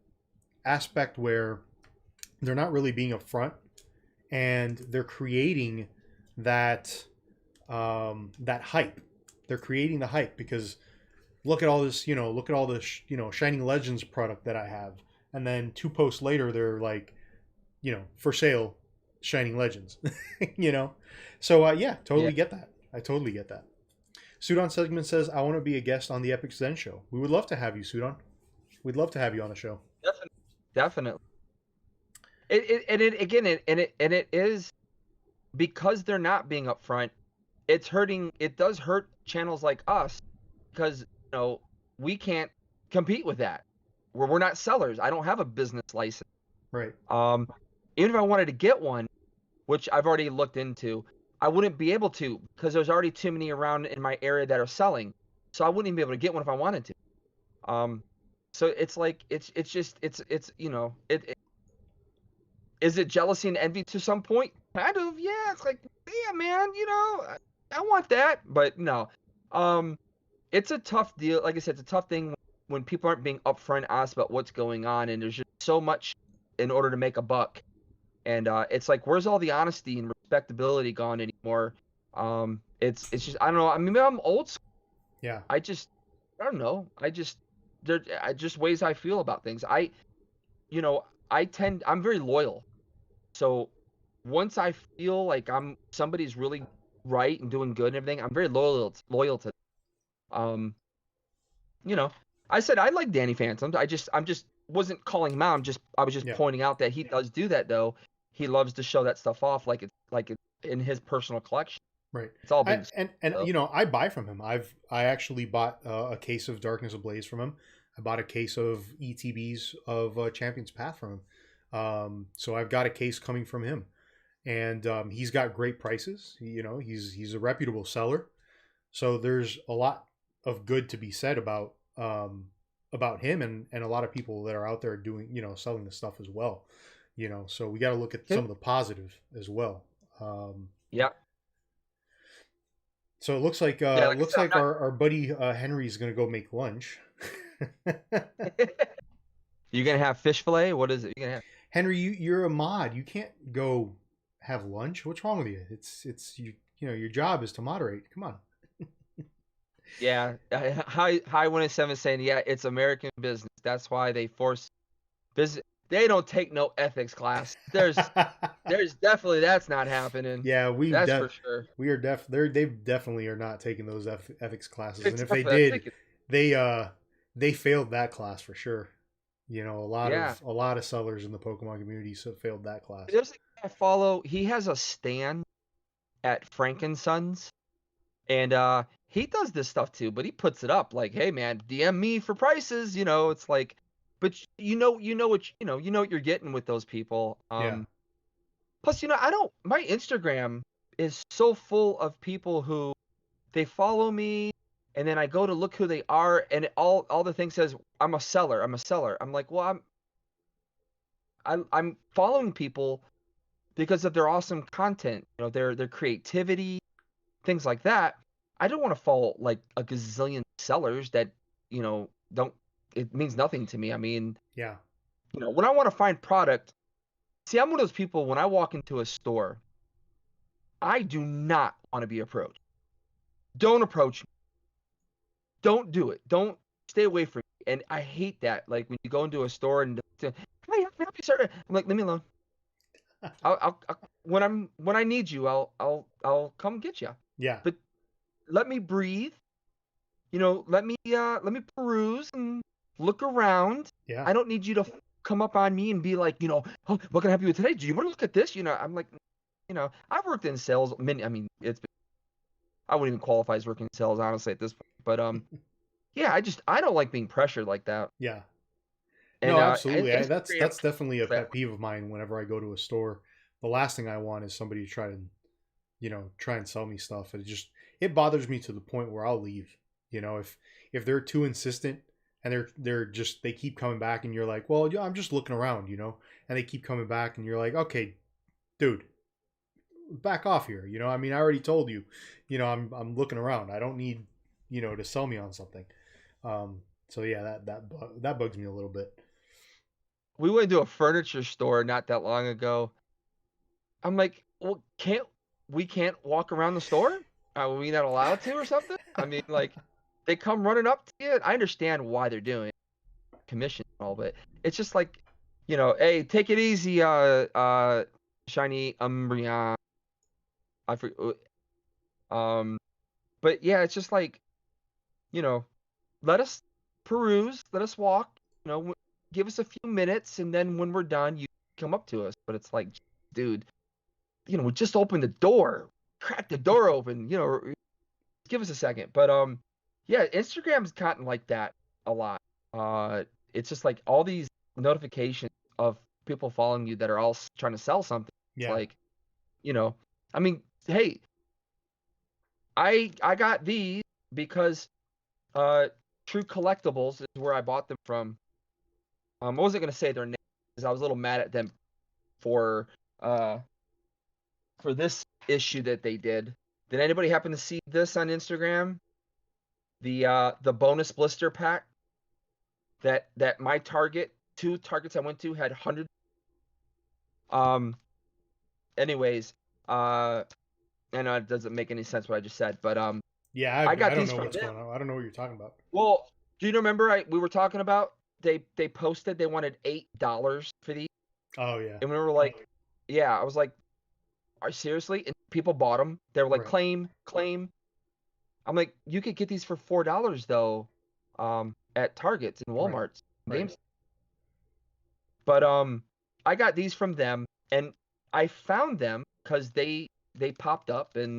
aspect where they're not really being upfront and they're creating that that hype. They're creating the hype because look at all this, look at all this, Shining Legends product that I have. And then 2 posts later, they're like, for sale, Shining Legends, So, yeah, totally get that. I totally get that. Sudan Segment says, I want to be a guest on the Epic-Zen show. We would love to have you, Sudan. We'd love to have you on the show. Definitely. It is because they're not being upfront. It's hurting. It does hurt channels like us because we can't compete with that. We're not sellers. I don't have a business license. Right. Even if I wanted to get one, which I've already looked into, I wouldn't be able to because there's already too many around in my area that are selling. So I wouldn't even be able to get one if I wanted to. So it's like it's is it jealousy and envy to some point? Kind of, yeah. It's like, yeah, man, I want that, but no. It's a tough deal. Like I said, it's a tough thing when people aren't being upfront honest about what's going on, and there's just so much in order to make a buck. And it's like, where's all the honesty and respectability gone anymore? It's just, I don't know. I mean, I'm old school. Yeah. I don't know. There just ways I feel about things. I'm very loyal. So once I feel like somebody's really right and doing good and everything, I'm very loyal to them. I said I like Danny Phantoms. I'm just wasn't calling him out. I was just pointing out that he does do that though. He loves to show that stuff off like it's in his personal collection. Right. It's all big. I buy from him. I actually bought a case of Darkness Ablaze from him. I bought a case of ETBs of Champion's Path from him. So I've got a case coming from him, and he's got great prices. He's a reputable seller. So there's a lot of good to be said about him and a lot of people that are out there doing, selling the stuff as well. So we got to look at some of the positive as well. Yeah. So it looks like our buddy Henry's gonna go make lunch. You gonna have fish fillet? What is it? You gonna have? Henry, you're a mod. You can't go have lunch. What's wrong with you? It's you. Your job is to moderate. Come on. Yeah. Hi 187 saying, yeah, it's American business. That's why they force business. They don't take no ethics class. There's definitely that's not happening. Yeah, that's for sure. We are they definitely are not taking those ethics classes. And if they did, they failed that class for sure. A lot of sellers in the Pokemon community failed that class. There's a guy I follow. He has a stand at Frankensons, and he does this stuff too. But he puts it up like, "Hey man, DM me for prices." It's like. But you know what you're getting with those people. Plus, my Instagram is so full of people who they follow me, and then I go to look who they are, and all the thing says I'm a seller. I'm like, well, I'm following people because of their awesome content, their creativity, things like that. I don't want to follow like a gazillion sellers that don't. It means nothing to me. I mean, yeah. When I want to find product, see, I'm one of those people, when I walk into a store, I do not want to be approached. Don't approach me. Don't do it. Don't stay away from me. And I hate that. Like when you go into a store and can I help you, sir? I'm like, leave me alone. I'll when I need you, I'll come get you. Yeah. But let me breathe. Let me peruse and look around. Yeah. I don't need you to come up on me and be like, oh, what can I help you with today? Do you want to look at this? I'm like, I've worked in sales. I mean, I wouldn't even qualify as working in sales, honestly, at this point. But yeah, I don't like being pressured like that. Yeah. And, no, absolutely. That's definitely a pet peeve of mine. Whenever I go to a store, the last thing I want is somebody to try and sell me stuff. It bothers me to the point where I'll leave. You know, if they're too insistent and they keep coming back and you're like, well, yeah, I'm just looking around, you know, and they keep coming back and you're like, okay, dude, back off here. You know, I mean, I already told you, you know, I'm looking around. I don't need, you know, to sell me on something. So yeah, that bugs me a little bit. We went to a furniture store not that long ago. I'm like, well, we can't walk around the store? Are we not allowed to or something? I mean, like, they come running up to you. I understand why they're doing it, commission and all, but it's just like, you know, hey, take it easy, shiny Umbreon. I forget. But yeah, it's just like, you know, let us peruse, let us walk, you know, give us a few minutes, and then when we're done, you come up to us. But it's like, dude, you know, just open the door, crack the door open, you know, give us a second. But yeah, Instagram's gotten like that a lot. It's just like all these notifications of people following you that are all trying to sell something. It's Yeah. like, you know, I mean, hey, I got these because True Collectibles is where I bought them from. I wasn't gonna say their name because I was a little mad at them for this issue that they did. Did anybody happen to see this on Instagram? The bonus blister pack that my two targets I went to had 100. Anyways, I know it doesn't make any sense what I just said, but Yeah, I got I don't these know from what's them. going on. I don't know what you're talking about. Well, do you remember we were talking about they posted they wanted $8 for these, Oh yeah. and we were like, yeah, I was like, are you seriously? And people bought them. They were like, Right. claim. I'm like, you could get these for $4 though, at Targets and Right. Walmarts, Right. games. But I got these from them, and I found them because they popped up, and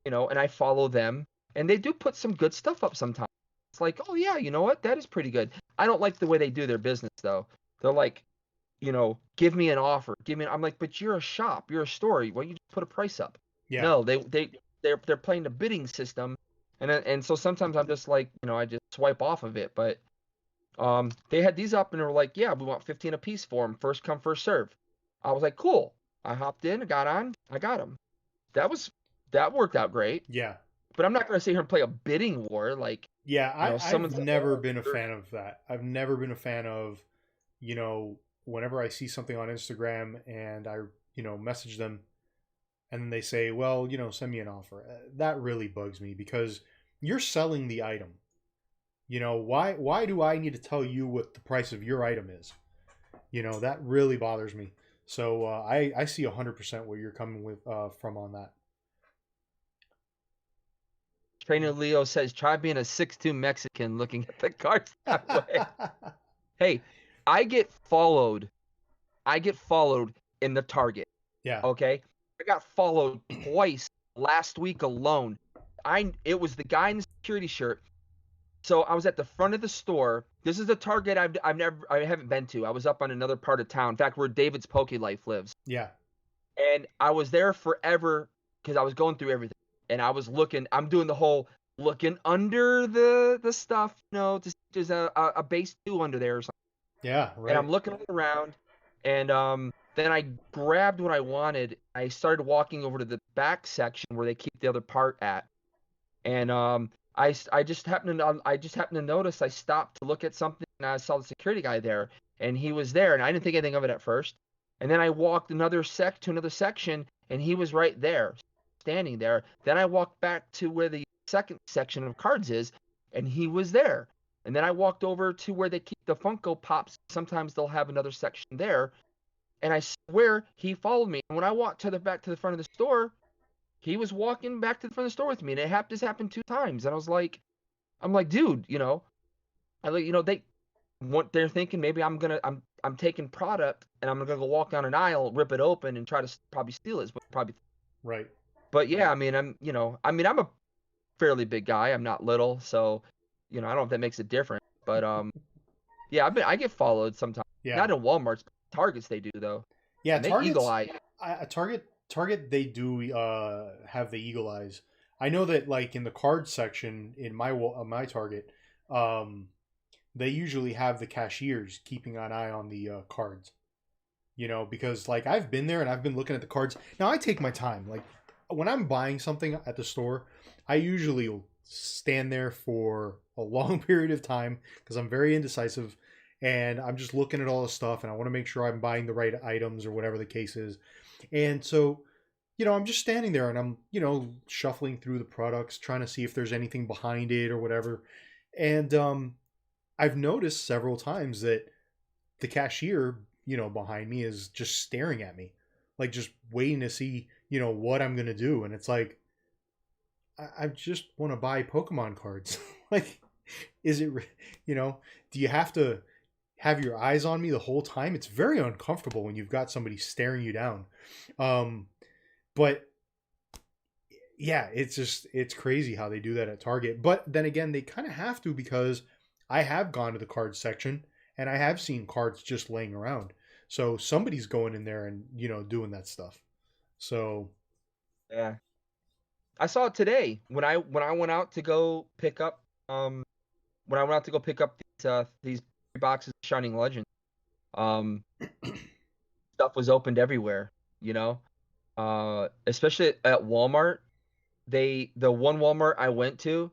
you know, and I follow them, and they do put some good stuff up sometimes. It's like, oh yeah, you know what? That is pretty good. I don't like the way they do their business though. They're like, you know, give me an offer, give me. I'm like, but you're a shop, you're a store. Why don't you just put a price up? Yeah. No, they're playing the bidding system, and so sometimes I'm just like, you know, I just swipe off of it. But they had these up and they were like, yeah, we want 15 a piece for them, first come first serve. I was like, cool. I hopped in, I got on, I got them. That worked out great. Yeah. But I'm not going to sit here and play a bidding war. Like, Yeah, you know, I've someone's like, never oh, been a fan of that. I've never been a fan of, you know, whenever I see something on Instagram and I, you know, message them and then they say, well, you know, send me an offer. That really bugs me because you're selling the item. You know, why do I need to tell you what the price of your item is? You know, that really bothers me. So I see 100% where you're coming with from on that. Trainer Leo says, try being a 6'2" Mexican looking at the cards that way. Hey, I get followed. In the Target. Yeah. Okay. I got followed twice last week alone. It was the guy in the security shirt. So I was at the front of the store. This is a Target I haven't been to. I was up on another part of town. In fact, where David's Poke Life lives. Yeah. And I was there forever because I was going through everything. And I was looking. I'm doing the whole looking under the stuff. You know, there's a base 2 under there or something. Yeah. And Right. I'm looking around, and then I grabbed what I wanted. I started walking over to the back section where they keep the other part at, and I just happened to notice. I stopped to look at something, and I saw the security guy there, and he was there, and I didn't think anything of it at first. And then I walked to another section, and he was right there, standing there. Then I walked back to where the second section of cards is, and he was there. And then I walked over to where they keep the Funko Pops. Sometimes they'll have another section there. And I swear he followed me. And when I walked back to the front of the store, he was walking back to the front of the store with me. And this happened 2 times. And I'm like, dude, you know, they're thinking maybe I'm taking product and I'm gonna go walk down an aisle, rip it open, and try to probably steal it. Right. But yeah, I mean, I'm a fairly big guy. I'm not little, so you know, I don't know if that makes a difference. But yeah, I get followed sometimes. Yeah. Not in Walmart's, but Targets they do though. Yeah. And they eagle eye. Target they do have the eagle eyes. I know that like in the card section in my Target, um, they usually have the cashiers keeping an eye on the cards. You know, because like I've been there and I've been looking at the cards. Now I take my time. Like when I'm buying something at the store, I usually will stand there for a long period of time because I'm very indecisive and I'm just looking at all the stuff and I want to make sure I'm buying the right items or whatever the case is. And so, you know, I'm just standing there and I'm, you know, shuffling through the products, trying to see if there's anything behind it or whatever. And I've noticed several times that the cashier, you know, behind me is just staring at me, like just waiting to see, you know, what I'm gonna do. And it's like, I just want to buy Pokemon cards. Like, is it, you know, do you have to have your eyes on me the whole time? It's very uncomfortable when you've got somebody staring you down. But yeah, it's crazy how they do that at Target. But then again, they kind of have to because I have gone to the cards section and I have seen cards just laying around. So somebody's going in there and, you know, doing that stuff. So Yeah. I saw it today when I went out to go pick up when I went out to go pick up these boxes of Shining Legends. Stuff was opened everywhere, you know. Especially at Walmart. The one Walmart I went to,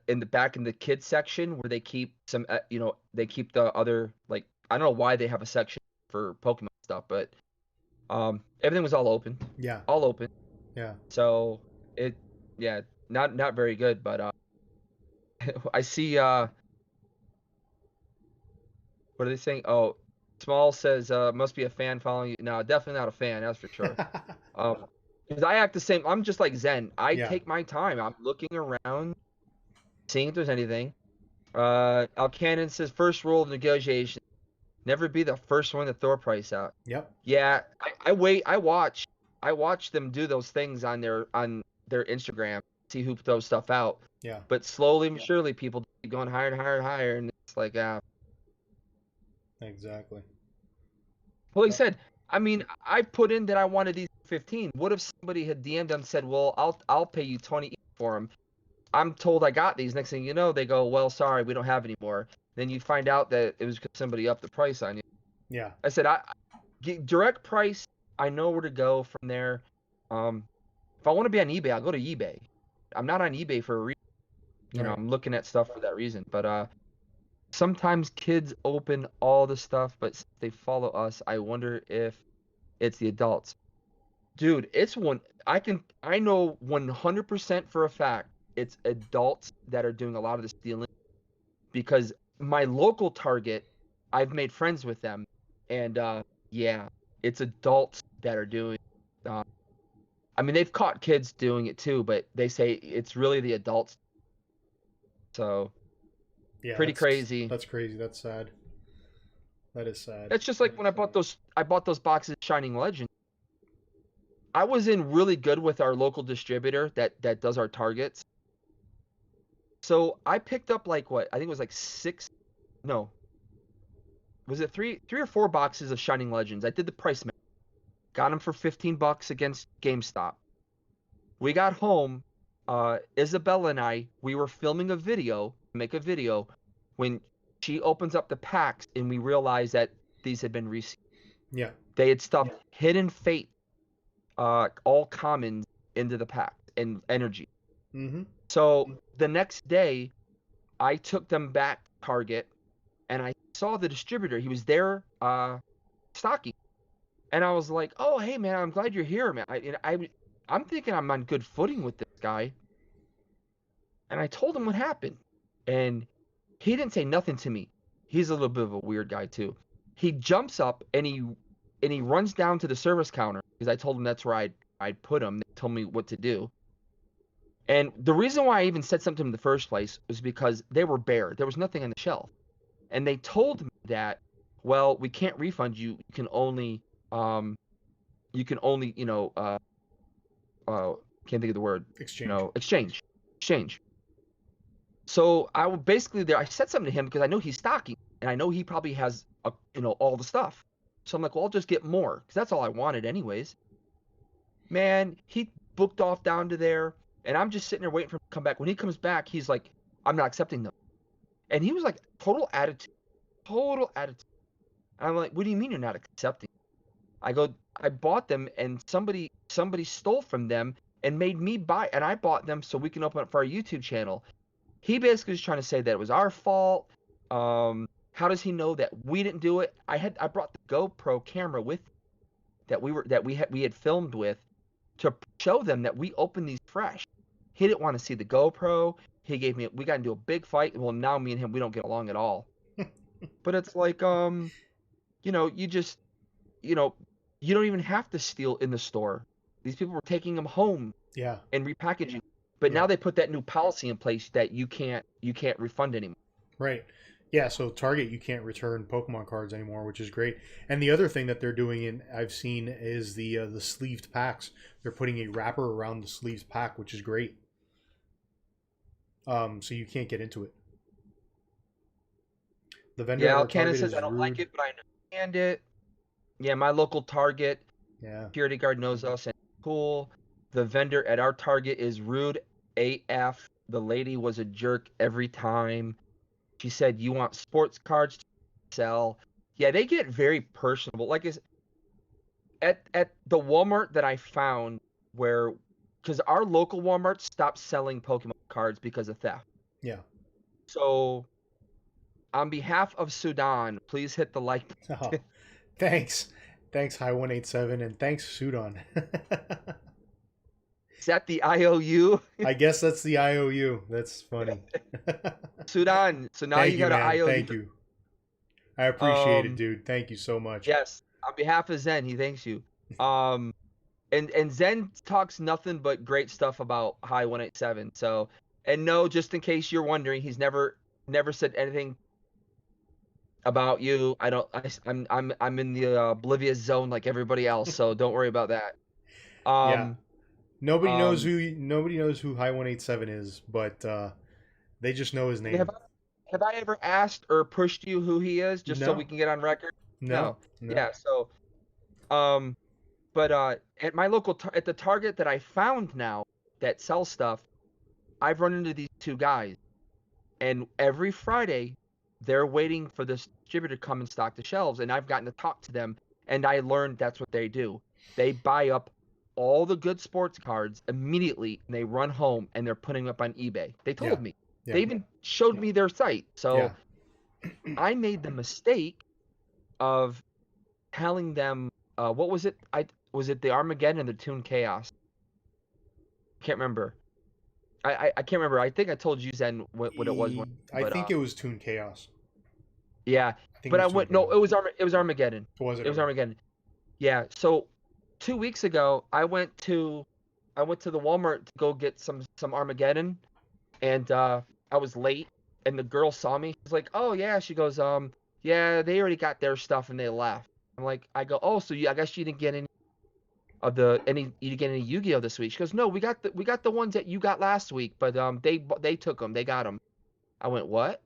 in the back in the kids section where they keep some, you know, they keep the other, like, I don't know why they have a section for Pokemon stuff, but everything was all open. yeah, All open. yeah. So yeah, not very good, but I see what are they saying? Oh, Small says must be a fan following you. No, definitely not a fan, that's for sure. Because I act the same. I'm just like Zen. I Yeah. take my time. I'm looking around, seeing if there's anything. Alcanon says first rule of negotiation: never be the first one to throw a price out. Yep. Yeah, I wait. I watch them do those things on their Instagram, see who throws stuff out. Yeah. But slowly and surely, people keep going higher and higher and higher, and it's like, Exactly. well, he said, I mean, I put in that I wanted these 15. What if somebody had DM'd them and said, well, I'll pay you 20 for them. I'm told I got these. Next thing you know, they go, well, sorry, we don't have any more. Then you find out that it was because somebody upped the price on you. Yeah. I said, direct price, I know where to go from there. If I want to be on eBay, I'll go to eBay. I'm not on eBay for a reason. You know, Right. I'm looking at stuff for that reason. But sometimes kids open all the stuff, but since they follow us, I wonder if it's the adults. Dude, it's one I know 100% for a fact it's adults that are doing a lot of the stealing, because my local Target, I've made friends with them, and yeah, it's adults that are doing. Uh, I mean, they've caught kids doing it too, but they say it's really the adults. So Yeah. pretty crazy. That's crazy. That's sad. That is sad. That's just like when I bought those boxes of Shining Legends. I was in really good with our local distributor that does our targets. So I picked up like what? I think it was like was it three or four boxes of Shining Legends. I did the price match. Got them for $15 against GameStop. We got home, Isabella and I, we were filming a video, when she opens up the packs and we realized that these had been resealed. Yeah. They had stuffed Hidden Fate, all commons into the pack and energy. Mm-hmm. So the next day, I took them back to Target, and I saw the distributor. He was there, stocking, and I was like, "Oh, hey man, I'm glad you're here, man. I'm thinking I'm on good footing with this guy." And I told him what happened, and he didn't say nothing to me. He's a little bit of a weird guy too. He jumps up and he runs down to the service counter because I told him that's where I'd put him. They told me what to do. And the reason why I even said something in the first place was because they were bare. There was nothing on the shelf. And they told me that, well, we can't refund you. You can only, can't think of the word. Exchange. Exchange. So basically there, I said something to him because I know he's stocking and I know he probably has, all the stuff. So I'm like, well, I'll just get more because that's all I wanted anyways. Man, he booked off down to there. And I'm just sitting there waiting for him to come back. When he comes back, he's like, I'm not accepting them. And he was like, total attitude. Total attitude. And I'm like, what do you mean you're not accepting? I go, I bought them and somebody stole from them and made me buy, and I bought them so we can open up for our YouTube channel. He basically was trying to say that it was our fault. How does he know that we didn't do it? I brought the GoPro camera with we had filmed with to show them that we opened these fresh. He didn't want to see the GoPro. We got into a big fight. Well, now me and him, we don't get along at all. But it's like, you know, you just, you know, you don't even have to steal in the store. These people were taking them home and repackaging. But now they put that new policy in place that you can't refund anymore. Right. Yeah, so Target, you can't return Pokemon cards anymore, which is great. And the other thing that they're doing, I've seen, is the sleeved packs. They're putting a wrapper around the sleeved pack, which is great. So you can't get into it. The vendor at our Canon Target says is I don't rude. like it, but I understand it. Yeah, my local Target security guard knows us and cool. The vendor at our Target is rude AF. The lady was a jerk every time. She said, "You want sports cards to sell?" Yeah, they get very personable. Like at the Walmart that I found, where because our local Walmart stopped selling Pokemon cards because of theft. Yeah. So, on behalf of Sudan, please hit the like button. Oh, thanks. Thanks, High187, and thanks, Sudan. Is that the IOU? I guess that's the IOU. That's funny. Sudan. So now Thank you you, got an man. IOU. Thank you. I appreciate it, dude. Thank you so much. Yes. On behalf of Zen, he thanks you. And Zen talks nothing but great stuff about High187. So, and no, just in case you're wondering, he's never said anything about you. I'm in the oblivious zone like everybody else, so don't worry about that. Yeah. Nobody knows who High187 is, but they just know his name. Have I ever asked or pushed you who he is just so we can get on record? No. Yeah, so but at my local at the Target that I found now that sells stuff, I've run into these two guys, and every Friday they're waiting for this distributor to come and stock the shelves, and I've gotten to talk to them, and I learned that's what they do. They buy up all the good sports cards immediately, and they run home and they're putting them up on eBay. They told me. Yeah. They even showed me their site. So I made the mistake of telling them, what was it? Was it the Armageddon and the Toon Chaos? Can't remember. I can't remember. I think I told you, Zen, what it was. I think it was Toon Chaos. Yeah, but I went. No, it was Armageddon. Was it? It was Armageddon. Yeah. So 2 weeks ago, I went to the Walmart to go get some Armageddon, and I was late, and the girl saw me. She's like, "Oh yeah," she goes, "Yeah, they already got their stuff and they left." I go, "Oh, so I guess you didn't get any Yu-Gi-Oh this week?" She goes, "No, we got the ones that you got last week, but they took them, they got them." I went, "What?"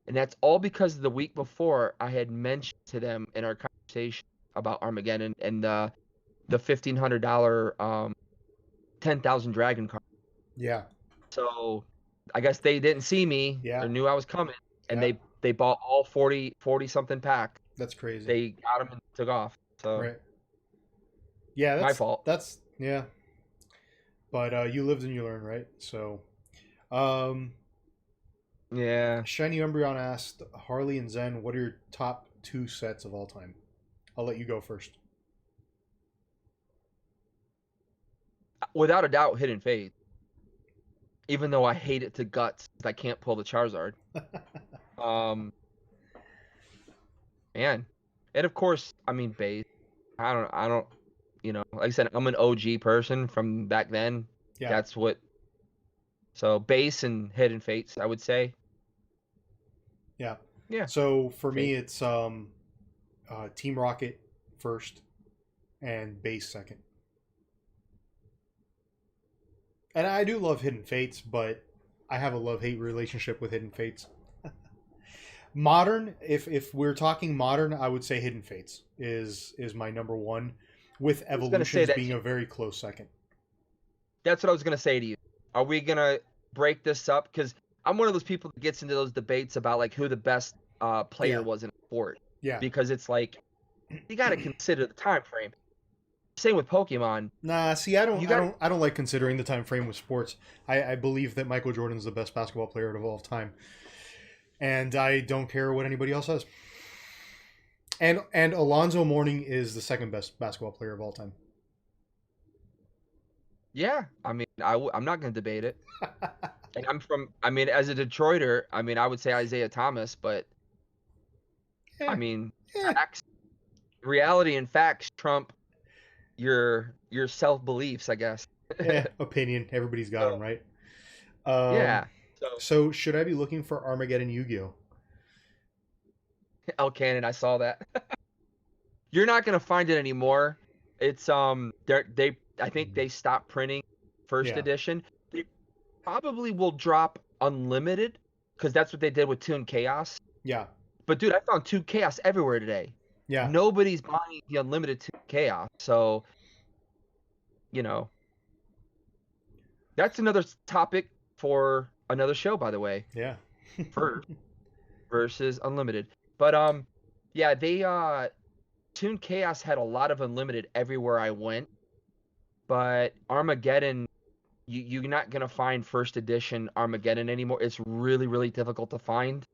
And that's all because the week before I had mentioned to them in our conversation about Armageddon and the $1,500 10,000 dragon card. Yeah. So I guess they didn't see me or knew I was coming, and they bought all 40 something pack. That's crazy. They got them and took off. So right. Yeah, that's my fault. That's But you lived and you learned, right? So yeah. Shiny Umbreon asked, Harley and Zen, what are your top 2 sets of all time? I'll let you go first. Without a doubt, Hidden Faith. Even though I hate it to guts, I can't pull the Charizard. Man. And of course, I mean, base. I don't, like I said, I'm an OG person from back then. Yeah. That's what. So base and Hidden Fates, I would say. Yeah. Yeah. So for me, it's Team Rocket first and base second. And I do love Hidden Fates, but I have a love-hate relationship with Hidden Fates. Modern, if we're talking modern, I would say Hidden Fates is my number 1, with Evolutions being a very close second. That's what I was going to say to you. Are we gonna break this up? Because I'm one of those people that gets into those debates about like who the best player Yeah. was in a sport. Yeah. Because it's like you got to consider the time frame. Same with Pokemon. Nah, see, I don't, You I got don't, I don't like considering the time frame with sports. I believe that Michael Jordan's the best basketball player of all time, and I don't care what anybody else says. And Alonzo Mourning is the second best basketball player of all time. yeah. I mean, I'm not gonna debate it. And I mean, as a Detroiter, I mean, I would say Isaiah Thomas, but I Yeah, mean, yeah, facts, reality and facts trump your self beliefs, I guess. yeah. Opinion. Everybody's got them, So, right? yeah. So So should I be looking for Armageddon Yu-Gi-Oh? El Cannon, I saw that. You're not gonna find it anymore. It's I think they stopped printing first Yeah, edition. They probably will drop unlimited because that's what they did with Toon Chaos. yeah, But dude, I found Toon Chaos everywhere today. yeah. Nobody's buying the unlimited Toon Chaos, so you know that's another topic for another show, by the way. Yeah. For versus unlimited, but yeah, they Toon Chaos had a lot of unlimited everywhere I went, but Armageddon, you're not gonna find first edition Armageddon anymore. It's really, really difficult to find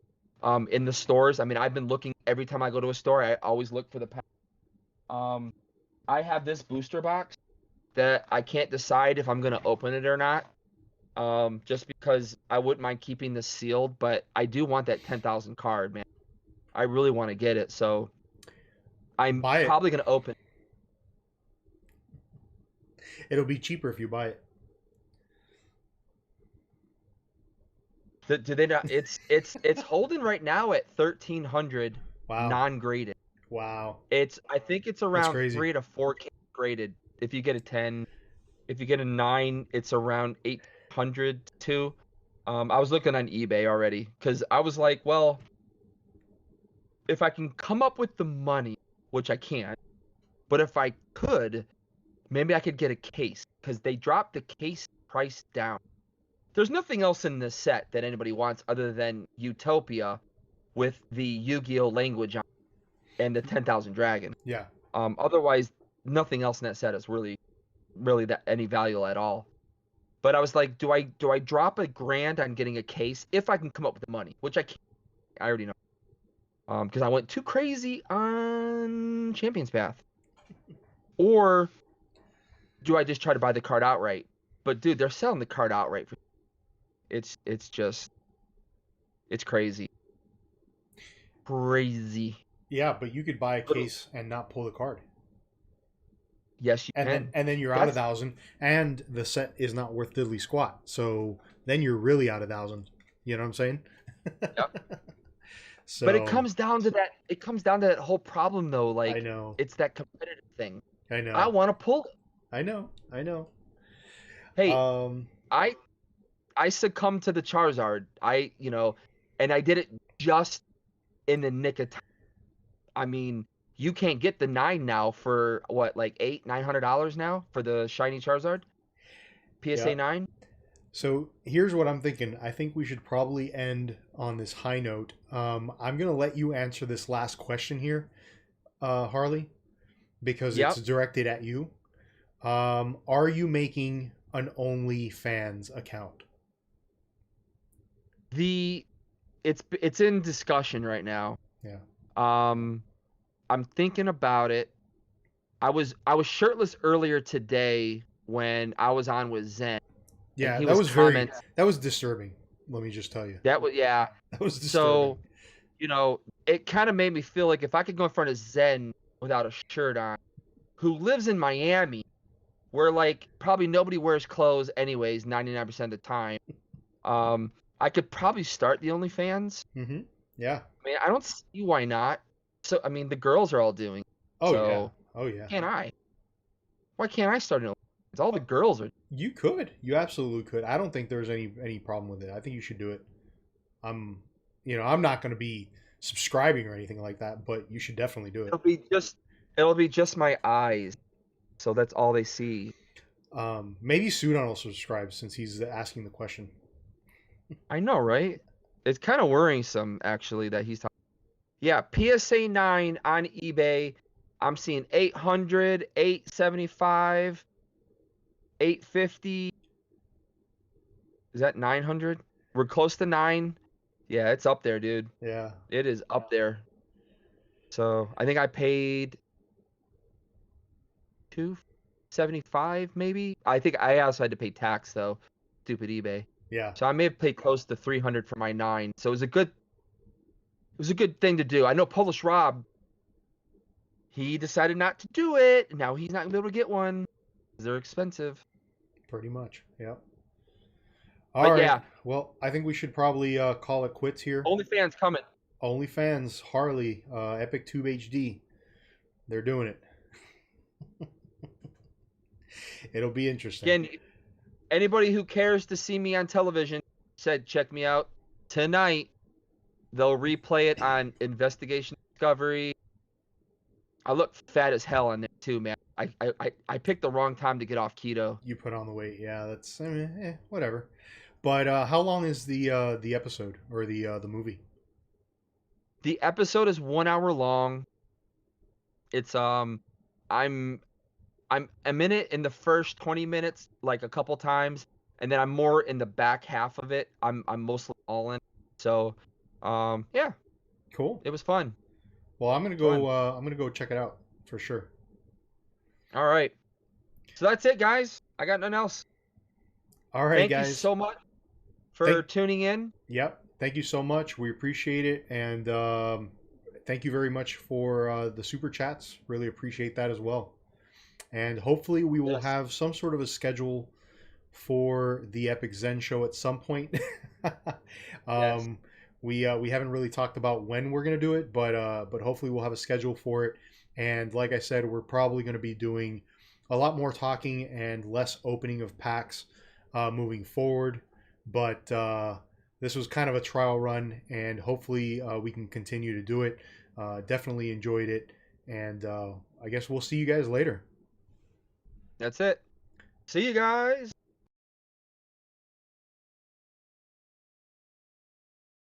in the stores. I mean, I've been looking every time I go to a store. I always look for the pack. I have this booster box that I can't decide if I'm gonna open it or not. Just because I wouldn't mind keeping this sealed, but I do want that 10,000 card, man. I really want to get it, so I'm Buy it. probably gonna open. It'll be cheaper if you buy it. Do they not? It's holding right now at 1,300 Wow. non-graded. Wow. I think it's That's around crazy. 3 to 4K graded. If you get a 10, if you get a 9, it's around 800 too. I was looking on eBay already because I was like, well, if I can come up with the money, which I can't, but if I could, maybe I could get a case because they dropped the case price down. There's nothing else in this set that anybody wants other than Utopia with the Yu-Gi-Oh language on it and the 10,000 Dragon. Yeah. Otherwise, nothing else in that set is really that any value at all. But I was like, do I drop $1,000 on getting a case if I can come up with the money, which I can't. I already know. Because I went too crazy on Champion's Path. Or do I just try to buy the card outright? But dude, they're selling the card outright for it's crazy. Crazy. Yeah, but you could buy a case and not pull the card. Yes, you can. And then you're out 1,000, and the set is not worth diddly squat. So then you're really out 1,000. You know what I'm saying? Yep. So, but it comes down to that. It comes down to that whole problem, though. Like, I know. it's that competitive thing. I know. I want to pull it. I know. Hey, I succumbed to the Charizard. And I did it just in the nick of time. I mean, you can't get the 9 now for what, like $900 now for the shiny Charizard? PSA 9? So here's what I'm thinking. I think we should probably end on this high note. I'm going to let you answer this last question here, Harley, because it's directed at you. Are you making an OnlyFans account? It's in discussion right now. Yeah. I'm thinking about it. I was shirtless earlier today when I was on with Zen. Yeah, that was disturbing. Let me just tell you. That was That was disturbing. So, it kind of made me feel like if I could go in front of Zen without a shirt on, who lives in Miami, where like probably nobody wears clothes anyways, 99% of the time. I could probably start the OnlyFans. Mm-hmm. Yeah. I mean, I don't see why not. So, I mean, the girls are all doing it. Oh, so, yeah. Oh, yeah. Can't I? Why can't I start an OnlyFans? All the girls are. You could. You absolutely could. I don't think there's any problem with it. I think you should do it. I'm not going to be subscribing or anything like that, but you should definitely do it. It'll be just my eyes. So that's all they see. Maybe Sudan also subscribes since he's asking the question. I know, right? It's kind of worrisome, actually, that he's talking. Yeah, PSA 9 on eBay. I'm seeing 800, 875, 850. Is that 900? We're close to 9. Yeah, it's up there, dude. Yeah. It is up there. So I think I paid 275, maybe. I think I also had to pay tax though. Stupid eBay. Yeah. So I may have paid close to 300 for my 9. So it was a good thing to do. I know Polish Rob, he decided not to do it. Now he's not gonna be able to get one. They're expensive. Pretty much. Yeah. But All right. yeah, Well, I think we should probably call it quits here. OnlyFans coming. OnlyFans, Harley, EpicTube HD. They're doing it. It'll be interesting. Again, anybody who cares to see me on television said check me out tonight. They'll replay it on Investigation Discovery. I look fat as hell on there too, man. I picked the wrong time to get off keto. You put on the weight, yeah. That's whatever. But how long is the episode or the movie? The episode is 1 hour long. It's I'm in it in the first 20 minutes like a couple times, and then I'm more in the back half of it. I'm mostly all in. So yeah, Cool. it was fun. Well, I'm gonna go. I'm gonna go check it out for sure. All right. So that's it, guys. I got nothing else. All right, Thank guys. you so much for tuning in. Yep. Thank you so much. We appreciate it, and thank you very much for the super chats. Really appreciate that as well. And hopefully, we will have some sort of a schedule for the Epic-Zen show at some point. Yes. We haven't really talked about when we're gonna do it, but hopefully we'll have a schedule for it. And like I said, we're probably going to be doing a lot more talking and less opening of packs moving forward. But this was kind of a trial run, and hopefully we can continue to do it. Definitely enjoyed it, and I guess we'll see you guys later. That's it. See you guys.